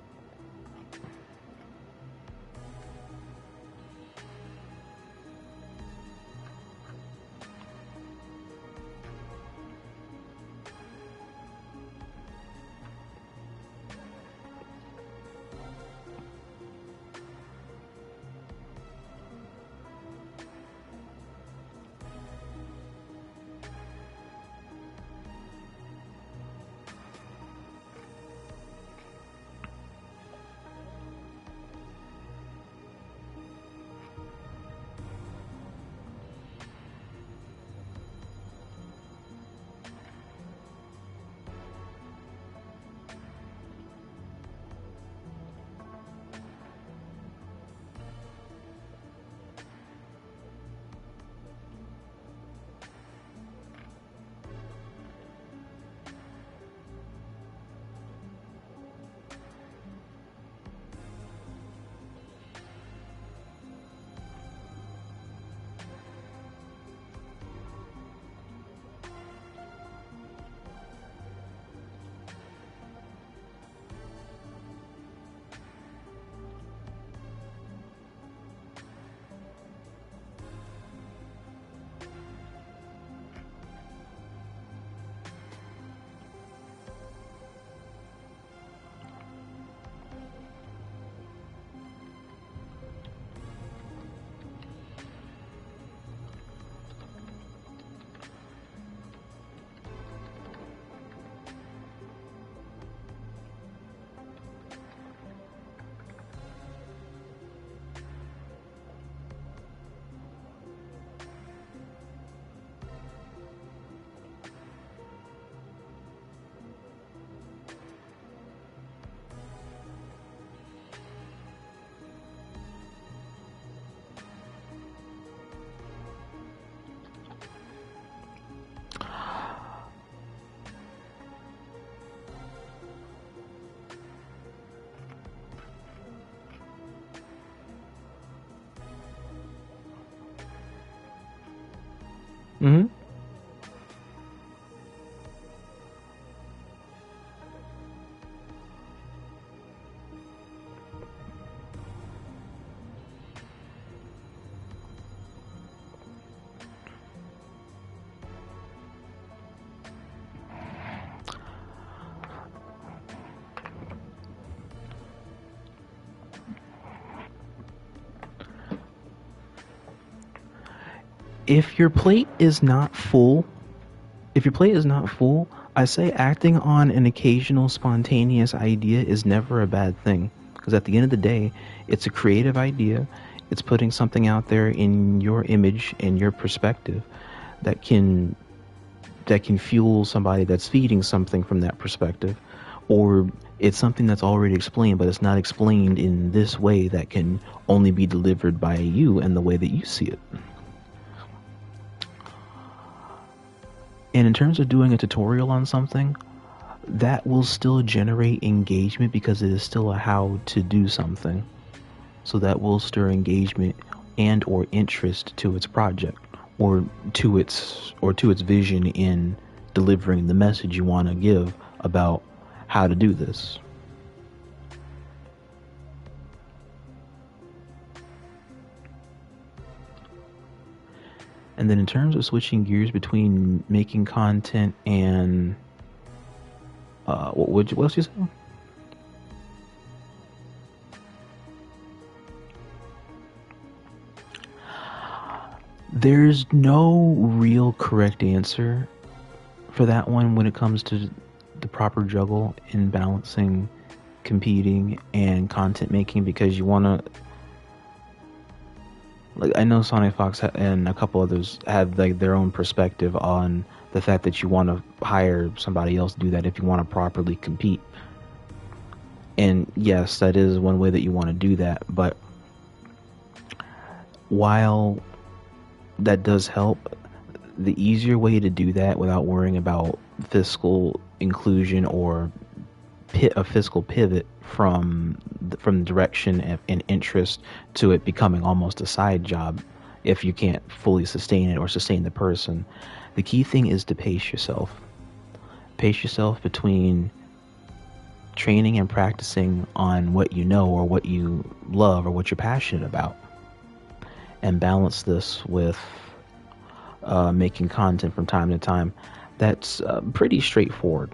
Mm-hmm. if your plate is not full, I say acting on an occasional spontaneous idea is never a bad thing. Because at the end of the day, it's a creative idea. It's putting something out there in your image and your perspective that can fuel somebody that's feeding something from that perspective. Or it's something that's already explained, but it's not explained in this way that can only be delivered by you and the way that you see it. And in terms of doing a tutorial on something, that will still generate engagement because it is still a how to do something. So that will stir engagement and or interest to its project or to its vision in delivering the message you want to give about how to do this. And then in terms of switching gears between making content and what else you say? There's no real correct answer for that one when it comes to the proper juggle in balancing competing and content making, because you want to, like, I know Sonic Fox and a couple others have like their own perspective on the fact that you want to hire somebody else to do that if you want to properly compete. And yes, that is one way that you want to do that, but while that does help, the easier way to do that without worrying about fiscal inclusion or a fiscal pivot from direction and interest to it becoming almost a side job if you can't fully sustain it or sustain the person. The key thing is to pace yourself. Pace yourself between training and practicing on what you know or what you love or what you're passionate about, and balance this with making content from time to time. That's pretty straightforward.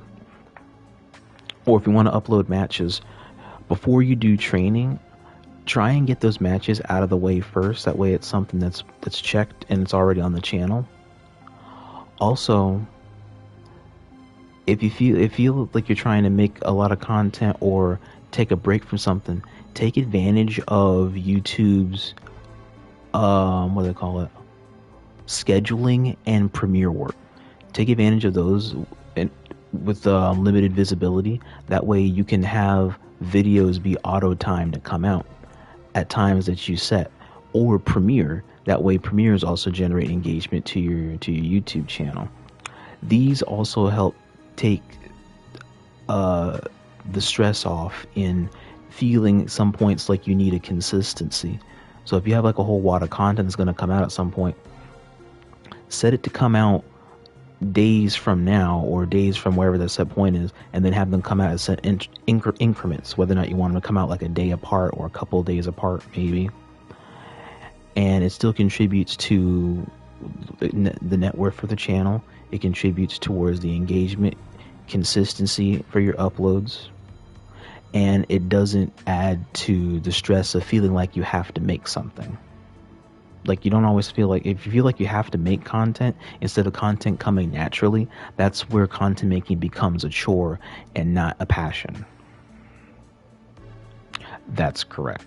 Or if you want to upload matches, before you do training, try and get those matches out of the way first. That way it's something that's checked and it's already on the channel. Also, if you feel like you're trying to make a lot of content or take a break from something, take advantage of YouTube's what do they call it? Scheduling and premiere work. Take advantage of those and with limited visibility. That way you can have videos be auto-timed to come out at times that you set, or premiere. That way premieres also generate engagement to your YouTube channel. These also help take the stress off in feeling at some points like you need a consistency. So if you have like a whole wad of content that's going to come out at some point, set it to come out days from now or days from wherever the set point is, and then have them come out as set increments, whether or not you want them to come out like a day apart or a couple of days apart maybe. And it still contributes to the net worth for the channel. It contributes towards the engagement, consistency for your uploads, and it doesn't add to the stress of feeling like you have to make something. Like, you don't always feel like, if you feel like you have to make content instead of content coming naturally, that's where content making becomes a chore and not a passion. That's correct.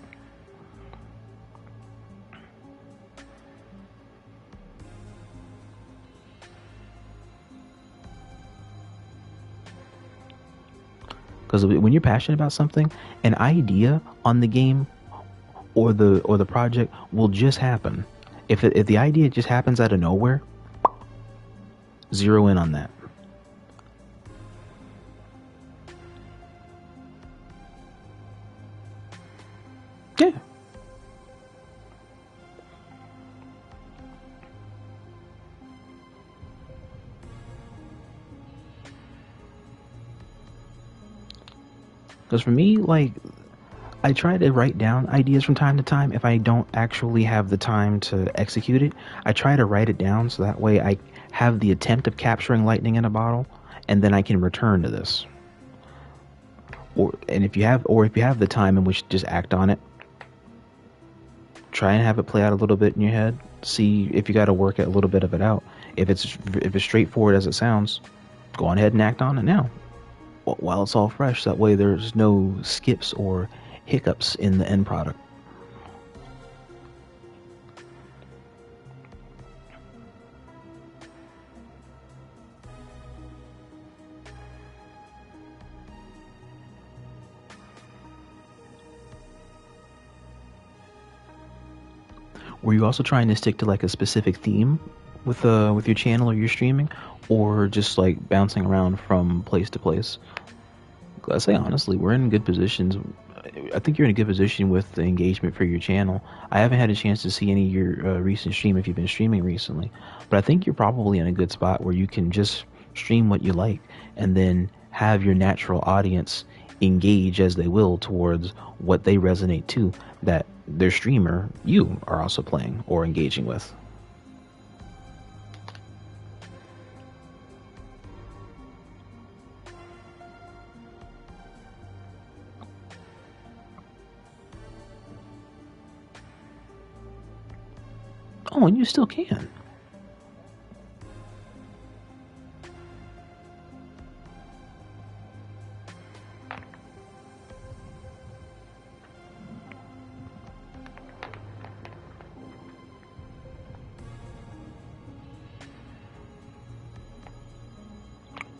Because when you're passionate about something, an idea on the game or the project will just happen. If the idea just happens out of nowhere, zero in on that. Yeah. Because for me, like, I try to write down ideas from time to time. If I don't actually have the time to execute it, I try to write it down so that way I have the attempt of capturing lightning in a bottle, and then I can return to this. Or if you have the time in which to just act on it, try and have it play out a little bit in your head. See if you got to work a little bit of it out. If it's straightforward as it sounds, go on ahead and act on it now, while it's all fresh. That way, there's no skips or hiccups in the end product. Were you also trying to stick to like a specific theme with your channel or your streaming, or just like bouncing around from place to place? I say honestly, we're in good positions. I think you're in a good position with the engagement for your channel. I haven't had a chance to see any of your recent stream if you've been streaming recently, but I think you're probably in a good spot where you can just stream what you like and then have your natural audience engage as they will towards what they resonate to, that their streamer, you, are also playing or engaging with. Oh, and you still can.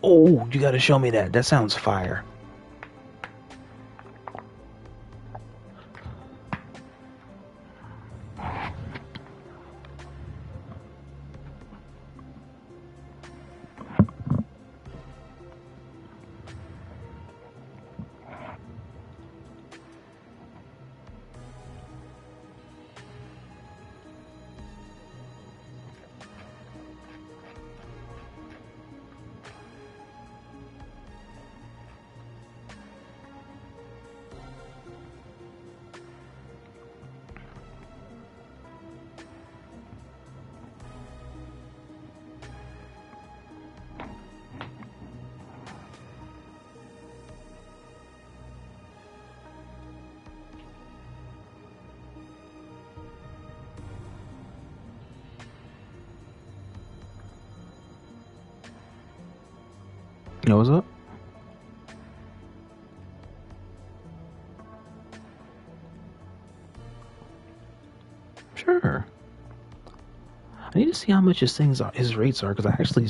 Oh, you gotta show me that. That sounds fire. You know what's up? Sure. I need to see how much his rates are, because I actually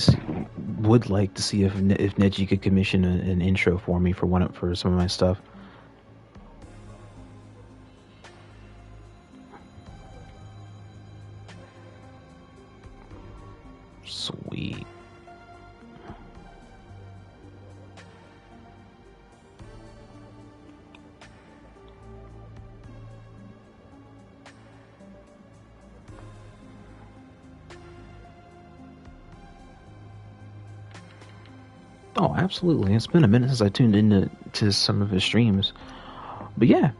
would like to see if Neji could commission an intro for me for some of my stuff. Sweet. Oh, absolutely. It's been a minute since I tuned into some of his streams. But yeah.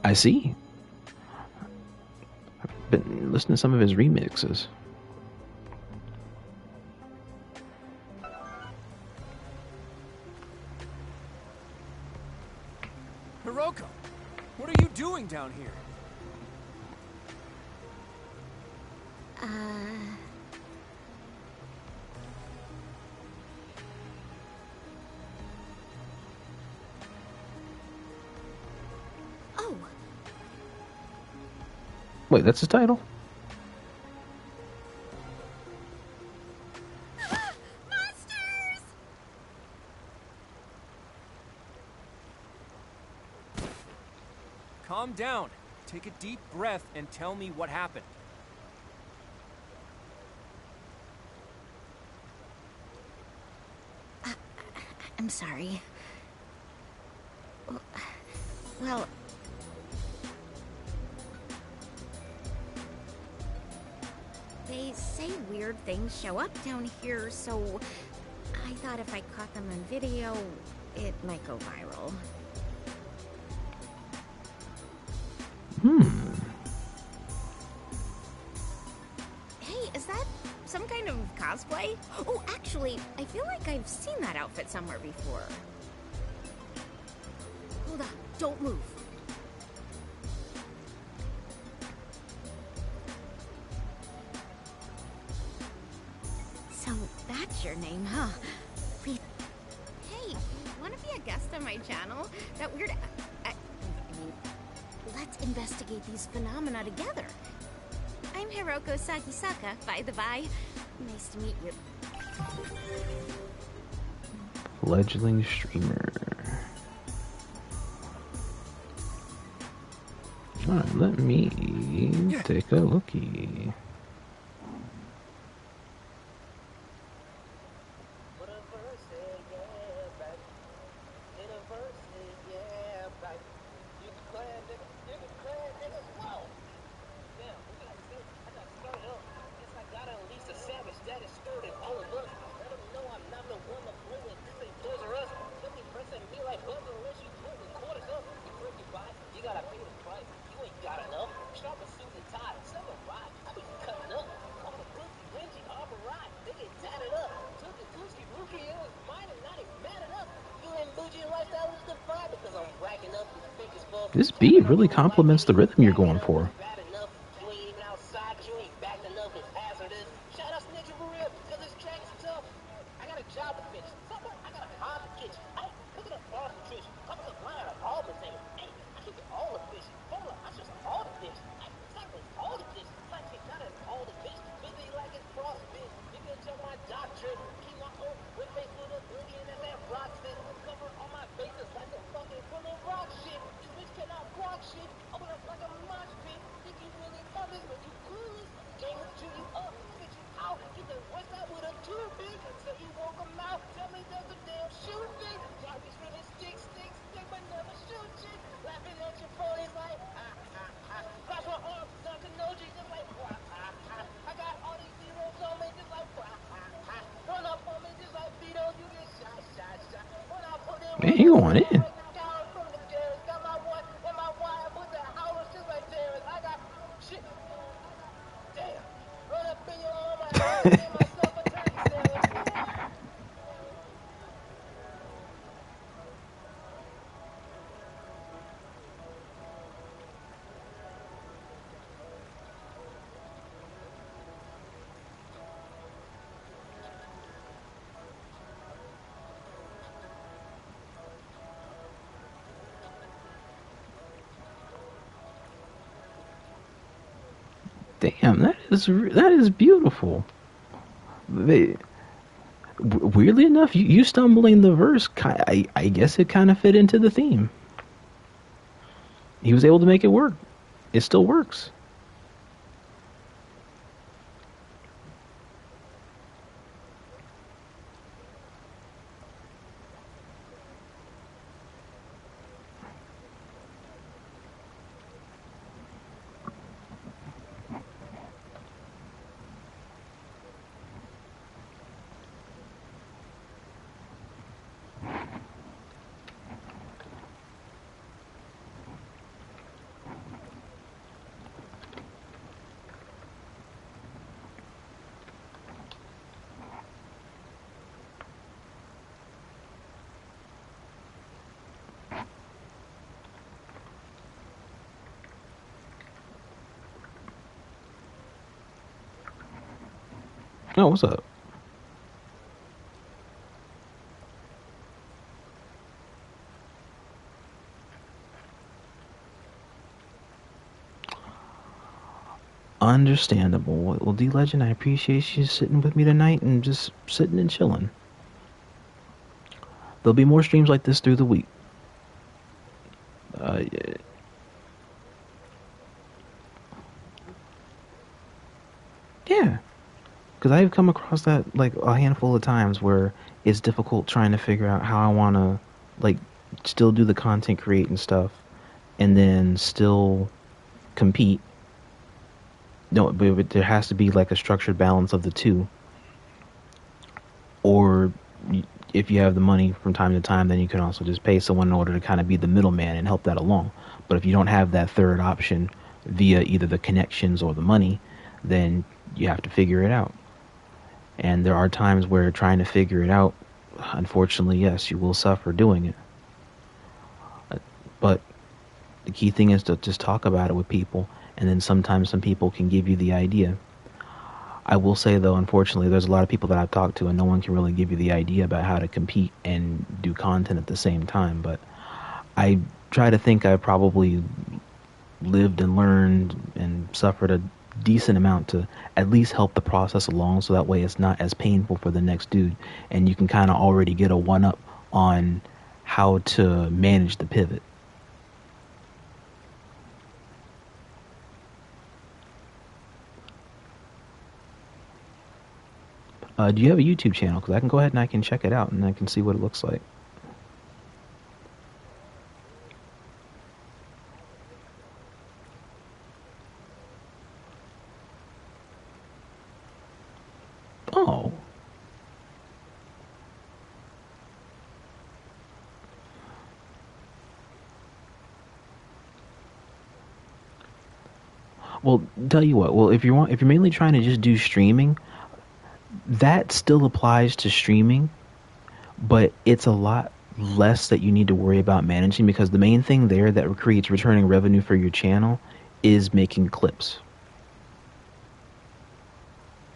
I see. I've been listening to some of his remixes. Hiroko, what are you doing down here? Oh. Wait, that's the title? Monsters! Calm down. Take a deep breath and tell me what happened. I'm sorry. Well... They say weird things show up down here, so I thought if I caught them on video, it might go viral. Hey, is that some kind of cosplay? Oh, actually, I feel like I've seen that outfit somewhere before. Don't move. So that's your name, huh? Please. Hey, wanna be a guest on my channel? That weird. I mean, let's investigate these phenomena together. I'm Hiroko Sagisaka, by the by. Nice to meet you. Fledgling streamer. Alright, let me take a looky. This beat really complements the rhythm you're going for. Man, you going in. Damn, that is beautiful. Weirdly enough, you stumbling the verse, I guess it kind of fit into the theme. He was able to make it work. It still works. Oh, what's up? Understandable. Well, D-Legend, I appreciate you sitting with me tonight and just sitting and chilling. There'll be more streams like this through the week. Yeah. Because I've come across that like a handful of times where it's difficult trying to figure out how I want to like still do the content creating stuff and then still compete. No, but there has to be like a structured balance of the two. Or if you have the money from time to time, then you can also just pay someone in order to kind of be the middleman and help that along. But if you don't have that third option via either the connections or the money, then you have to figure it out. And there are times where trying to figure it out, unfortunately, yes, you will suffer doing it. But the key thing is to just talk about it with people, and then sometimes some people can give you the idea. I will say, though, unfortunately, there's a lot of people that I've talked to, and no one can really give you the idea about how to compete and do content at the same time. But I try to think I probably lived and learned and suffered a decent amount to at least help the process along, so that way it's not as painful for the next dude, and you can kind of already get a one-up on how to manage the pivot. Do you have a YouTube channel? Because I can go ahead and I can check it out and I can see what it looks like. Oh. Well, tell you what. Well, if you're mainly trying to just do streaming, that still applies to streaming, but it's a lot less that you need to worry about managing, because the main thing there that creates returning revenue for your channel is making clips.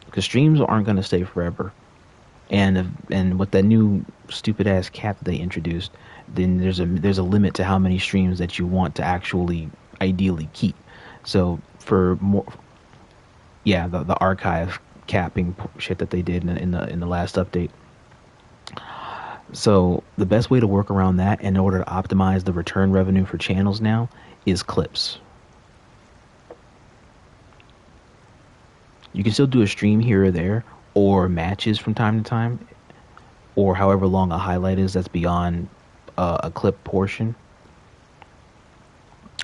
Because streams aren't going to stay forever, and with that new stupid ass cap that they introduced, then there's a limit to how many streams that you want to actually ideally keep. So for more, yeah, the archive capping shit that they did in the last update. So the best way to work around that in order to optimize the return revenue for channels now is clips. You can still do a stream here or there, or matches from time to time, or however long a highlight is that's beyond a clip portion.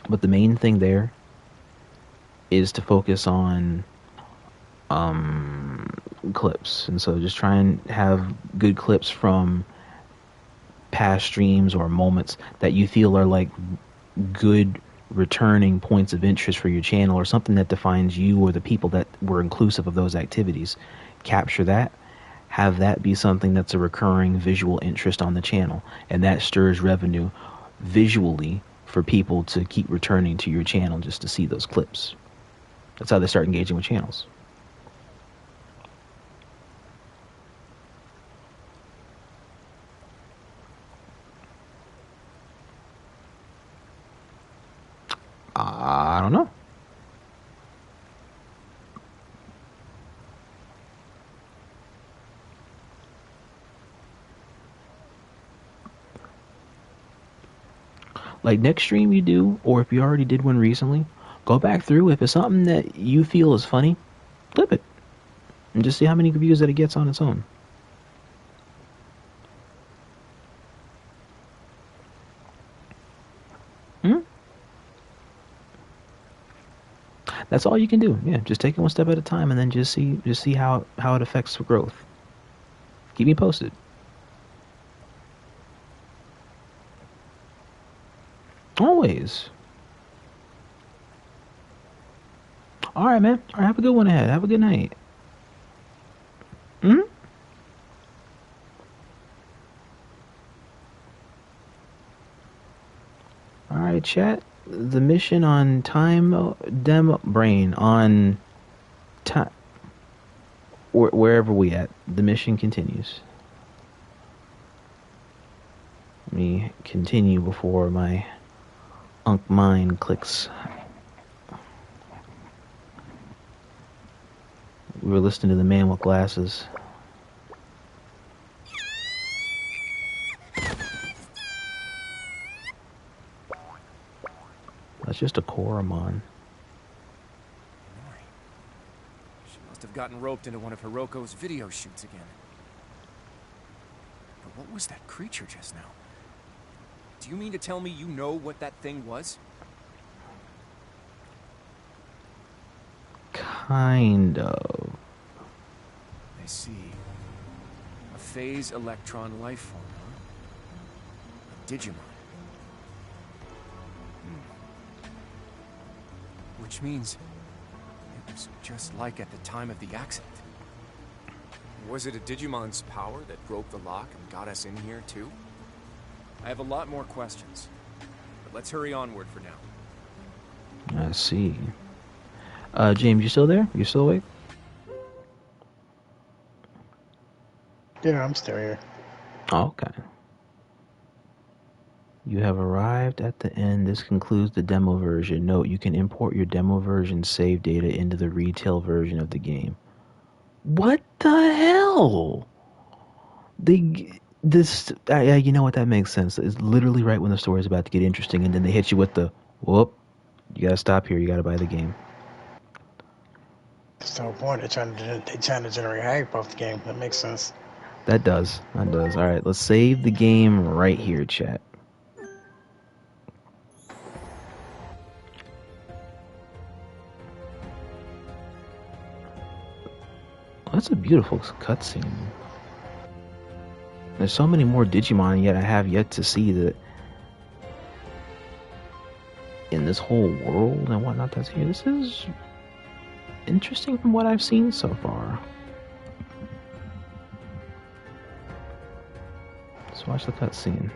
But the main thing there is to focus on clips, and so just try and have good clips from past streams or moments that you feel are like good returning points of interest for your channel, or something that defines you or the people that were inclusive of those activities. Capture that, have that be something that's a recurring visual interest on the channel, and that stirs revenue visually for people to keep returning to your channel just to see those clips. That's how they start engaging with channels. I don't know. Like next stream you do, or if you already did one recently, go back through. If it's something that you feel is funny, clip it and just see how many views that it gets on its own. That's all you can do. Yeah, just take it one step at a time, and then just see how it affects growth. Keep me posted. Always. All right, man. All right, have a good one ahead. Have a good night. All right, chat. The mission on Time Dem Brain on time, wherever we at, the mission continues. Let me continue before my Unk mind clicks. We were listening to the man with glasses. That's just a Koromon. She must have gotten roped into one of Hiroko's video shoots again. But what was that creature just now? Do you mean to tell me you know what that thing was? Kind of. I see. A phase electron life form, huh? A Digimon. Which means it was just like at the time of the accident. Was it a Digimon's power that broke the lock and got us in here too? I have a lot more questions, but Let's hurry onward for now. I see. James, you still there? You still awake? Yeah, I'm still here. Okay. You have arrived at the end. This concludes the demo version. Note, you can import your demo version save data into the retail version of the game. What the hell? You know what, that makes sense. It's literally right when the story is about to get interesting, and then they hit you with the, whoop, you gotta stop here, you gotta buy the game. That's the whole point. They're trying to generate hype off the game. That makes sense. That does. Alright, let's save the game right here, chat. That's a beautiful cutscene. There's so many more Digimon, yet I have yet to see that in this whole world and whatnot that's here. This is interesting from what I've seen so far. Let's watch the cutscene.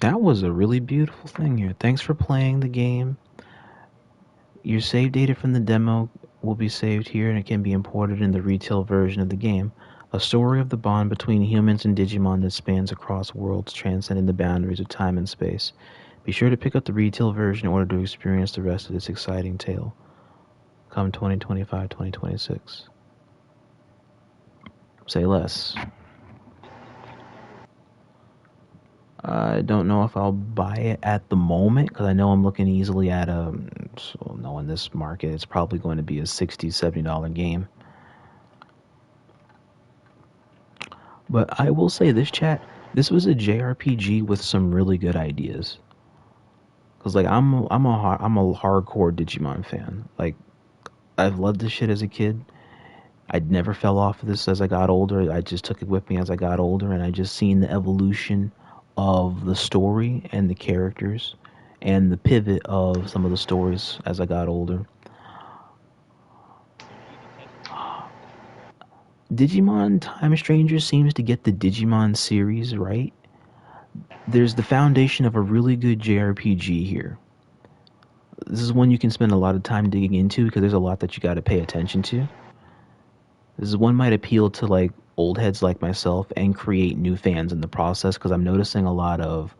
That was a really beautiful thing here. Thanks for playing the game. Your save data from the demo will be saved here, and it can be imported in the retail version of the game. A story of the bond between humans and Digimon that spans across worlds, transcending the boundaries of time and space. Be sure to pick up the retail version in order to experience the rest of this exciting tale. Come 2025-2026. Say less. I don't know if I'll buy it at the moment, because I know I'm looking easily at so no, in this market, it's probably going to be a $60, $70 game. But I will say this, chat, this was a JRPG with some really good ideas. Because like I'm a hardcore Digimon fan. Like, I've loved this shit as a kid. I never fell off of this as I got older. I just took it with me as I got older, and I just seen the evolution of the story and the characters and the pivot of some of the stories as I got older. Digimon Time Stranger seems to get the Digimon series right. There's the foundation of a really good JRPG here. This is one you can spend a lot of time digging into because there's a lot that you got to pay attention to. This is one might appeal to like old heads like myself and create new fans in the process, because I'm noticing a lot of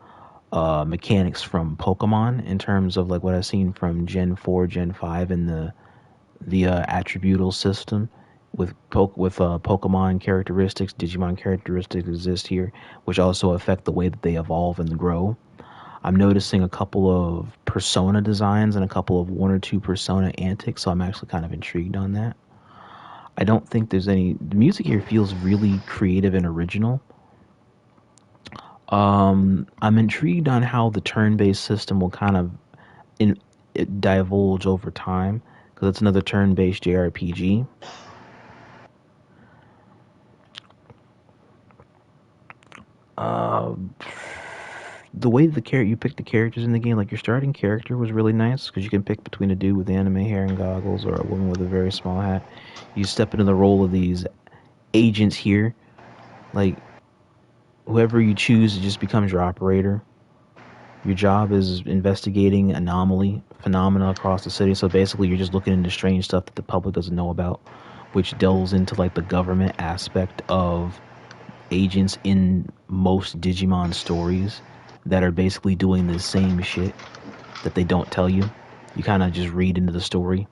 mechanics from Pokemon in terms of like what I've seen from Gen 4, Gen 5, and the attributal system with Pokemon characteristics, Digimon characteristics exist here, which also affect the way that they evolve and grow. I'm noticing a couple of persona designs and a couple of one or two persona antics, so I'm actually kind of intrigued on that. I don't think there's the music here feels really creative and original. I'm intrigued on how the turn-based system will kind of divulge over time, because it's another turn-based JRPG. The way that you pick the characters in the game, like your starting character was really nice, because you can pick between a dude with anime hair and goggles or a woman with a very small hat. You step into the role of these agents here. Like, whoever you choose, it just becomes your operator. Your job is investigating phenomena across the city. So basically, you're just looking into strange stuff that the public doesn't know about, which delves into like the government aspect of agents in most Digimon stories that are basically doing the same shit that they don't tell you. You kind of just read into the story.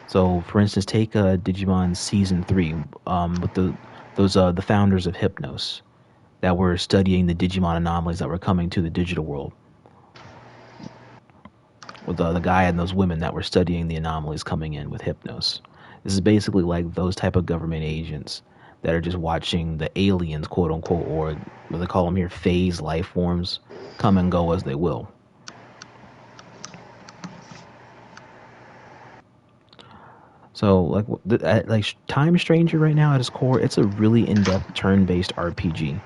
So, for instance, take Digimon Season 3 with the founders of Hypnos that were studying the Digimon anomalies that were coming to the digital world. With the guy and those women that were studying the anomalies coming in with Hypnos. This is basically like those type of government agents that are just watching the aliens, quote unquote, or what they call them here, phase life forms, come and go as they will. So, like Time Stranger right now at its core, it's a really in-depth turn-based RPG,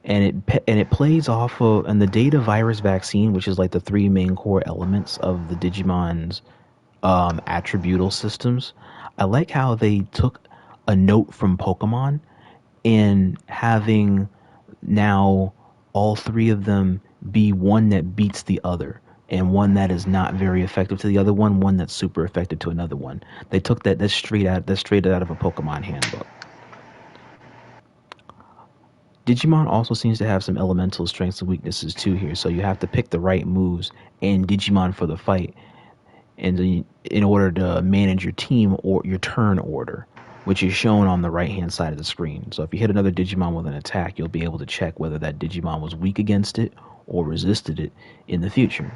and it plays off of and the data virus vaccine, which is like the three main core elements of the Digimon's attributal systems. I like how they took a note from Pokemon in having now all three of them be one that beats the other, and one that is not very effective to the other one that's super effective to another one. They took that's straight out of a Pokemon handbook. Digimon also seems to have some elemental strengths and weaknesses too here, so you have to pick the right moves and Digimon for the fight, and in order to manage your team or your turn order, which is shown on the right hand side of the screen. So if you hit another Digimon with an attack, you'll be able to check whether that Digimon was weak against it or resisted it in the future.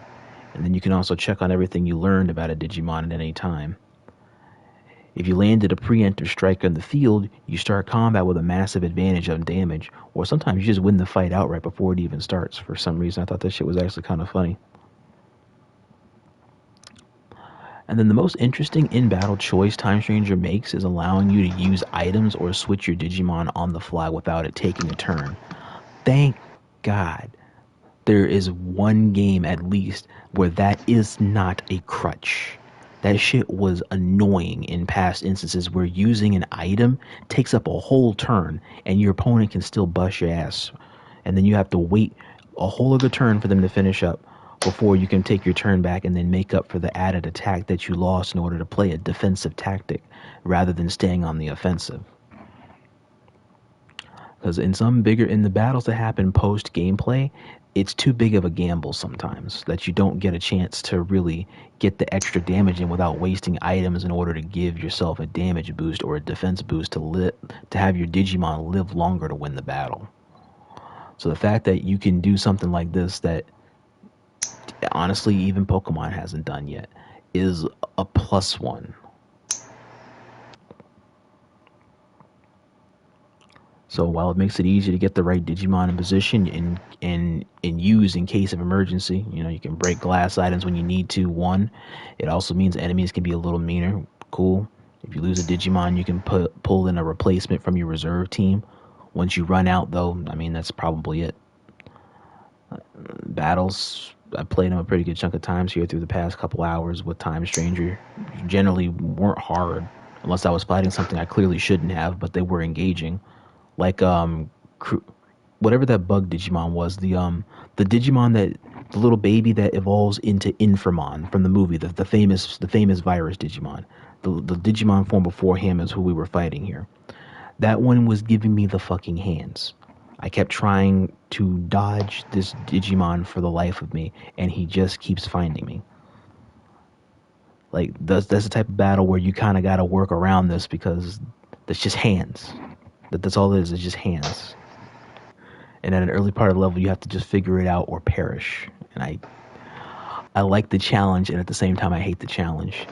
And then you can also check on everything you learned about a Digimon at any time. If you landed a pre-enter strike on the field, you start combat with a massive advantage on damage, or sometimes you just win the fight outright before it even starts. For some reason, I thought that shit was actually kind of funny. And then the most interesting in-battle choice Time Stranger makes is allowing you to use items or switch your Digimon on the fly without it taking a turn. Thank God there is one game at least where that is not a crutch. That shit was annoying in past instances where using an item takes up a whole turn and your opponent can still bust your ass. And then you have to wait a whole other turn for them to finish up before you can take your turn back and then make up for the added attack that you lost in order to play a defensive tactic rather than staying on the offensive. Because in the battles that happen post gameplay, it's too big of a gamble sometimes that you don't get a chance to really get the extra damage in without wasting items in order to give yourself a damage boost or a defense boost to have your Digimon live longer to win the battle. So the fact that you can do something like this that honestly even Pokemon hasn't done yet is a plus one. So while it makes it easy to get the right Digimon in position and use in case of emergency, you can break glass items when you need to. It also means enemies can be a little meaner. Cool. If you lose a Digimon, you can pull in a replacement from your reserve team. Once you run out, though, that's probably it. Battles, I played them a pretty good chunk of times here through the past couple hours with Time Stranger. Generally weren't hard, unless I was fighting something I clearly shouldn't have, but they were engaging. Like whatever that bug Digimon was, the Digimon the little baby that evolves into Inframon from the movie, the famous virus Digimon. The Digimon form before him is who we were fighting here. That one was giving me the fucking hands. I kept trying to dodge this Digimon for the life of me, and he just keeps finding me. Like that's the type of battle where you kind of got to work around this because that's just hands. That's all it is. It's just hands. And at an early part of the level, you have to just figure it out or perish. And I like the challenge, and at the same time, I hate the challenge.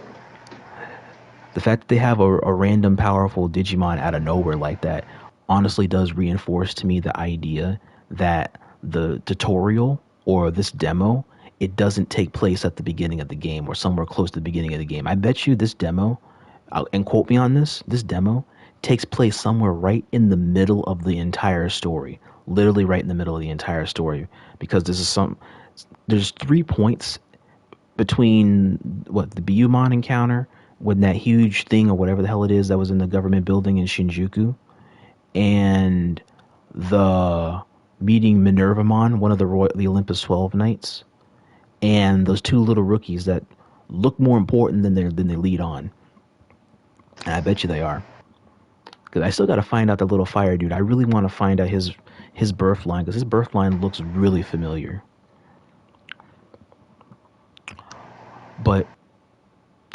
The fact that they have a random powerful Digimon out of nowhere like that honestly does reinforce to me the idea that the tutorial or this demo, it doesn't take place at the beginning of the game or somewhere close to the beginning of the game. I bet you this demo, and quote me on this demo takes place somewhere right in the middle of the entire story. Literally right in the middle of the entire story. Because there's 3 points between the Biyumon encounter when that huge thing or whatever the hell it is that was in the government building in Shinjuku, and the meeting Minervamon, one of the Olympus 12 Knights, and those 2 little rookies that look more important than they lead on. And I bet you they are. Because I still got to find out the little fire dude. I really want to find out his birth line, because his birth line looks really familiar. But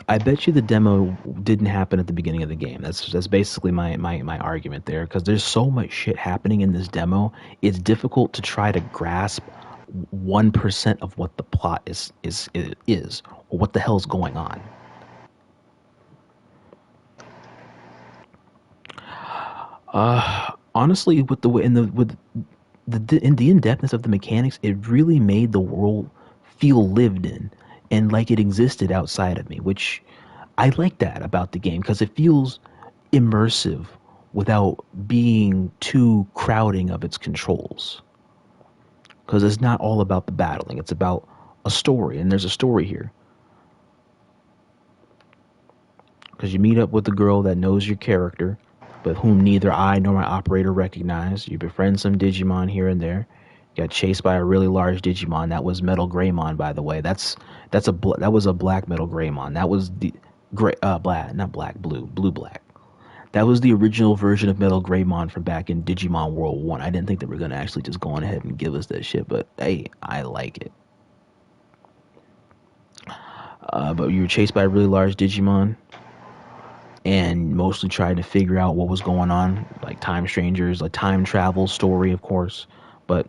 I bet you the demo didn't happen at the beginning of the game. That's basically my argument there, because there's so much shit happening in this demo. It's difficult to try to grasp 1% of what the plot is or what the hell's going on. Honestly, with the way with the in-depthness of the mechanics, it really made the world feel lived in and like it existed outside of me, which I like that about the game because it feels immersive without being too crowding of its controls. Because it's not all about the battling; it's about a story, and there's a story here. Because you meet up with a girl that knows your character, but whom neither I nor my operator recognize. You befriend some Digimon here and there. You got chased by a really large Digimon. That was Metal Greymon, by the way. That was a black Metal Greymon. That was the gray black, not black, blue black. That was the original version of Metal Greymon from back in Digimon World 1. I didn't think they were gonna actually just go on ahead and give us that shit, but hey, I like it. But you were chased by a really large Digimon and mostly tried to figure out what was going on, like time strangers, like time travel story, of course. But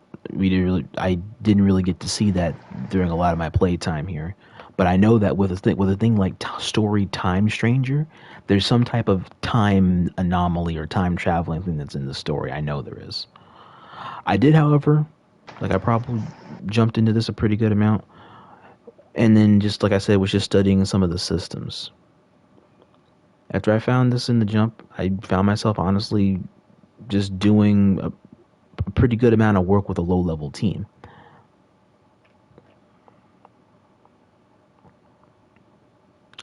I didn't really get to see that during a lot of my playtime here. But I know that with a thing like story time stranger, there's some type of time anomaly or time traveling thing that's in the story. I know there is. I did, however, like I probably jumped into this a pretty good amount, and then just like I said, was just studying some of the systems. After I found this in the jump, I found myself honestly just doing a pretty good amount of work with a low-level team.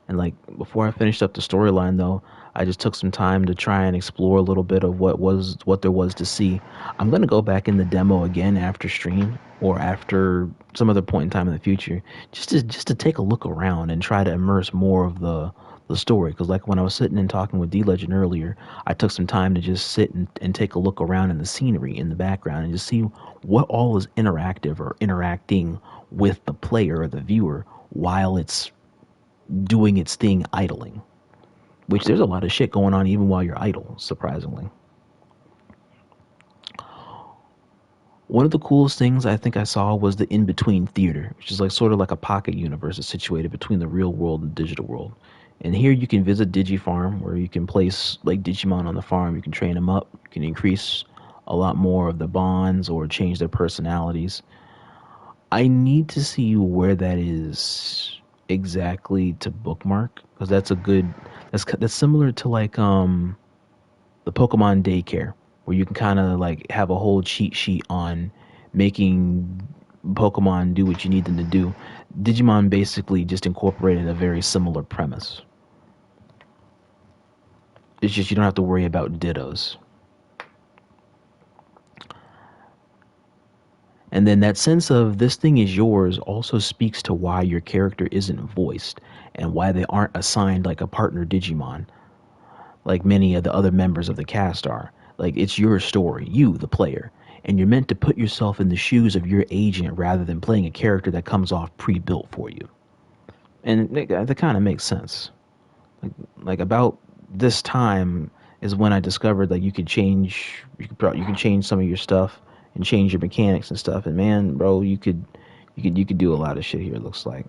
And like before I finished up the storyline, though, I just took some time to try and explore a little bit of what there was to see. I'm gonna go back in the demo again after stream or after some other point in time in the future, just to take a look around and try to immerse more of the story. Because like when I was sitting and talking with D-Legend earlier, I took some time to just sit and take a look around in the scenery in the background and just see what all is interactive or interacting with the player or the viewer while it's doing its thing idling. Which there's a lot of shit going on even while you're idle, surprisingly. One of the coolest things I think I saw was the in-between theater, which is like sort of like a pocket universe that's situated between the real world and the digital world. And here you can visit Digifarm, where you can place like Digimon on the farm. You can train them up. You can increase a lot more of the bonds or change their personalities. I need to see where that is exactly to bookmark, because that's similar to like the Pokemon Daycare, where you can kind of like have a whole cheat sheet on making Pokemon do what you need them to do. Digimon basically just incorporated a very similar premise. It's just you don't have to worry about dittos. And then that sense of this thing is yours also speaks to why your character isn't voiced and why they aren't assigned like a partner Digimon, like many of the other members of the cast are. Like, it's your story, you, the player, and you're meant to put yourself in the shoes of your agent rather than playing a character that comes off pre-built for you. And that kind of makes sense. Like about this time is when I discovered that you can change some of your stuff and change your mechanics and stuff. And man, bro, you could do a lot of shit here, it looks like.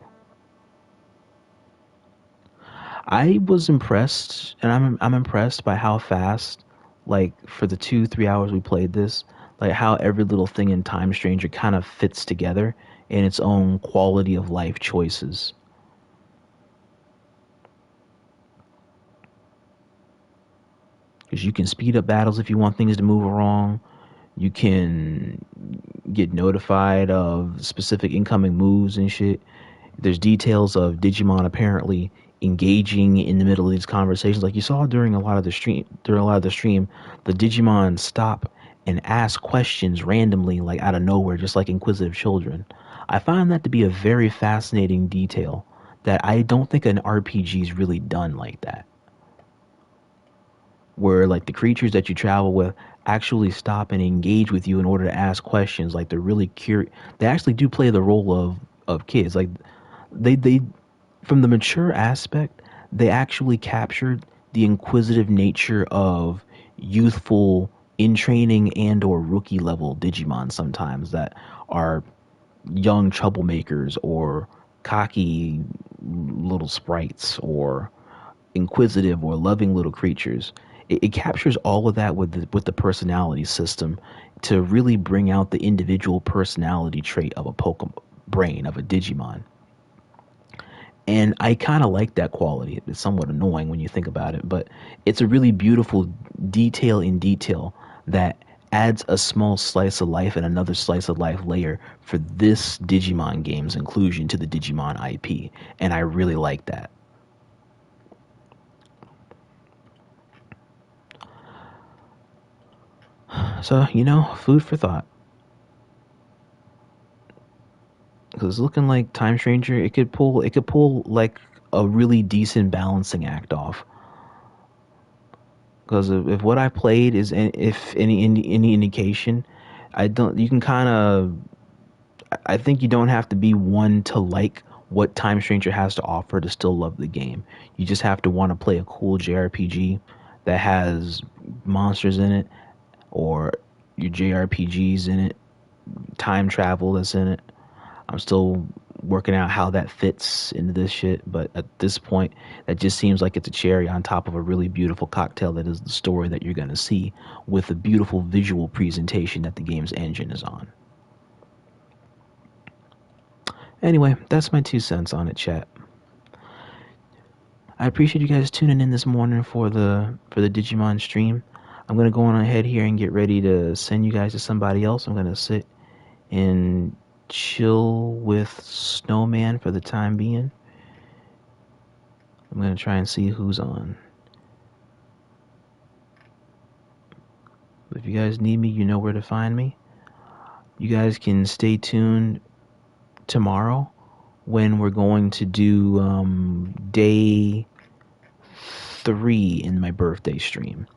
I was impressed, and I'm impressed by how fast, like for the 2-3 hours we played this, like how every little thing in Time Stranger kind of fits together in its own quality of life choices. Because you can speed up battles if you want things to move along. You can get notified of specific incoming moves and shit. There's details of Digimon apparently engaging in the middle of these conversations. Like you saw during a lot of the stream, the Digimon stop and ask questions randomly, like out of nowhere, just like inquisitive children. I find that to be a very fascinating detail that I don't think an RPG's really done like that. Where like the creatures that you travel with actually stop and engage with you in order to ask questions. Like they're really curious. They actually do play the role of kids. Like they from the mature aspect, they actually captured the inquisitive nature of youthful in training and or rookie level Digimon sometimes that are young troublemakers or cocky little sprites or inquisitive or loving little creatures. it captures all of that with the personality system to really bring out the individual personality trait of a Pokemon brain of a Digimon. And I kind of like that quality. It's somewhat annoying when you think about it, but it's a really beautiful detail in detail that adds a small slice of life and another slice of life layer for this Digimon game's inclusion to the Digimon IP. And I really like that. So, food for thought. Because it's looking like Time Stranger, it could pull like a really decent balancing act off. Because if what I played is, if any indication, I think you don't have to be one to like what Time Stranger has to offer to still love the game. You just have to want to play a cool JRPG that has monsters in it, or your JRPGs in it, time travel that's in it. I'm still working out how that fits into this shit, but at this point, that just seems like it's a cherry on top of a really beautiful cocktail that is the story that you're going to see with a beautiful visual presentation that the game's engine is on. Anyway, that's my 2 cents on it, chat. I appreciate you guys tuning in this morning for the Digimon stream. I'm going to go on ahead here and get ready to send you guys to somebody else. I'm going to sit and chill with Snowman for the time being. I'm going to try and see who's on. If you guys need me, you know where to find me. You guys can stay tuned tomorrow when we're going to do day 3 in my birthday stream.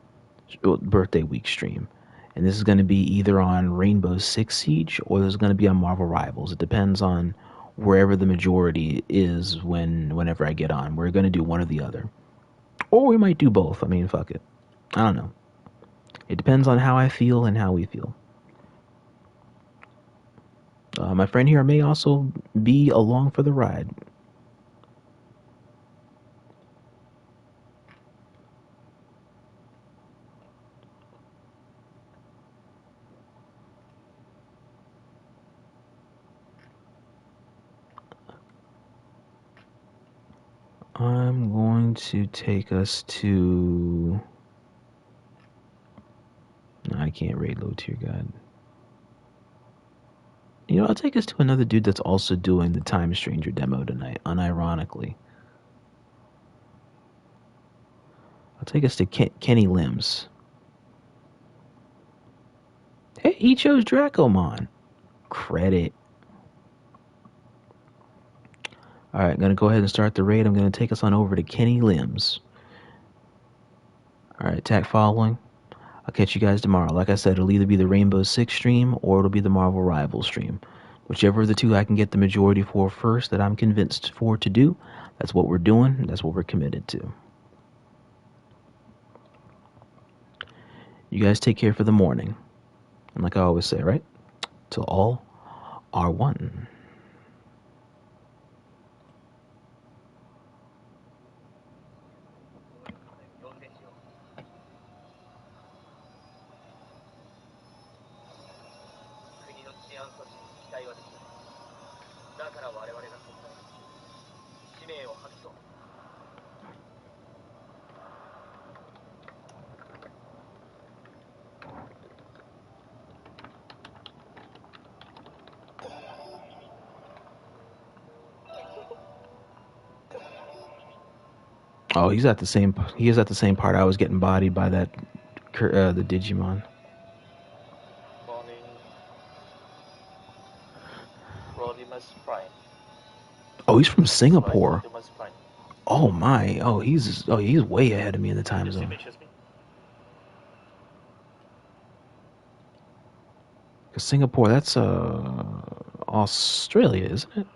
Birthday week stream. And this is going to be either on Rainbow Six Siege or this is going to be on Marvel Rivals. It depends on wherever the majority is whenever I get on. We're going to do one or the other. Or we might do both. I mean, fuck it. I don't know. It depends on how I feel and how we feel. My friend here may also be along for the ride. I'm going to take us to... No, I can't raid low tier god. I'll take us to another dude that's also doing the Time Stranger demo tonight, unironically. I'll take us to Kenny Limbs. Hey, he chose Dracomon. Credit. Alright, I'm going to go ahead and start the raid. I'm going to take us on over to Kenny Limbs. Alright, attack following. I'll catch you guys tomorrow. Like I said, it'll either be the Rainbow Six stream or it'll be the Marvel Rivals stream. Whichever of the two I can get the majority for first that I'm convinced for to do, that's what we're doing. That's what we're committed to. You guys take care for the morning. And like I always say, right? Till all are one. Oh, he is at the same part I was getting bodied by that the Digimon. Morning. Rodimus Prime. Oh, he's from Singapore. Rodimus Prime. Oh my. Oh, he's way ahead of me in the time zone. Cause Singapore, that's Australia, isn't it?